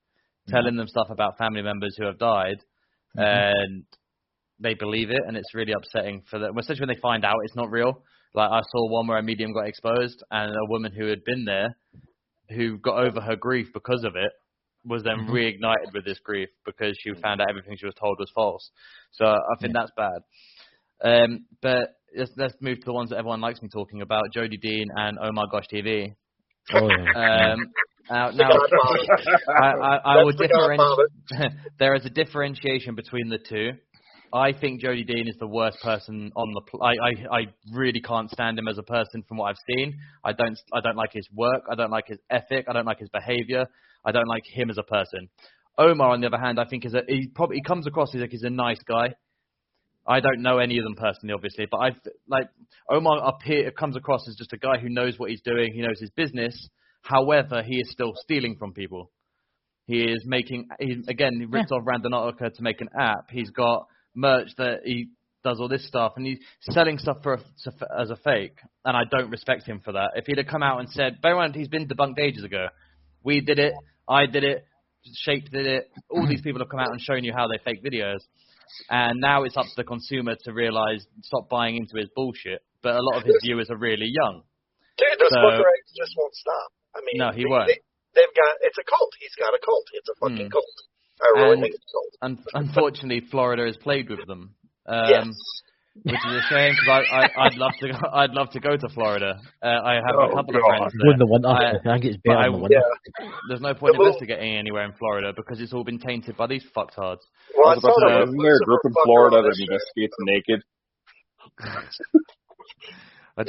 telling them stuff about family members who have died, and they believe it, and it's really upsetting for them, especially when they find out it's not real. Like I saw one where a medium got exposed, and a woman who had been there, who got over her grief because of it, was then reignited with this grief because she found out everything she was told was false. So I think that's bad. But let's move to the ones that everyone likes me talking about, Jody Dean and Omar Gosh TV. Oh, yeah. Now I will differentiate. There is a differentiation between the two. I think Jody Dean is the worst person on the. I really can't stand him as a person from what I've seen. I don't like his work. I don't like his ethic. I don't like his behavior. I don't like him as a person. Omar, on the other hand, I think he comes across as he's a nice guy. I don't know any of them personally, obviously, but Omar up here comes across as just a guy who knows what he's doing. He knows his business. However, he is still stealing from people. He ripped off Randonautica to make an app. He's got merch that he does all this stuff, and he's selling stuff as a fake, and I don't respect him for that. If he'd have come out and said, bear in mind, he's been debunked ages ago. We did it, I did it, Shape did it, all these people have come out and shown you how they fake videos, and now it's up to the consumer to realise, stop buying into his bullshit, but a lot of his viewers are really young. Dude, those fucker eggs just won't stop. I mean, no, he won't. It's a cult. He's got a cult. It's a fucking cult. I really think it's a cult. Unfortunately, Florida has played with them. Yes. Which is a shame, because I'd love to go to Florida. I have a couple of friends there. Wouldn't want us. I think it's better than one. There's no point investigating anywhere in Florida because it's all been tainted by these fucktards. Well, isn't there a group in Florida that investigates naked? I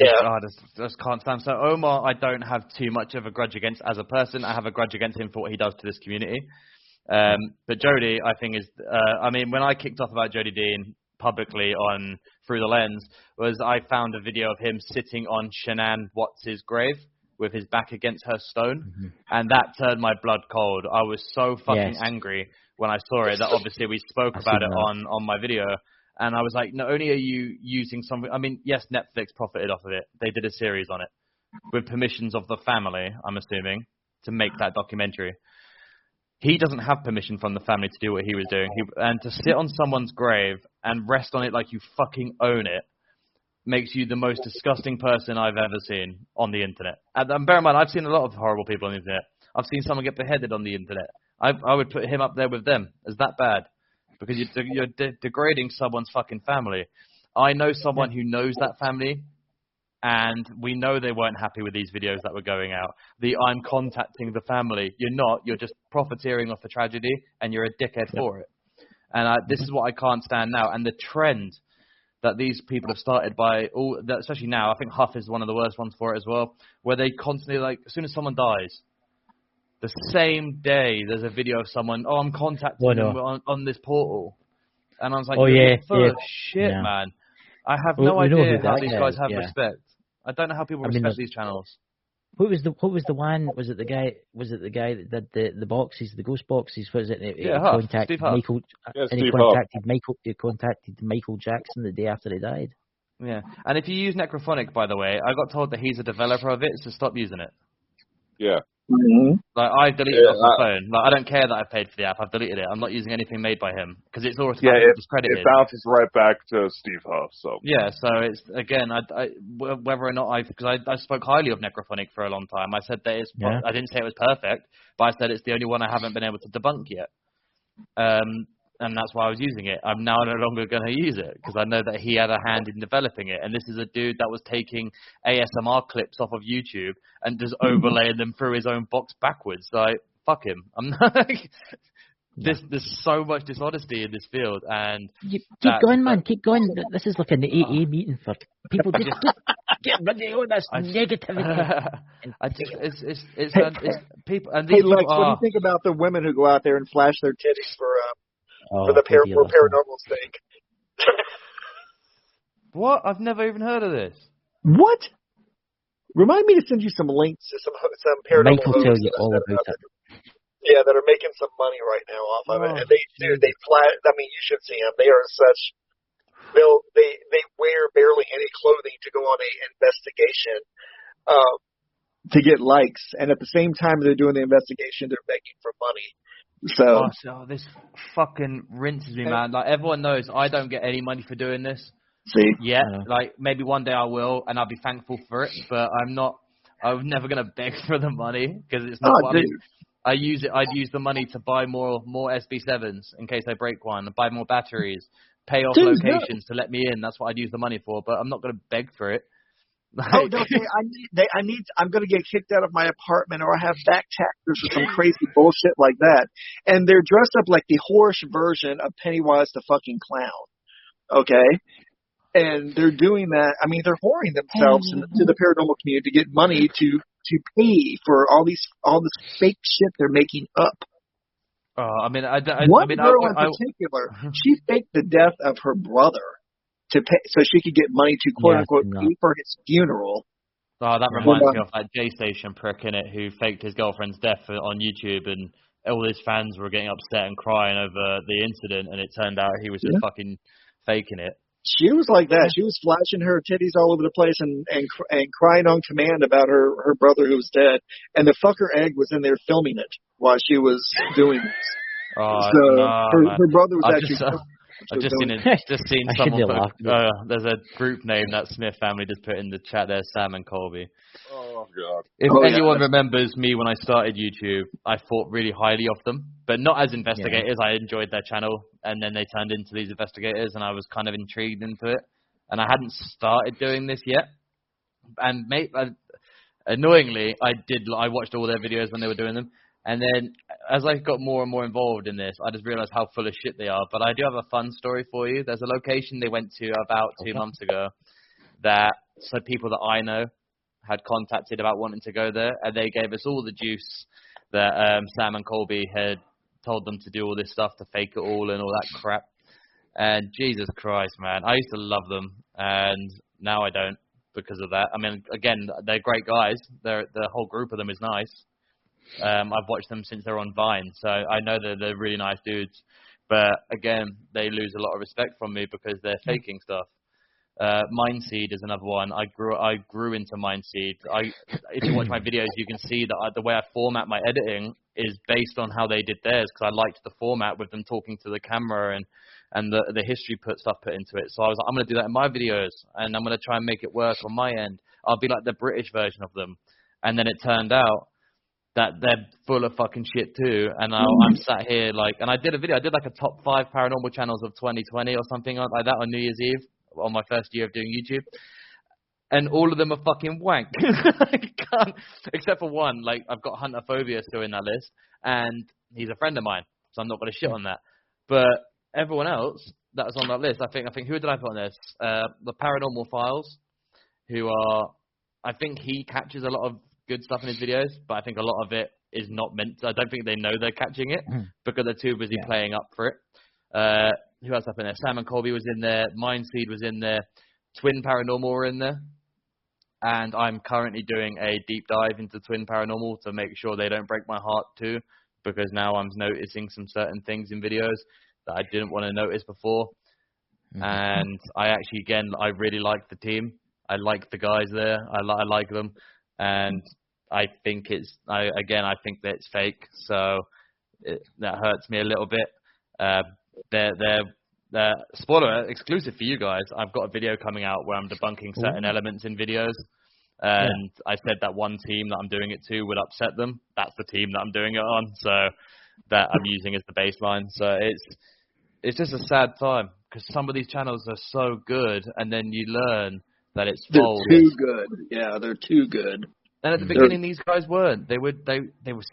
just can't stand. So Omar, I don't have too much of a grudge against as a person. I have a grudge against him for what he does to this community. But Jody, I think is. When I kicked off about Jody Dean publicly on Through the Lens, was I found a video of him sitting on Shanann Watts' grave with his back against her stone, and that turned my blood cold. I was so fucking angry when I saw it that obviously we spoke about it on my video, and I was like, not only are you using something, yes, Netflix profited off of it. They did a series on it with permissions of the family, I'm assuming, to make that documentary. He doesn't have permission from the family to do what he was doing. And to sit on someone's grave and rest on it like you fucking own it makes you the most disgusting person I've ever seen on the internet. And bear in mind, I've seen a lot of horrible people on the internet. I've seen someone get beheaded on the internet. I would put him up there with them. Is that bad? Because you're degrading someone's fucking family. I know someone who knows that family, and we know they weren't happy with these videos that were going out. I'm contacting the family. You're not. You're just profiteering off the tragedy, and you're a dickhead for it. And this is what I can't stand now. And the trend that these people have started by, especially now, I think Huff is one of the worst ones for it as well, where they constantly, like, as soon as someone dies, the same day there's a video of someone, I'm contacting them on this portal. And I was like, you're full of shit, man. I have no idea how these guys have respect. I don't know how people respect these channels. Who was the one? Was it the guy that did the boxes, the ghost boxes? Was it? He contacted Michael. He contacted Michael Jackson the day after he died. Yeah, and if you use Necrophonic, by the way, I got told that he's a developer of it, so stop using it. Yeah. Mm-hmm. Like, I deleted it off my phone. Like, I don't care that I paid for the app. I've deleted it. I'm not using anything made by him because it's already discredited. It bounces right back to Steve Huff. So yeah, so it's again, whether or not because I spoke highly of Necrophonic for a long time. I said that I didn't say it was perfect, but I said it's the only one I haven't been able to debunk yet. And that's why I was using it. I'm now no longer going to use it because I know that he had a hand in developing it. And this is a dude that was taking ASMR clips off of YouTube and just overlaying them through his own box backwards. Like, fuck him. I'm not. There's so much dishonesty in this field, and keep going, man. Keep going. This is like an AA meeting for people. Just get rid of all this negativity. It's people. And these hey, Lex, people what do you think about the women who go out there and flash their titties for the paranormal stake? What? I've never even heard of this. What? Remind me to send you some links to some paranormal. Mike will tell you all about it. Yeah, that are making some money right now off of it, and they flat. I mean, you should see them. They are such. They wear barely any clothing to go on a investigation, to get likes, and at the same time they're doing the investigation, they're begging for money. So this fucking rinses me, man. Like, everyone knows I don't get any money for doing this. See? Yeah, like maybe one day I will, and I'll be thankful for it. But I'm never gonna beg for the money because it's not. I'd use the money to buy more SB7s in case I break one, buy more batteries, pay off locations to let me in. That's what I'd use the money for. But I'm not gonna beg for it. I'm gonna get kicked out of my apartment, or I have back taxes or some crazy bullshit like that. And they're dressed up like the whorish version of Pennywise the fucking clown. Okay? And they're doing that. I mean, they're whoring themselves into the paranormal community to get money to pay for all this fake shit they're making up. One girl in particular, she faked the death of her brother to pay, so she could get money to quote unquote pay for his funeral. Oh, that reminds me of that J-Station prick in it who faked his girlfriend's death on YouTube, and all his fans were getting upset and crying over the incident, and it turned out he was just fucking faking it. She was like that. She was flashing her titties all over the place and crying on command about her brother who was dead. And the fucker egg was in there filming it while she was doing this. Her brother was I've just seen someone put, there's a group name that Smith family just put in the chat there, Sam and Colby. Oh, God. If anyone remembers me when I started YouTube, I thought really highly of them, but not as investigators. I enjoyed their channel, and then they turned into these investigators, and I was kind of intrigued into it. And I hadn't started doing this yet. And annoyingly, I watched all their videos when they were doing them. And then as I got more and more involved in this, I just realized how full of shit they are. But I do have a fun story for you. There's a location they went to about 2 months ago that some people that I know had contacted about wanting to go there. And they gave us all the juice that Sam and Colby had told them to do all this stuff to fake it all and all that crap. And Jesus Christ, man, I used to love them. And now I don't because of that. I mean, again, they're great guys. The whole group of them is nice. I've watched them since they're on Vine, so I know they're really nice dudes. But again, they lose a lot of respect from me because they're faking stuff. Mindseed is another one. I grew into Mindseed. If you watch my videos, you can see that the way I format my editing is based on how they did theirs, because I liked the format with them talking to the camera and the history stuff put into it. So I was like, I'm going to do that in my videos, and I'm going to try and make it work on my end. I'll be like the British version of them. And then it turned out that they're full of fucking shit too, and I'm sat here and I did a video. I did like a top 5 paranormal channels of 2020 or something like that on New Year's Eve, on my first year of doing YouTube. And all of them are fucking wank. Except for one. Like, I've got Hunter Phobia still in that list, and he's a friend of mine, so I'm not going to shit on that. But everyone else that was on that list, I think who did I put on this? The Paranormal Files, who are, I think he catches a lot of good stuff in his videos, but I think a lot of it is not meant to. I don't think they know they're catching it because they're too busy playing up for it. Who else up in there? Sam and Colby was in there. Mindseed was in there. Twin Paranormal were in there. And I'm currently doing a deep dive into Twin Paranormal to make sure they don't break my heart too, because now I'm noticing some certain things in videos that I didn't want to notice before. And I actually, again, I really like the team. I like the guys there. I like them. And I think I think that it's fake. So that hurts me a little bit. They're spoiler exclusive for you guys. I've got a video coming out where I'm debunking certain elements in videos, and I said that one team that I'm doing it to would upset them. That's the team that I'm doing it on, so that I'm using as the baseline. So it's just a sad time because some of these channels are so good, and then you learn that it's false. They're too good. Yeah, they're too good. And at the beginning, these guys weren't. They were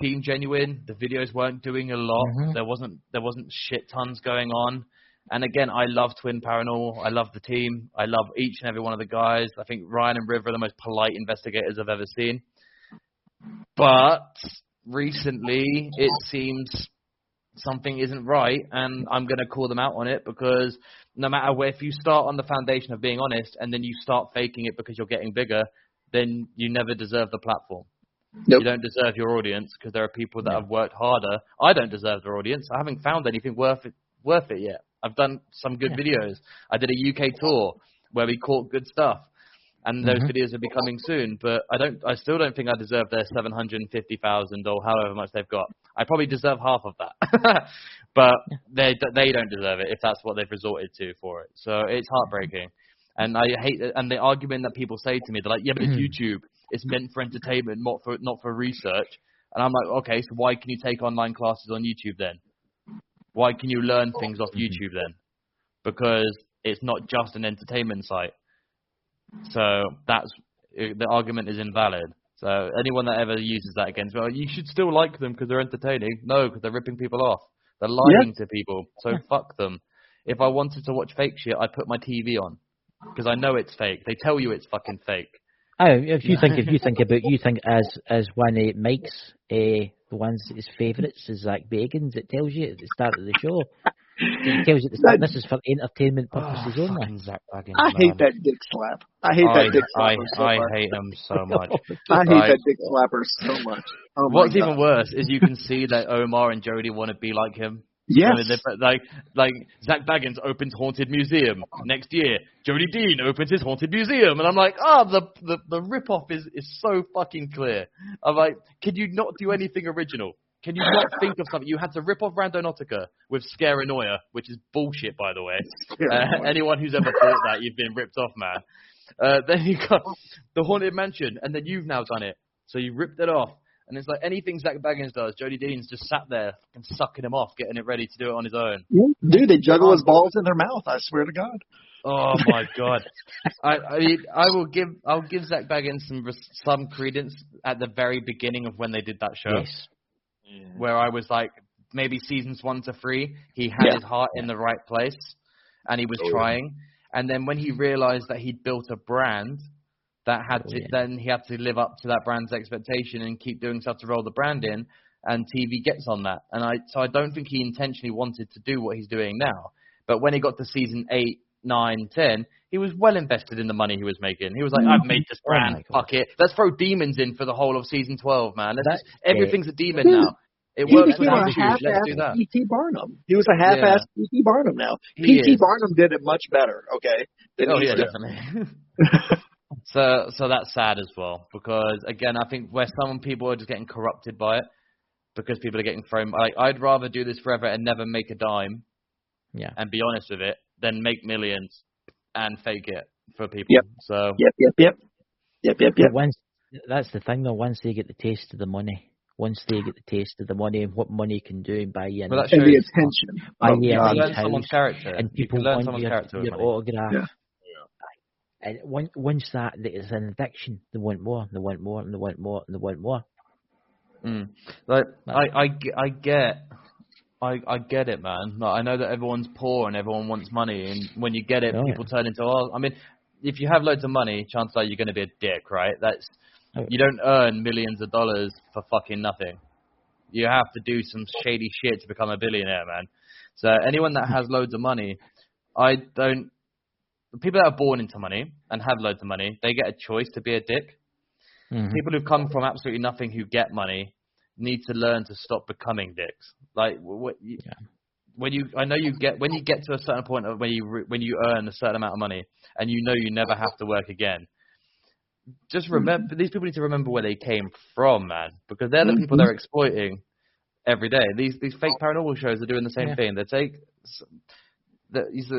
seen genuine. The videos weren't doing a lot. There wasn't shit tons going on. And again, I love Twin Paranormal. I love the team. I love each and every one of the guys. I think Ryan and River are the most polite investigators I've ever seen. But recently, it seems something isn't right, and I'm going to call them out on it because no matter where, if you start on the foundation of being honest and then you start faking it because you're getting bigger, then you never deserve the platform. You don't deserve your audience because there are people that have worked harder. I don't deserve their audience. I haven't found anything worth it yet. I've done some good videos. I did a UK tour where we caught good stuff, and those videos will be coming soon. But I still don't think I deserve their 750,000 or however much they've got. I probably deserve half of that, but they don't deserve it if that's what they've resorted to for it. So it's heartbreaking, and I hate it. And the argument that people say to me, they're like, "Yeah, but it's YouTube. It's meant for entertainment, not for research." And I'm like, okay, so why can you take online classes on YouTube then? Why can you learn things off YouTube then? Because it's not just an entertainment site. So the argument is invalid. So anyone that ever uses that against, well, you should still like them because they're entertaining. No, because they're ripping people off. They're lying to people. So fuck them. If I wanted to watch fake shit, I'd put my TV on because I know it's fake. They tell you it's fucking fake. If you think as one of Mike's the ones his favourites is Zach Bagans, it tells you at the start of the show. It tells you at the start this is for entertainment purposes only. Zach Bagans, I hate that dick slap. I hate that dick slapper so much. I hate him so much. I hate that dick slapper so much. Oh What's even worse is you can see that Omar and Jody want to be like him. Yes. I mean, like Zach Bagans opens Haunted Museum next year. Jody Dean opens his Haunted Museum, and I'm like, the rip-off is so fucking clear. I'm like, can you not do anything original? Can you not think of something? You had to rip off Randonautica with Scaranoia, which is bullshit, by the way. Anyone who's ever thought that, you've been ripped off, man. Then you got the Haunted Mansion, and then you've now done it. So you ripped it off. And it's like anything Zach Bagans does, Jody Dean's just sat there and sucking him off, getting it ready to do it on his own. Dude, they juggle his balls in their mouth, I swear to God. Oh my God. I'll give Zach Bagans some credence at the very beginning of when they did that show. Yes. Where I was like, maybe seasons 1 to 3, he had his heart in the right place and he was trying. And then when he realized that he'd built a brand that then he had to live up to that brand's expectation and keep doing stuff to roll the brand in, and TV gets on that. And I don't think he intentionally wanted to do what he's doing now. But when he got to season 8, 9, 10, he was well invested in the money he was making. He was like, I've made this brand, fuck it. Let's throw demons in for the whole of season 12, man. Everything's a demon now. It works with attitude. Let's do that. P.T. Barnum. He was a half-assed P.T. Barnum now. P.T. Barnum did it much better, okay? Definitely. So that's sad as well, because again, I think where some people are just getting corrupted by it because people are getting thrown. Like, I'd rather do this forever and never make a dime, and be honest with it, than make millions and fake it for people. Yep. So Yep. That's the thing though. Once they get the taste of the money. Once they get the taste of the money and what money can do and buy you and the attention. You learn someone's character. And people want your autograph. And once that it's an addiction, they want more, and they want more, and they want more, and they want more. Like I get it, man. Like, I know that everyone's poor and everyone wants money, and when you get it, people turn into. I mean, if you have loads of money, chances are you're going to be a dick, right? You don't earn millions of dollars for fucking nothing. You have to do some shady shit to become a billionaire, man. So anyone that has loads of money, people that are born into money and have loads of money, they get a choice to be a dick. Mm-hmm. People who've come from absolutely nothing who get money need to learn to stop becoming dicks. Like when you get to a certain point of when you earn a certain amount of money and you know you never have to work again. Just remember, these people need to remember where they came from, man, because they're the people they're exploiting every day. These fake paranormal shows are doing the same thing. They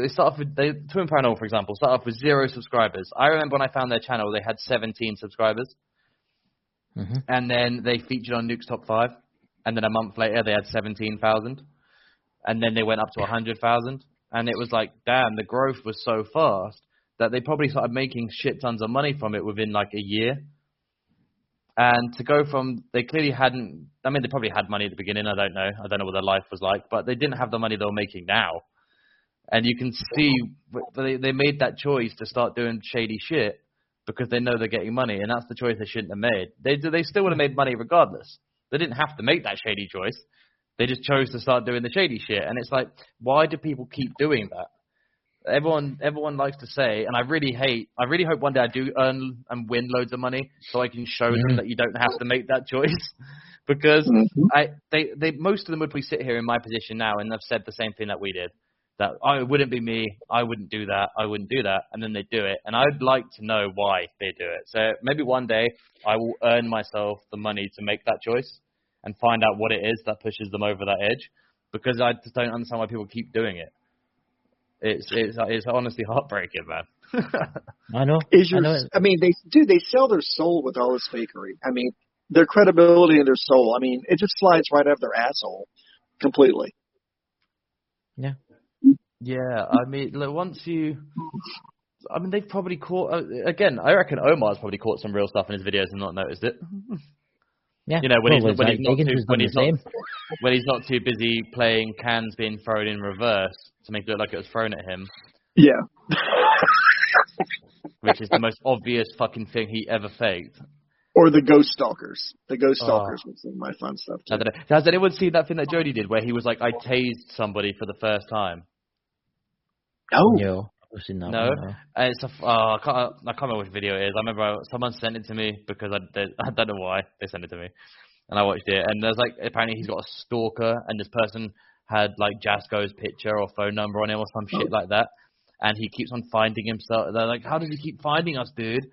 start off with Twin Paranormal, for example, start off with 0 subscribers. I remember when I found their channel, they had 17 subscribers, and then they featured on Nuke's Top 5, and then a month later they had 17,000, and then they went up to 100,000, and it was like, damn, the growth was so fast that they probably started making shit tons of money from it within like a year. And to go from, they clearly hadn't, I mean, they probably had money at the beginning, I don't know what their life was like, but they didn't have the money they were making now. And you can see they made that choice to start doing shady shit because they know they're getting money, and that's the choice they shouldn't have made. They still would have made money regardless. They didn't have to make that shady choice. They just chose to start doing the shady shit. And it's like, why do people keep doing that? Everyone likes to say, and I really hope one day I do earn and win loads of money so I can show them that you don't have to make that choice. Because most of them would probably sit here in my position now and have said the same thing that we did. That it wouldn't be me, I wouldn't do that, and then they do it. And I'd like to know why they do it. So maybe one day I will earn myself the money to make that choice and find out what it is that pushes them over that edge, because I just don't understand why people keep doing it. It's honestly heartbreaking, man. I know. I mean, they sell their soul with all this fakery. I mean, their credibility and their soul. I mean, it just slides right out of their asshole completely. Yeah. Yeah, I mean, they've probably caught, again, I reckon Omar's probably caught some real stuff in his videos and not noticed it. Yeah. You know, when he's not too busy playing cans being thrown in reverse to make it look like it was thrown at him. Yeah. Which is the most obvious fucking thing he ever faked. Or the Ghost Stalkers. The Ghost Stalkers was some of my fun stuff too. Has anyone seen that thing that Jody did where he was like, I tased somebody for the first time? No. I've seen that. No, it's I can't remember which video it is. I remember someone sent it to me because I don't know why they sent it to me, and I watched it. And there's like, apparently he's got a stalker, and this person had like Jasko's picture or phone number on him or some shit like that, and he keeps on finding himself. They're like, how does he keep finding us, dude?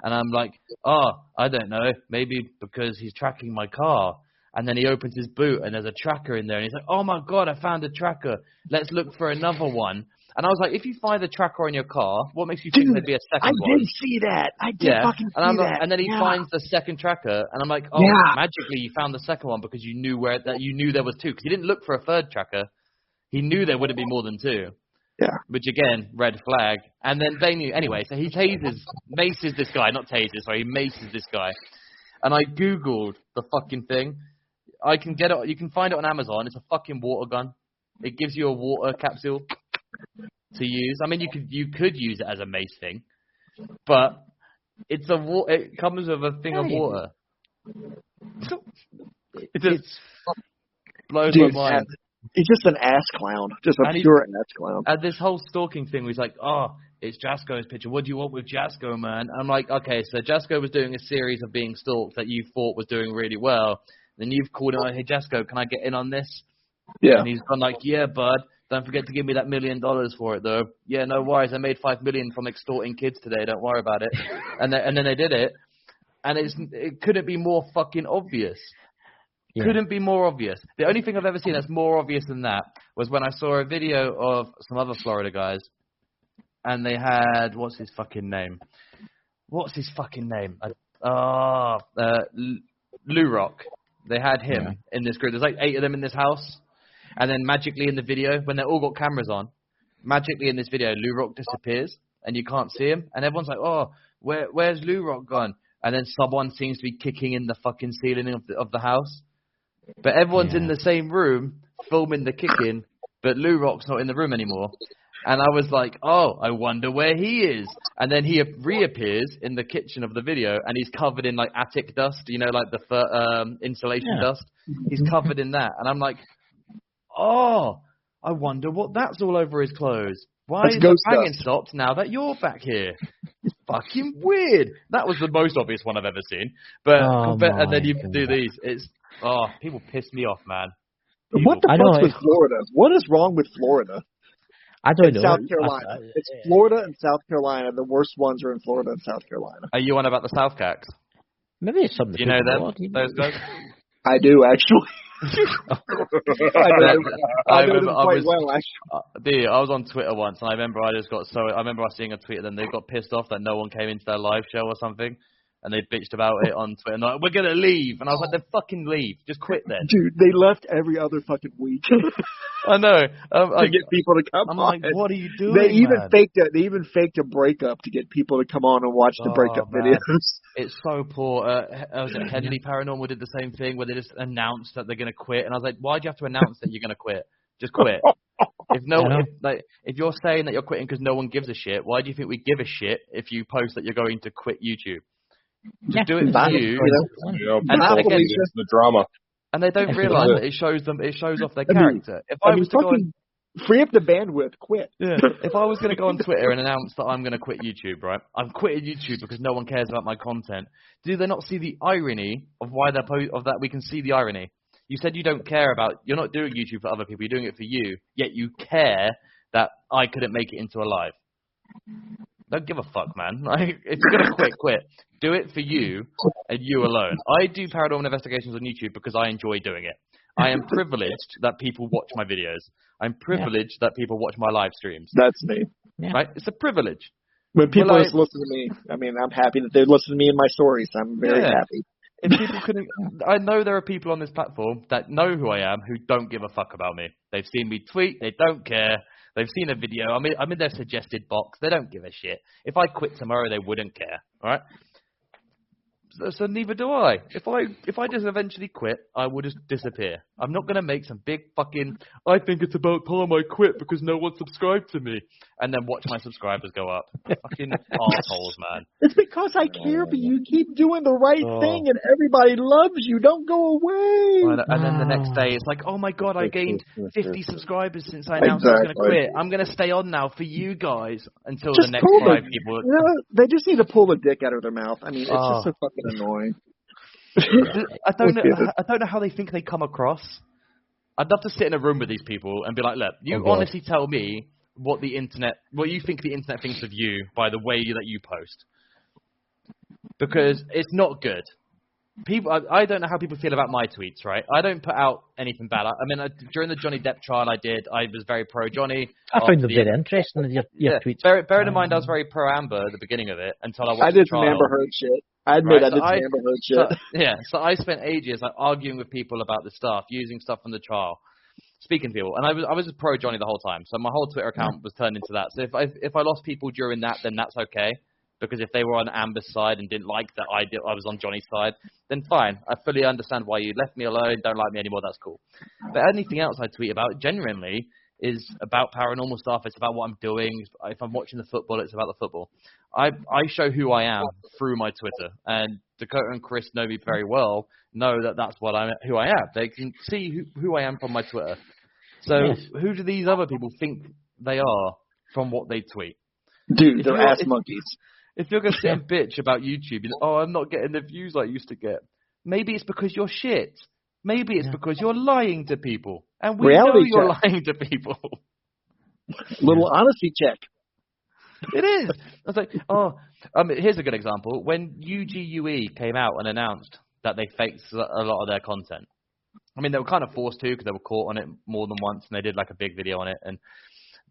And I'm like, I don't know, maybe because he's tracking my car. And then he opens his boot and there's a tracker in there, and he's like, oh my god, I found a tracker. Let's look for another one. And I was like, if you find a tracker on your car, what makes you think there'd be a second one? I did see that. I did fucking see that. And then he finds the second tracker, and I'm like, magically you found the second one because you knew there was two. Because he didn't look for a third tracker. He knew there wouldn't be more than two. Yeah. Which again, red flag. And then they knew anyway. So he maces this guy, not tases. Sorry, he maces this guy. And I googled the fucking thing. I can get it. You can find it on Amazon. It's a fucking water gun. It gives you a water capsule to use. I mean, you could use it as a mace thing, but it comes with a thing of water. It just blows my mind. He's just an ass clown, just a pure ass clown. And this whole stalking thing was like, it's Jasko's picture. What do you want with Jasko, man? And I'm like, okay, so Jasko was doing a series of being stalked that you thought was doing really well. Then you've called him, hey Jasko, can I get in on this? Yeah. And he's gone like, yeah, bud. Don't forget to give me that $1 million for it, though. Yeah, no worries. I made $5 million from extorting kids today. Don't worry about it. And then they did it, and it couldn't be more fucking obvious. Yeah. Couldn't be more obvious. The only thing I've ever seen that's more obvious than that was when I saw a video of some other Florida guys, and they had what's his fucking name? Lou Rock. They had him in this group. There's like 8 of them in this house. And then magically in the video, when they all got cameras on, magically in this video, Lou Rock disappears. and you can't see him, and everyone's like, oh, where's Lou Rock gone? And then someone seems to be kicking in the fucking ceiling of the house. But everyone's in the same room filming the kicking, but Lou Rock's not in the room anymore. And I was like, oh, I wonder where he is. And then he reappears in the kitchen of the video, and he's covered in like attic dust, like the insulation dust. He's covered in that. And I'm like, oh, I wonder what that's all over his clothes. Why is the banging stopped now that you're back here? It's fucking weird. That was the most obvious one I've ever seen. But and then you do these. People piss me off, man. What the fuck's with Florida? What is wrong with Florida? I don't know. South Carolina. It's Florida and South Carolina. The worst ones are in Florida and South Carolina. Are you on about the South Cats? Maybe it's something. Do you know them? Those guys? I do, actually. I know them quite well, actually. I was on Twitter once, and I remember I was seeing a tweet of them. They got pissed off that no one came into their live show or something. And they bitched about it on Twitter. And like, we're going to leave. And I was like, then fucking leave. Just quit then. Dude, they left every other fucking week. I know. To get people to come I'm on. like, what are you doing, They even faked a breakup to get people to come on and watch the breakup videos. It's so poor. Henley Paranormal did the same thing where they just announced that they're going to quit. And I was like, why do you have to announce that you're going to quit? Just quit. If you're saying that you're quitting because no one gives a shit, why do you think we give a shit if you post that you're going to quit YouTube? Just do it for you. And the drama. And they don't realise that it shows off their character. If I was to go and free up the bandwidth, quit. Yeah. If I was going to go on Twitter and announce that I'm going to quit YouTube, right? I'm quitting YouTube because no one cares about my content. Do they not see the irony of why they're of that? We can see the irony. You said you don't care about. You're not doing YouTube for other people. You're doing it for you. Yet you care that I couldn't make it into a live. Don't give a fuck, man. Like, if you're going to quit. Do it for you and you alone. I do paranormal investigations on YouTube because I enjoy doing it. I am privileged that people watch my videos. I'm privileged that people watch my live streams. That's me. Right? It's a privilege. When people just listen to me, I mean, I'm happy that they listen to me in my stories. I'm very happy. If people couldn't, I know there are people on this platform that know who I am who don't give a fuck about me. They've seen me tweet. They don't care. They've seen a video. I'm in their suggested box. They don't give a shit. If I quit tomorrow, they wouldn't care. All right? So neither do I. If I just eventually quit, I will just disappear. I'm not going to make some big fucking, I think it's about time I quit because no one subscribed to me. And then watch my subscribers go up. Fucking assholes, man. It's because I care, but you keep doing the right thing and everybody loves you. Don't go away. And then the next day, it's like, oh my God, I gained 50 subscribers since I announced I was going to quit. I'm going to stay on now for you guys until the next 5 people. They just need to pull the dick out of their mouth. I mean, it's just so fucking annoying. I don't know how they think they come across. I'd love to sit in a room with these people and be like, look, you honestly tell me what you think the internet thinks of you by the way that you post. Because it's not good. I don't know how people feel about my tweets, right? I don't put out anything bad. I mean, during the Johnny Depp trial I was very pro-Johnny. I found them very interesting, your tweets. Bearing in mind, I was very pro-Amber at the beginning of it until I watched the trial. I did some Amber Heard shit. I admit I did some Amber Heard shit. So I spent ages arguing with people about the stuff, using stuff from the trial, speaking to people. And I was pro-Johnny the whole time. So my whole Twitter account was turned into that. So if I lost people during that, then that's okay. Because if they were on Amber's side and didn't like that I was on Johnny's side, then fine. I fully understand why you left me alone, don't like me anymore, that's cool. But anything else I tweet about, genuinely, is about paranormal stuff. It's about what I'm doing. If I'm watching the football, it's about the football. I show who I am through my Twitter. And Dakota and Chris know me very well, know that that's who I am. They can see who I am from my Twitter. So who do these other people think they are from what they tweet? Dude, they're ass monkeys. If you're going to sit and bitch about YouTube, I'm not getting the views I used to get. Maybe it's because you're shit. Maybe it's because you're lying to people. And we know you're lying to people. Little honesty check. It is. I was like, here's a good example. When UGUE came out and announced that they faked a lot of their content. I mean, they were kind of forced to because they were caught on it more than once, and they did like a big video on it. And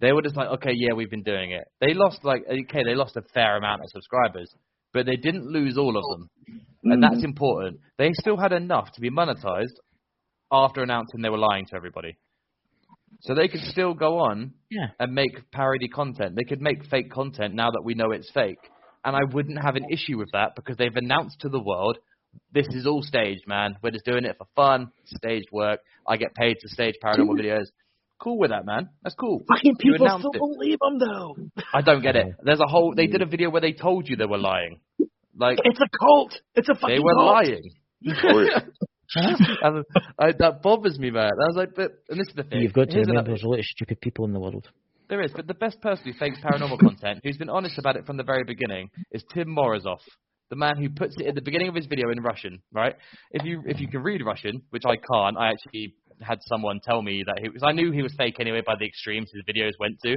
they were just like, okay, yeah, we've been doing it. They lost a fair amount of subscribers, but they didn't lose all of them. And that's important. They still had enough to be monetized after announcing they were lying to everybody. So they could still go on Yeah. and make parody content. They could make fake content now that we know it's fake. And I wouldn't have an issue with that because they've announced to the world, this is all staged, man. We're just doing it for fun, staged work. I get paid to stage paranormal videos. Cool with that, man. That's cool. Fucking You people announced still it. believe them, though. I don't get it. There's a whole. They did a video where they told you they were lying. Like It's a cult. It's a fucking they were cult. lying. That bothers me, man. I was like, but and this is the thing. You've got to Here's remember another- there's a lot of stupid people in the world. There is, but the best person who fakes paranormal content, who's been honest about it from the very beginning, is Tim Morozov, the man who puts it at the beginning of his video in Russian, right? If you can read Russian, which I can't, I actually had someone tell me that because I knew he was fake anyway by the extremes his videos went to,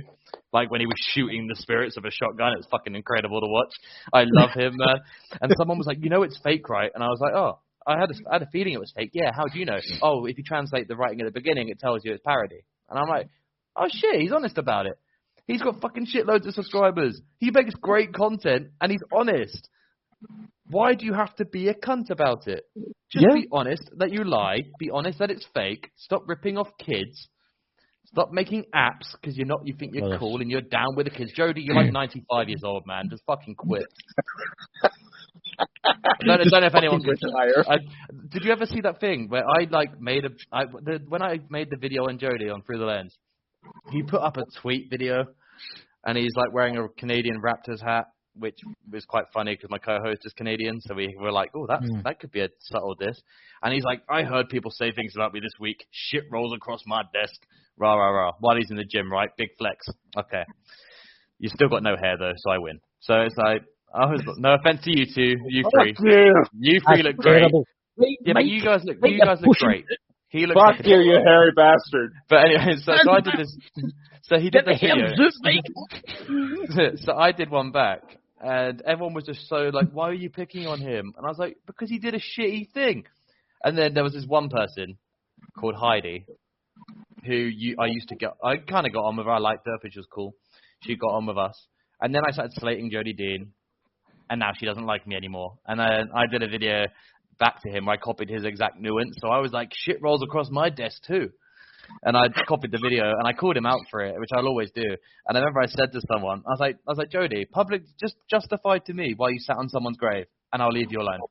like when he was shooting the spirits of a shotgun. It's fucking incredible to watch. I love him, man. And someone was like, you know it's fake, right? And I was like, oh, I had a feeling it was fake. Yeah, how do you know? Oh, if you translate the writing at the beginning, it tells you it's parody. And I'm like, oh shit, he's honest about it. He's got fucking shitloads of subscribers. He makes great content, and he's honest. Why do you have to be a cunt about it? Just be honest that you lie. Be honest that it's fake. Stop ripping off kids. Stop making apps because you think you're cool and you're down with the kids. Jody, you're like 95 years old, man. Just fucking quit. I don't know if anyone's retire. Did you ever see that thing where I like when I made the video on Jody on Through the Lens, he put up a tweet video and he's like wearing a Canadian Raptors hat, which was quite funny because my co-host is Canadian, so we were like, oh, that could be a subtle diss. And he's like, I heard people say things about me this week. Shit rolls across my desk. Rah, rah, rah. While he's in the gym, right? Big flex. Okay. You still got no hair, though, so I win. So it's like, no offense to you two. You three. You three look great. Yeah, but you guys look great. He looks Fuck like you, you hairy bastard. But anyway, so I did this. So he did the video. So I did one back. And everyone was just so like, why are you picking on him? And I was like, because he did a shitty thing. And then there was this one person called Heidi, who I kind of got on with her. I liked her, which was cool. She got on with us. And then I started slating Jody Dean. And now she doesn't like me anymore. And then I did a video back to him where I copied his exact nuance. So I was like, shit rolls across my desk too. And I copied the video and I called him out for it, which I'll always do. And I remember I said to someone, I was like, Jody, public, just justify to me why you sat on someone's grave, and I'll leave you alone.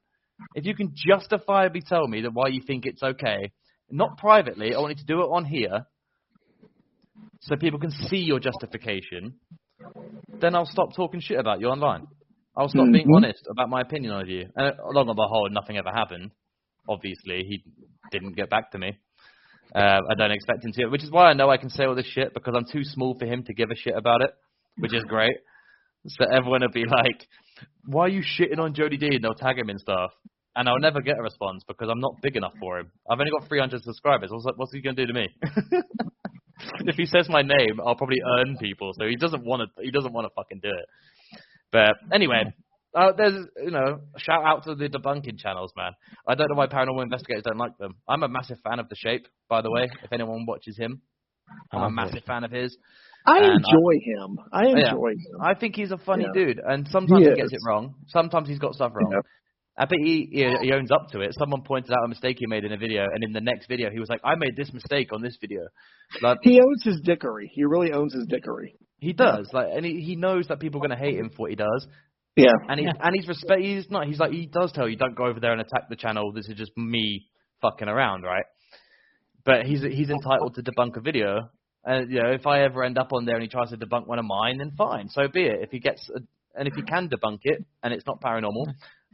If you can justifiably tell me that why you think it's okay, not privately, I want you to do it on here, so people can see your justification. Then I'll stop talking shit about you online. I'll stop being honest about my opinion of you. And along the whole, nothing ever happened. Obviously, he didn't get back to me. I don't expect him to, which is why I know I can say all this shit, because I'm too small for him to give a shit about it, which is great. So everyone will be like, why are you shitting on Jody D? And they'll tag him and stuff. And I'll never get a response because I'm not big enough for him. I've only got 300 subscribers. What's he going to do to me? If he says my name, I'll probably earn people. So he doesn't want to fucking do it. But anyway, there's, shout out to the debunking channels, man. I don't know why paranormal investigators don't like them. I'm a massive fan of The Shape, by the way, if anyone watches him. I'm a massive fan of his. I enjoy him. I think he's a funny dude, and sometimes he gets it wrong. Sometimes he's got stuff wrong. Yeah. I bet he owns up to it. Someone pointed out a mistake he made in a video, and in the next video, he was like, I made this mistake on this video. Like, he owns his dickery. He really owns his dickery. He does. And he knows that people are going to hate him for what he does. Yeah. And he does tell you, don't go over there and attack the channel. This is just me fucking around, right? But he's entitled to debunk a video. And, if I ever end up on there and he tries to debunk one of mine, then fine. So be it. If he can debunk it and it's not paranormal,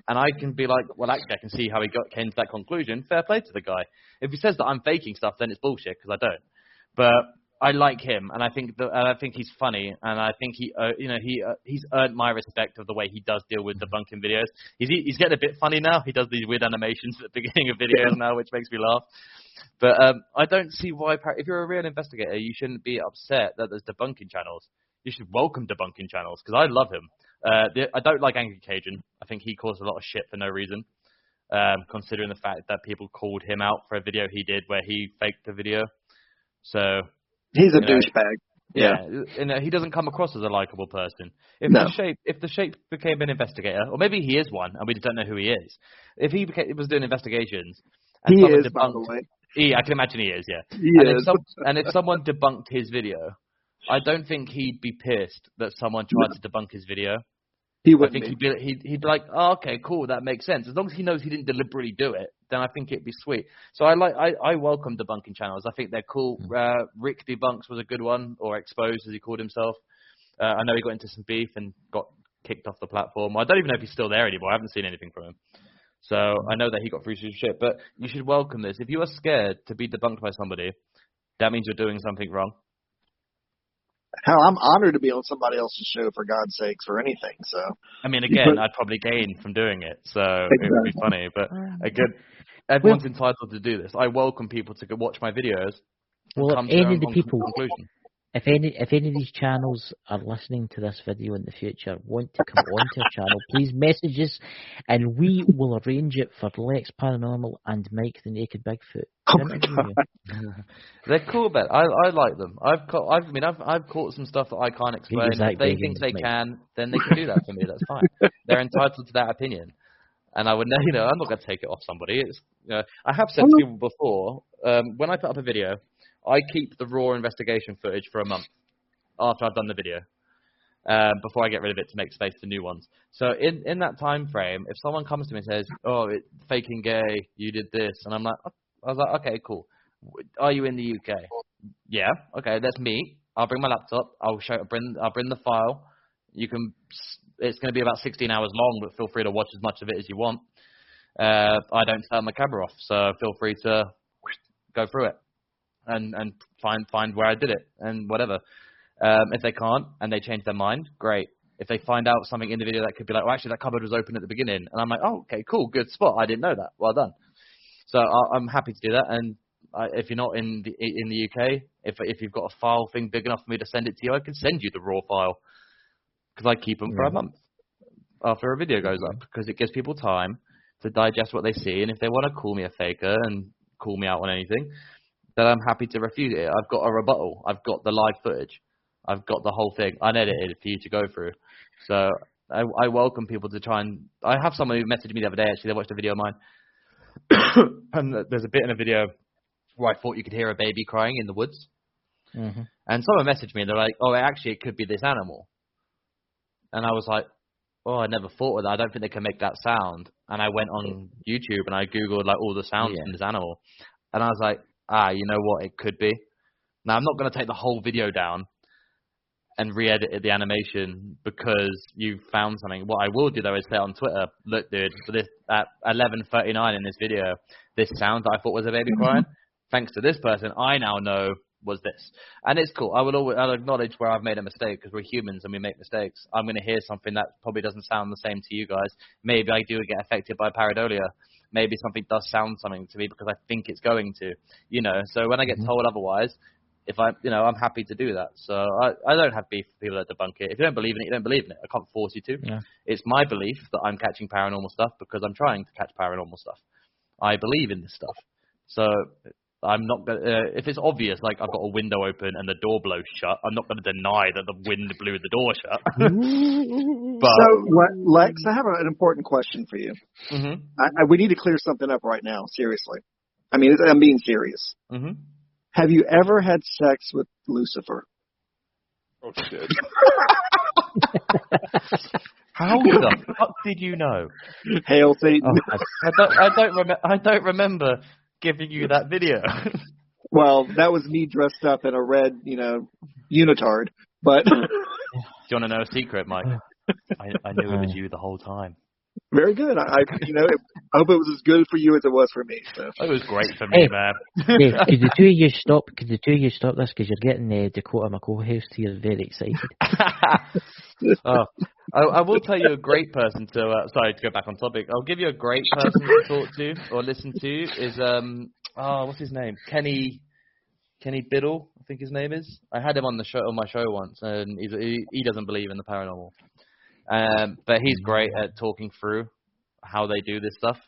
and I can be like, well, actually, I can see how he came to that conclusion. Fair play to the guy. If he says that I'm faking stuff, then it's bullshit, because I don't. But I like him, and I think he's funny, and I think he's earned my respect of the way he does deal with debunking videos. He's getting a bit funny now. He does these weird animations at the beginning of videos now, which makes me laugh. But I don't see why. If you're a real investigator, you shouldn't be upset that there's debunking channels. You should welcome debunking channels, because I love him. I don't like Angry Cajun. I think he caused a lot of shit for no reason, considering the fact that people called him out for a video he did where he faked the video. So he's a douchebag. Yeah, and he doesn't come across as a likable person. If the Shape became an investigator, or maybe he is one, and we just don't know who he is. If he was doing investigations, and he is, by the way. I can imagine he is, yeah. Yes. And if someone debunked his video, I don't think he'd be pissed that someone tried to debunk his video. He I wouldn't think be. he'd be like, oh, okay, cool, that makes sense. As long as he knows he didn't deliberately do it, then I think it'd be sweet. So I welcome debunking channels. I think they're cool. Rick Debunks was a good one, or Exposed as he called himself. I know he got into some beef and got kicked off the platform. I don't even know if he's still there anymore. I haven't seen anything from him. So I know that he got through some shit. But you should welcome this. If you are scared to be debunked by somebody, that means you're doing something wrong. Hell, I'm honored to be on somebody else's show, for God's sakes, for anything. So, I mean, again, I'd probably gain from doing it, so it would be funny. But again, everyone's entitled to do this. I welcome people to go watch my videos and Well, come if to their any own of the people, conclusion. if any of these channels are listening to this video in the future, want to come onto our channel, please message us, and we will arrange it for Lex Paranormal and Mike the Naked Bigfoot. oh my God. They're cool, but I like them. I've caught some stuff that I can't explain. Zach If they Bagans, think they mate. can, then they can do that for me. That's fine. They're entitled to that opinion, and I would, I'm not going to take it off somebody. It's, I have said to people before, when I put up a video, I keep the raw investigation footage for a month after I've done the video, before I get rid of it to make space for new ones. So in that time frame, if someone comes to me and says, "Oh, it's faking gay, you did this," and I was like, okay, cool. Are you in the UK? Yeah. Okay, let's meet. I'll bring my laptop. I'll bring the file. You can. It's going to be about 16 hours long, but feel free to watch as much of it as you want. I don't turn my camera off, so feel free to go through it and find where I did it and whatever. If they can't and they change their mind, great. If they find out something in the video that could be like, well, actually that cupboard was open at the beginning, and I'm like, oh, okay, cool, good spot. I didn't know that. Well done. So I'm happy to do that. And if you're not in the UK, if you've got a file thing big enough for me to send it to you, I can send you the raw file, because I keep them for a month after a video goes up, because it gives people time to digest what they see. And if they want to call me a faker and call me out on anything, then I'm happy to refute it. I've got a rebuttal. I've got the live footage. I've got the whole thing unedited for you to go through. So I welcome people to try and... I have someone who messaged me the other day, actually. They watched a video of mine. And there's a bit in a video where I thought you could hear a baby crying in the woods. Mm-hmm. And someone messaged me and they're like, oh, actually, it could be this animal. And I was like, oh, I never thought of that. I don't think they can make that sound. And I went on YouTube and I Googled like all the sounds from this animal. And I was like, you know what? It could be. Now, I'm not going to take the whole video down and re-edit the animation because you found something. What I will do, though, is say on Twitter, look, dude, for this at 11:39 in this video, this sound that I thought was a baby crying, thanks to this person, I now know was this. And it's cool. I'll acknowledge where I've made a mistake, because we're humans and we make mistakes. I'm going to hear something that probably doesn't sound the same to you guys. Maybe I do get affected by pareidolia. Maybe something does sound something to me because I think it's going to, So when I get told otherwise, if I'm happy to do that. So I don't have beef with people that debunk it. If you don't believe in it, you don't believe in it. I can't force you to. Yeah. It's my belief that I'm catching paranormal stuff because I'm trying to catch paranormal stuff. I believe in this stuff. So I'm not going to, if it's obvious, like I've got a window open and the door blows shut, I'm not going to deny that the wind blew the door shut. But, so, Lex, I have an important question for you. Mm-hmm. We need to clear something up right now, seriously. I mean, I'm being serious. Mm-hmm. Have you ever had sex with Lucifer? Oh, shit. How the fuck did you know? Hail Satan. I don't remember giving you that video. Well, that was me dressed up in a red, unitard. But do you want to know a secret, Mike? I knew it was you the whole time. Very good. I hope it was as good for you as it was for me. So. It was great for me, man. Hey, could the two of you stop? Could the two of you stop this? Because you're getting Dakota, my co-host here, very excited. I will tell you a great person to. Sorry to go back on topic. I'll give you a great person to talk to or listen to is what's his name? Kenny Biddle, I think his name is. I had him on my show once, and he doesn't believe in the paranormal. But he's great at talking through how they do this stuff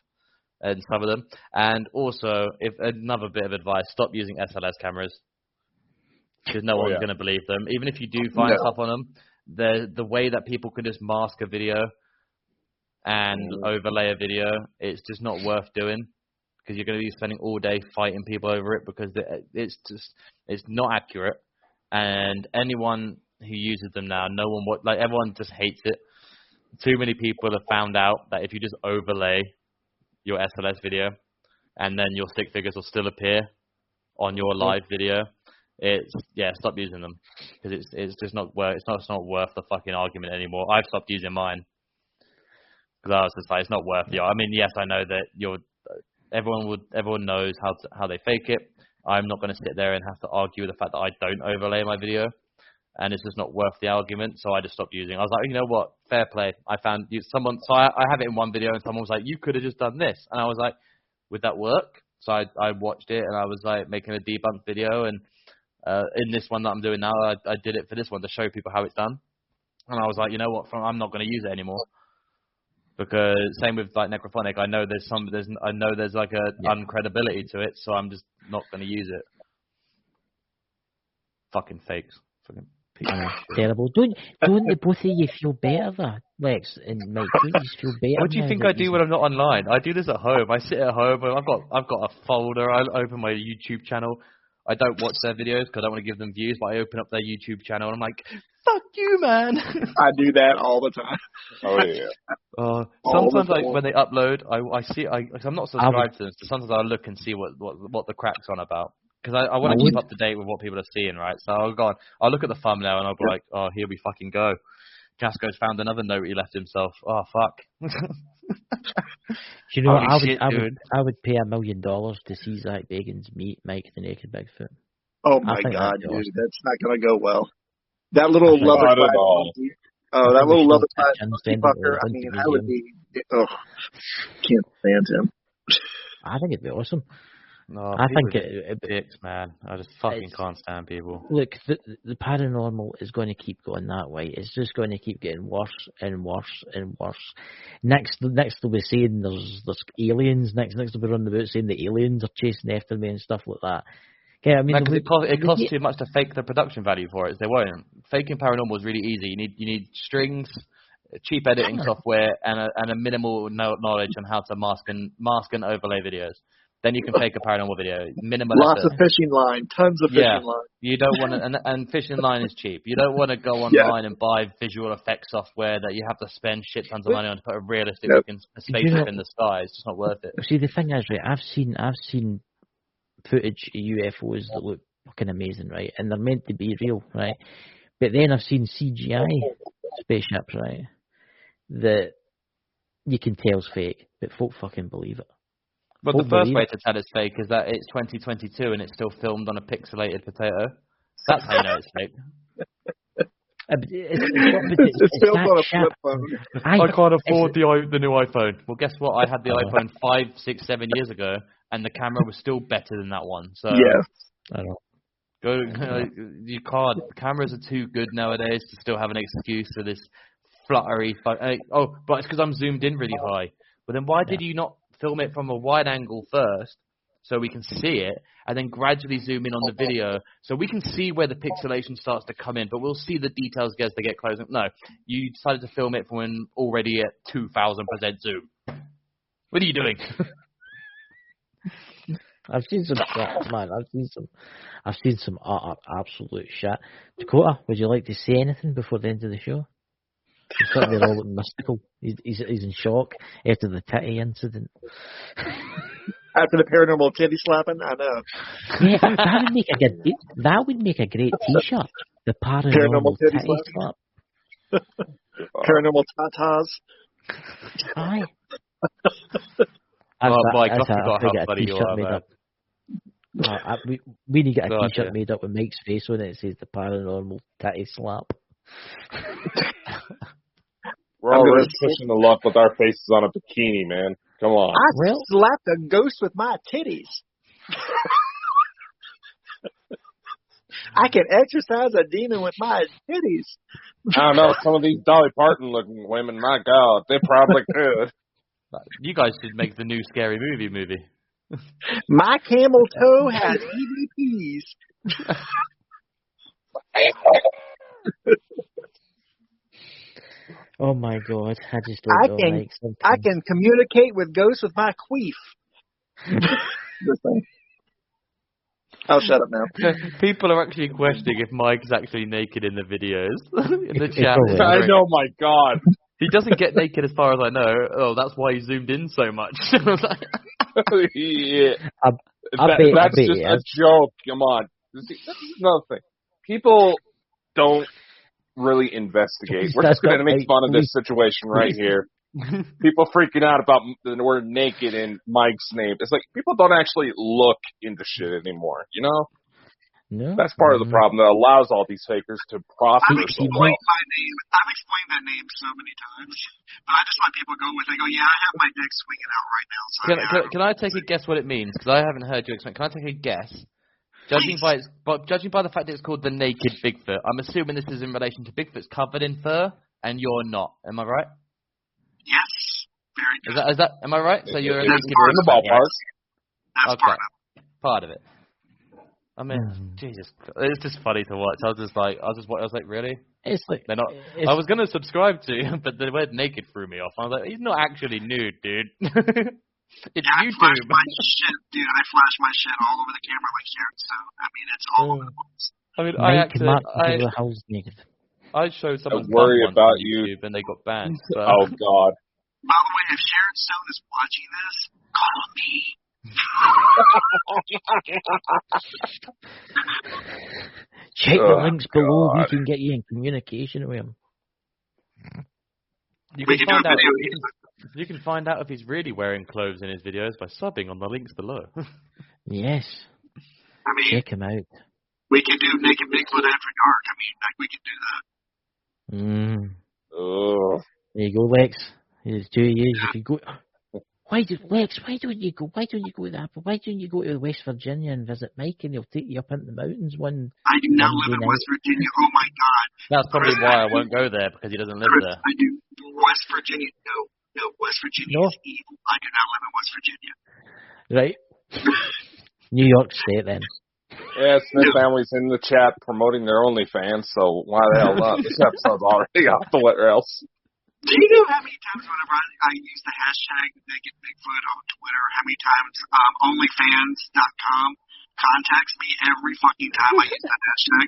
and some of them. And also, if another bit of advice, stop using SLS cameras because no one's going to believe them. Even if you do find stuff on them, the way that people can just mask a video and overlay a video, it's just not worth doing because you're going to be spending all day fighting people over it because it's not accurate, and anyone who uses them now, everyone just hates it. Too many people have found out that if you just overlay your SLS video, and then your stick figures will still appear on your live video, stop using them, because it's just not worth the fucking argument anymore. I've stopped using mine because I was just like, it's not worth it. I mean, yes, I know that everyone knows how they fake it. I'm not going to sit there and have to argue with the fact that I don't overlay my video, and it's just not worth the argument. So I just stopped using it. I was like, you know what, fair play. I found someone. So I have it in one video, and someone was like, you could have just done this, and I was like, would that work? So I watched it, and I was like making a debunk video, and in this one that I'm doing now, I did it for this one to show people how it's done. And I was like, you know what, I'm not going to use it anymore, because same with like Necrophonic. I know there's like a uncredibility to it, so I'm just not going to use it. Fucking fakes. Fucking terrible. Don't the both of you feel better, though, Lex and Mike? Don't you feel better? What do you think I do when I'm not online? I do this at home. I sit at home. I've got a folder. I open my YouTube channel. I don't watch their videos because I don't want to give them views, but I open up their YouTube channel and I'm like, fuck you, man. I do that all the time. Oh, yeah. Sometimes when they upload, I see, cause I'm not subscribed to them, so sometimes I look and see what the crack's on about. Because I want to keep up to date with what people are seeing, right? So I'll look at the thumbnail and I'll be like, oh, here we fucking go. Casco's found another note he left himself. Oh, fuck. Do you know what? I would pay $1 million to see Zach Bagans meet Mike the Naked Bigfoot. Oh my God, dude, that's not gonna go well. That little love not at all. That little love fucker. I mean, I would be. Oh, can't stand him. I think it'd be awesome. No, I think it dicks, man. I just fucking can't stand people. Look, the paranormal is going to keep going that way. It's just going to keep getting worse and worse and worse. Next they'll be saying there's aliens. Next they'll be running about saying the aliens are chasing after me and stuff like that. Okay, I mean, it costs too much to fake the production value for it. They won't. Faking paranormal is really easy. You need strings, cheap editing software, and a minimal knowledge on how to mask and overlay videos. Then you can fake a paranormal video. Minimal Lots effort. of fishing line, tons of fishing line. You don't want to, and fishing line is cheap. You don't want to go online and buy visual effects software that you have to spend shit tons of money on to put a realistic looking spaceship in the sky. It's just not worth it. See, the thing is, right, I've seen footage of UFOs that look fucking amazing, right, and they're meant to be real, right, but then I've seen CGI spaceships, right, that you can tell's fake, but folk fucking believe it. But the first way to tell it's fake is that it's 2022 and it's still filmed on a pixelated potato. That's how you know it's fake. It's filmed on a flip phone. I can't afford the new iPhone. Well, guess what? I had the iPhone 5, 6, 7 years ago, and the camera was still better than that one. So yeah, I know. You can't. Cameras are too good nowadays to still have an excuse for this fluttery. But it's because I'm zoomed in really high. But then why did you not film it from a wide angle first so we can see it, and then gradually zoom in on the video so we can see where the pixelation starts to come in, but we'll see the details as they get closer? No, you decided to film it from already at 2,000% zoom. What are you doing? I've seen some shit, man. I've seen some absolute shit. Dakota, would you like to say anything before the end of the show? He's sitting there all mystical. He's in shock after the titty incident. After the paranormal titty slapping, I know. Yeah, that would make a great T-shirt. The paranormal titty slap. Paranormal tatas. Aye. Mike, I forgot how funny you are, man. We need to get a T-shirt made up with Mike's face on it. It says the paranormal titty slap. We're already pushing the luck with our faces on a bikini, man. Come on. I slapped a ghost with my titties. I can exercise a demon with my titties. I don't know. Some of these Dolly Parton looking women, my God, they probably could. You guys should make the new Scary Movie. My camel toe has EVPs. Oh my God! I just don't know. I can communicate with ghosts with my queef. This thing. I'll shut up now. People are actually questioning if Mike's actually naked in the videos in the chat. probably is. I know, my God. He doesn't get naked as far as I know. Oh, that's why he zoomed in so much. Yeah. I bet That's just he a is. joke. Come on. This is another thing. People don't really investigate. We're just going to make fun of this situation right here. People freaking out about the word naked in Mike's name. It's like people don't actually look into shit anymore, you know? No. That's part of the problem that allows all these fakers to prosper I've so explained well. my name. I've explained that name so many times, but I just let people go with it. Go, yeah, I have my dick swinging out right now. So Can I take a guess what it means? Because I haven't heard you explain. Can I take a guess? Judging by the fact that it's called the naked Bigfoot, I'm assuming this is in relation to Bigfoot's covered in fur, and you're not. Am I right? Yes, very good. Is that? Am I right? So you're a That's naked part In the Bigfoot. ballpark. That's Okay. part of it. Part of it. I mean, Jesus, it's just funny to watch. I was like, really? It's like They're not. I was gonna subscribe to, but the word naked threw me off. I was like, he's not actually nude, dude. It's I flash YouTube. my shit, dude. I flash my shit all over the camera like Sharon Stone. I mean, it's all over the place. I mean, Mike and Mark the house naked. I showed someone's worry bum once about on YouTube and they got banned. But Oh, God. By the way, if Sharon Stone is watching this, call me. Check the Oh, links below. We God. can get you in communication with him. you We can can do a find out. video. You can find out if he's really wearing clothes in his videos by subbing on the links below. Yes. I mean, Check him out. we can do Naked Bigfoot After Dark. I mean, like, we can do that. Ugh. There you go, Lex. It's 2 years. You could go. Lex? Why don't you go? Why don't you go to Apple? Why don't you go to West Virginia and visit Mike, and he'll take you up into the mountains one. I do not Monday live in night. West Virginia. Oh, my God. That's probably why I won't go there, because he doesn't live Chris, there. I do. West Virginia, no. West Virginia No. is evil. I do not live in West Virginia. Right. New York State, then. Yeah, Smith family's in the chat promoting their OnlyFans, so why the hell not? This episode's already off the rails. Do you know how many times whenever I use the hashtag Naked Bigfoot on Twitter, how many times OnlyFans.com contacts me every fucking time I use that hashtag?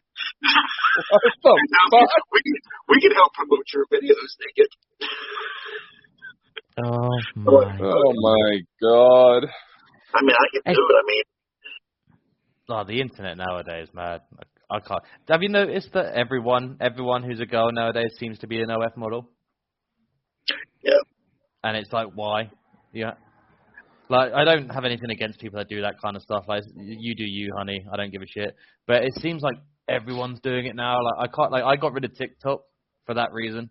What the fuck? We can help promote your videos, Naked. Oh my. Oh, my God. I mean, I can do it. I mean, Oh, the internet nowadays, man. I can't. Have you noticed that everyone who's a girl nowadays seems to be an OF model? yeah. And it's like, why? Yeah. Like, I don't have anything against people that do that kind of stuff. Like, you do you, honey. I don't give a shit. But it seems like everyone's doing it now. Like, I can't. Like, I got rid of TikTok for that reason.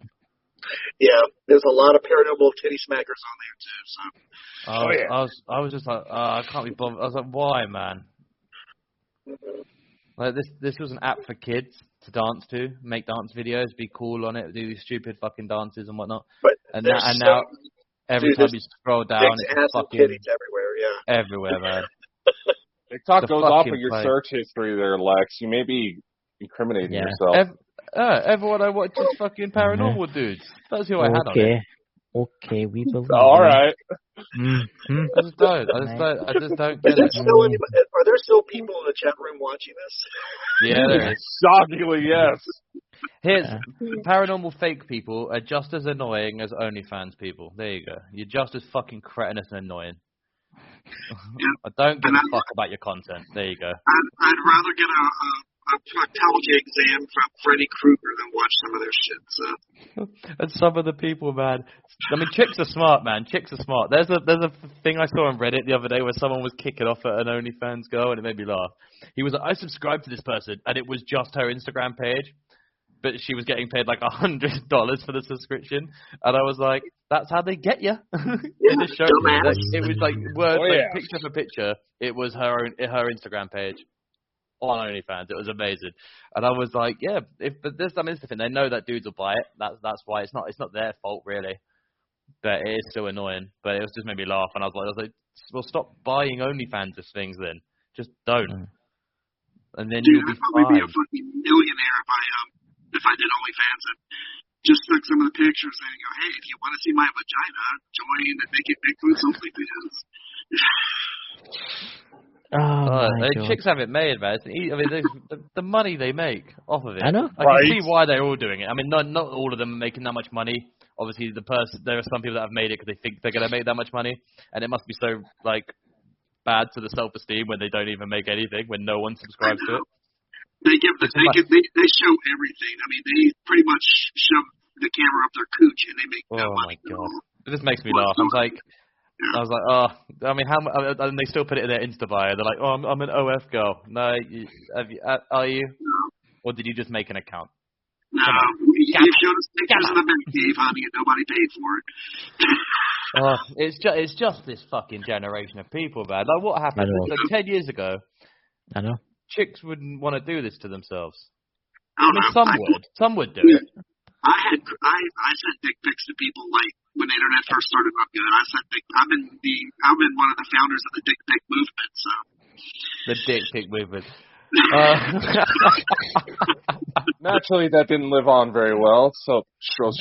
Yeah, there's a lot of paranormal titty smackers on there, too, so. I was just like, I can't be bothered. I was like, why, man? Like, this was an app for kids to dance to, make dance videos, be cool on it, do these stupid fucking dances and whatnot. But And there's now every dude, time there's you scroll down, dicks, it's ass, and fucking titties everywhere, yeah. everywhere, man. TikTok The goes off of fucking your play. search history there, Lex. You may be incriminating Yeah. yourself. Everyone I watch is fucking paranormal dudes. That's who I had on it. Okay, we believe. All right. Mm-hmm. I just don't get Is there it. still are there still people in the chat room watching this? Yeah, there is. Shockingly, yes. Here's paranormal fake people are just as annoying as OnlyFans people. There you go. You're just as fucking cretinous and annoying. I don't give a fuck about your content. There you go. I'd rather get a proctology exam from Freddy Krueger than watch some of their shit. So. And some of the people, man. I mean, chicks are smart, man. Chicks are smart. There's a thing I saw on Reddit the other day where someone was kicking off at an OnlyFans girl, and it made me laugh. He was like, I subscribed to this person, and it was just her Instagram page, but she was getting paid like $100 for the subscription, and I was like, that's how they get you. It just showed me that it was like word, like picture for picture. It was her Instagram page on OnlyFans. It was amazing, and I was like, yeah. But this, I mean, it's the thing. They know that dudes will buy it. That's why it's not their fault really. But it is still annoying. But it was just made me laugh, and I was like, well, stop buying OnlyFans as things then. Just don't, and then Dude, you'll be I'd probably be a fine. fucking millionaire if I did OnlyFans and just took some of the pictures and go, hey, if you want to see my vagina, join the Naked Bigfoot's OnlyFans. Chicks have it made, man. I mean, the money they make off of it. I know. I can see why they're all doing it. I mean, not all of them are making that much money. Obviously, there are some people that have made it because they think they're going to make that much money, and it must be so bad to the self-esteem when they don't even make anything, when no one subscribes to it. They show everything. I mean, they pretty much shove the camera up their cooch and they make no money. Oh my god, it just makes me laugh. I was like, oh, I mean, and they still put it in their Insta bio. They're like, oh, I'm an OF girl. No, are you? Or did you just make an account? No, you showed us pictures of the Batcave, honey, and nobody paid for it. It's just this fucking generation of people, man. Like, what happened? 10 years ago, I know. Chicks wouldn't want to do this to themselves. I mean, some would do it. I sent dick pics to people when the internet first started up good. I've been one of the founders of the dick pic movement. So the dick pic movement. Naturally, that didn't live on very well. So short.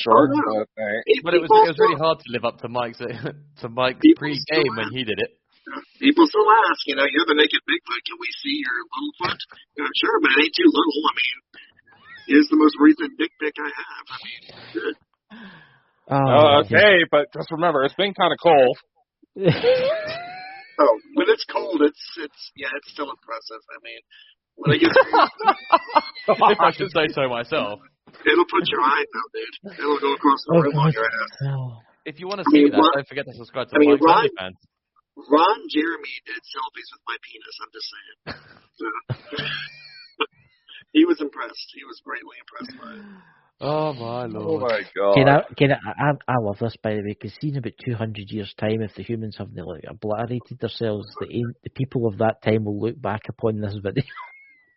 But it was really hard to live up to Mike's pre-game when he did it. People still ask, you're the naked Bigfoot. Can we see your little foot? Sure, but it ain't too little. I mean, here's the most recent dick pic I have. I mean, good. Okay, but just remember, it's been kind of cold. When it's cold, it's still impressive. I mean, when it gets if I should say so myself. It'll put your eyes out, dude. It'll go across the room on your ass. If you want to see that, don't forget to subscribe to Mike's OnlyFans. Ron Jeremy did selfies with my penis. I'm just saying. He was impressed. He was greatly impressed by it. Oh my lord! Oh my god! I love this, by the way, because in about 200 years' time, if the humans have obliterated themselves, the people of that time will look back upon this video.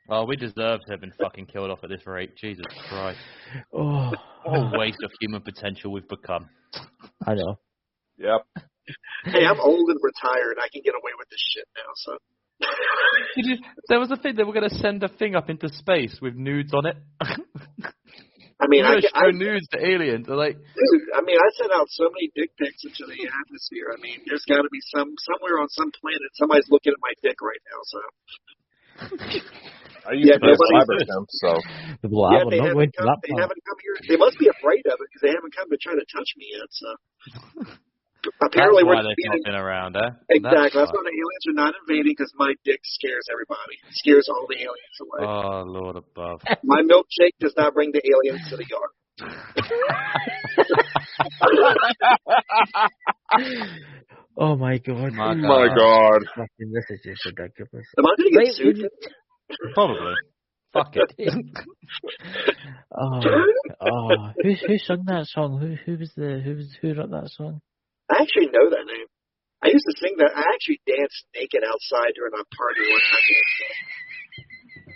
Oh, we deserve to have been fucking killed off at this rate. Jesus Christ! Oh, what a waste of human potential we've become. I know. Yep. Hey, I'm old and retired. I can get away with this shit now, so. There was a thing they were going to send a thing up into space with nudes on it. I mean, I show nudes to aliens. They're like, dude, I mean, I sent out so many dick pics into the atmosphere. I mean, there's got to be somewhere on some planet somebody's looking at my dick right now. So. I used to be a cybercamp, so. They haven't come here. They must be afraid of it because they haven't come to try to touch me yet. So. Apparently, that's why they've not been around, eh? Exactly. That's why the aliens are not invading, because my dick scares everybody. It scares all the aliens away. Oh, Lord above. My milkshake does not bring the aliens to the yard. Oh my god. My god. This is just ridiculous. Am I going to get sued? Probably. Fuck it. Who sung that song? Who wrote that song? I actually know that name. I used to sing that. I actually danced naked outside during a party one time.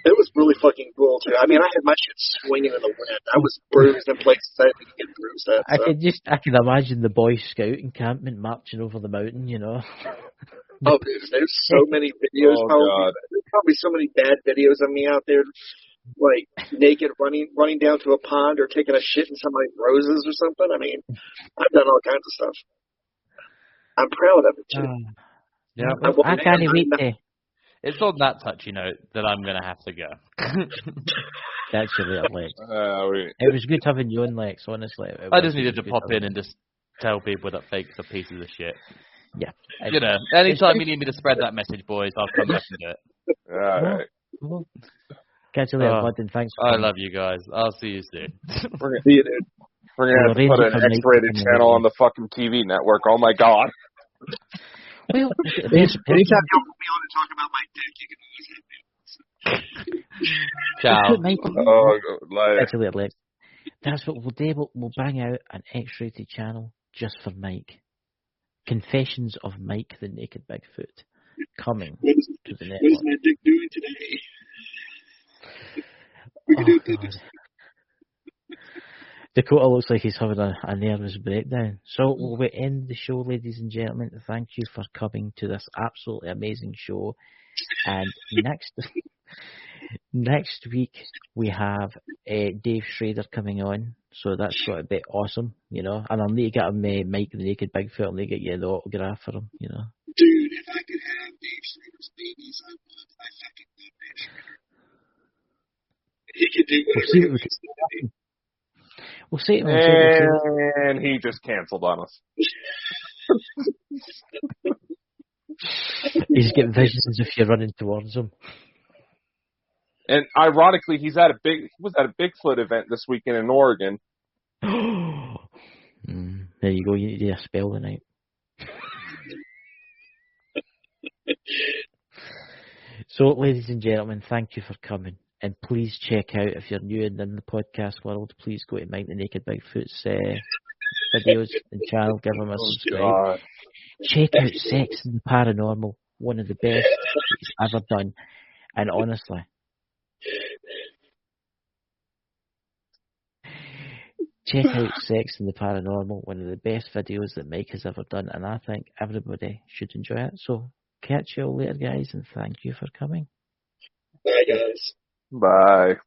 It was really fucking cool too. I mean, I had my shit swinging in the wind. I was bruised in places I didn't get bruised at. So. I can imagine the Boy Scout encampment marching over the mountain. Oh, dude, there's so many videos. There's probably so many bad videos of me out there, like naked, running down to a pond or taking a shit in somebody's roses or something. I mean, I've done all kinds of stuff. I'm proud of it too. Yeah, I can't wait to. It's on that touchy note that I'm going to have to go. Actually, Lex. It was good having you on, Lex, honestly. I just needed to pop in and just tell people that fakes are pieces of shit. Yeah. Anytime you need me to spread that message, boys, I'll come back and do it. Alright. Well, catch you later, bud, and thanks. I love you guys. I'll see you soon. We're going to put an X-rated channel on the fucking TV network. Oh my god. Well, anytime you want me on to talk about my dick, you can always hit me. Ciao. Actually, Lex. That's what we'll do. We'll bang out an X-rated channel just for Mike. Confessions of Mike the Naked Bigfoot. Coming to the network. What is my dick doing today? We can do it. Dakota looks like he's having a nervous breakdown. So we'll end the show, ladies and gentlemen. Thank you for coming to this absolutely amazing show. And next week we have Dave Schrader coming on. So that's got to be awesome, And I'll need to get him Mike the Naked Bigfoot. I'll need to get you the autograph for him, Dude, if I could have Dave babies I want. I fucking love Dave Schrader. He can do whatever he wants to do. We'll see. And he just canceled on us. He's getting visions if you're running towards him. And ironically, he was at a Bigfoot event this weekend in Oregon. There you go. You need to do a spell tonight. So, ladies and gentlemen, thank you for coming. And please check out, if you're new in the podcast world, please go to Mike the Naked Bigfoot's videos and channel. Give him a subscribe. God. Check out Sex and the Paranormal, one of the best he's ever done. And honestly, check out Sex and the Paranormal, one of the best videos that Mike has ever done. And I think everybody should enjoy it. So, catch you all later, guys, and thank you for coming. Bye, guys. Bye.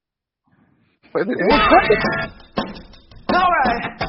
All right.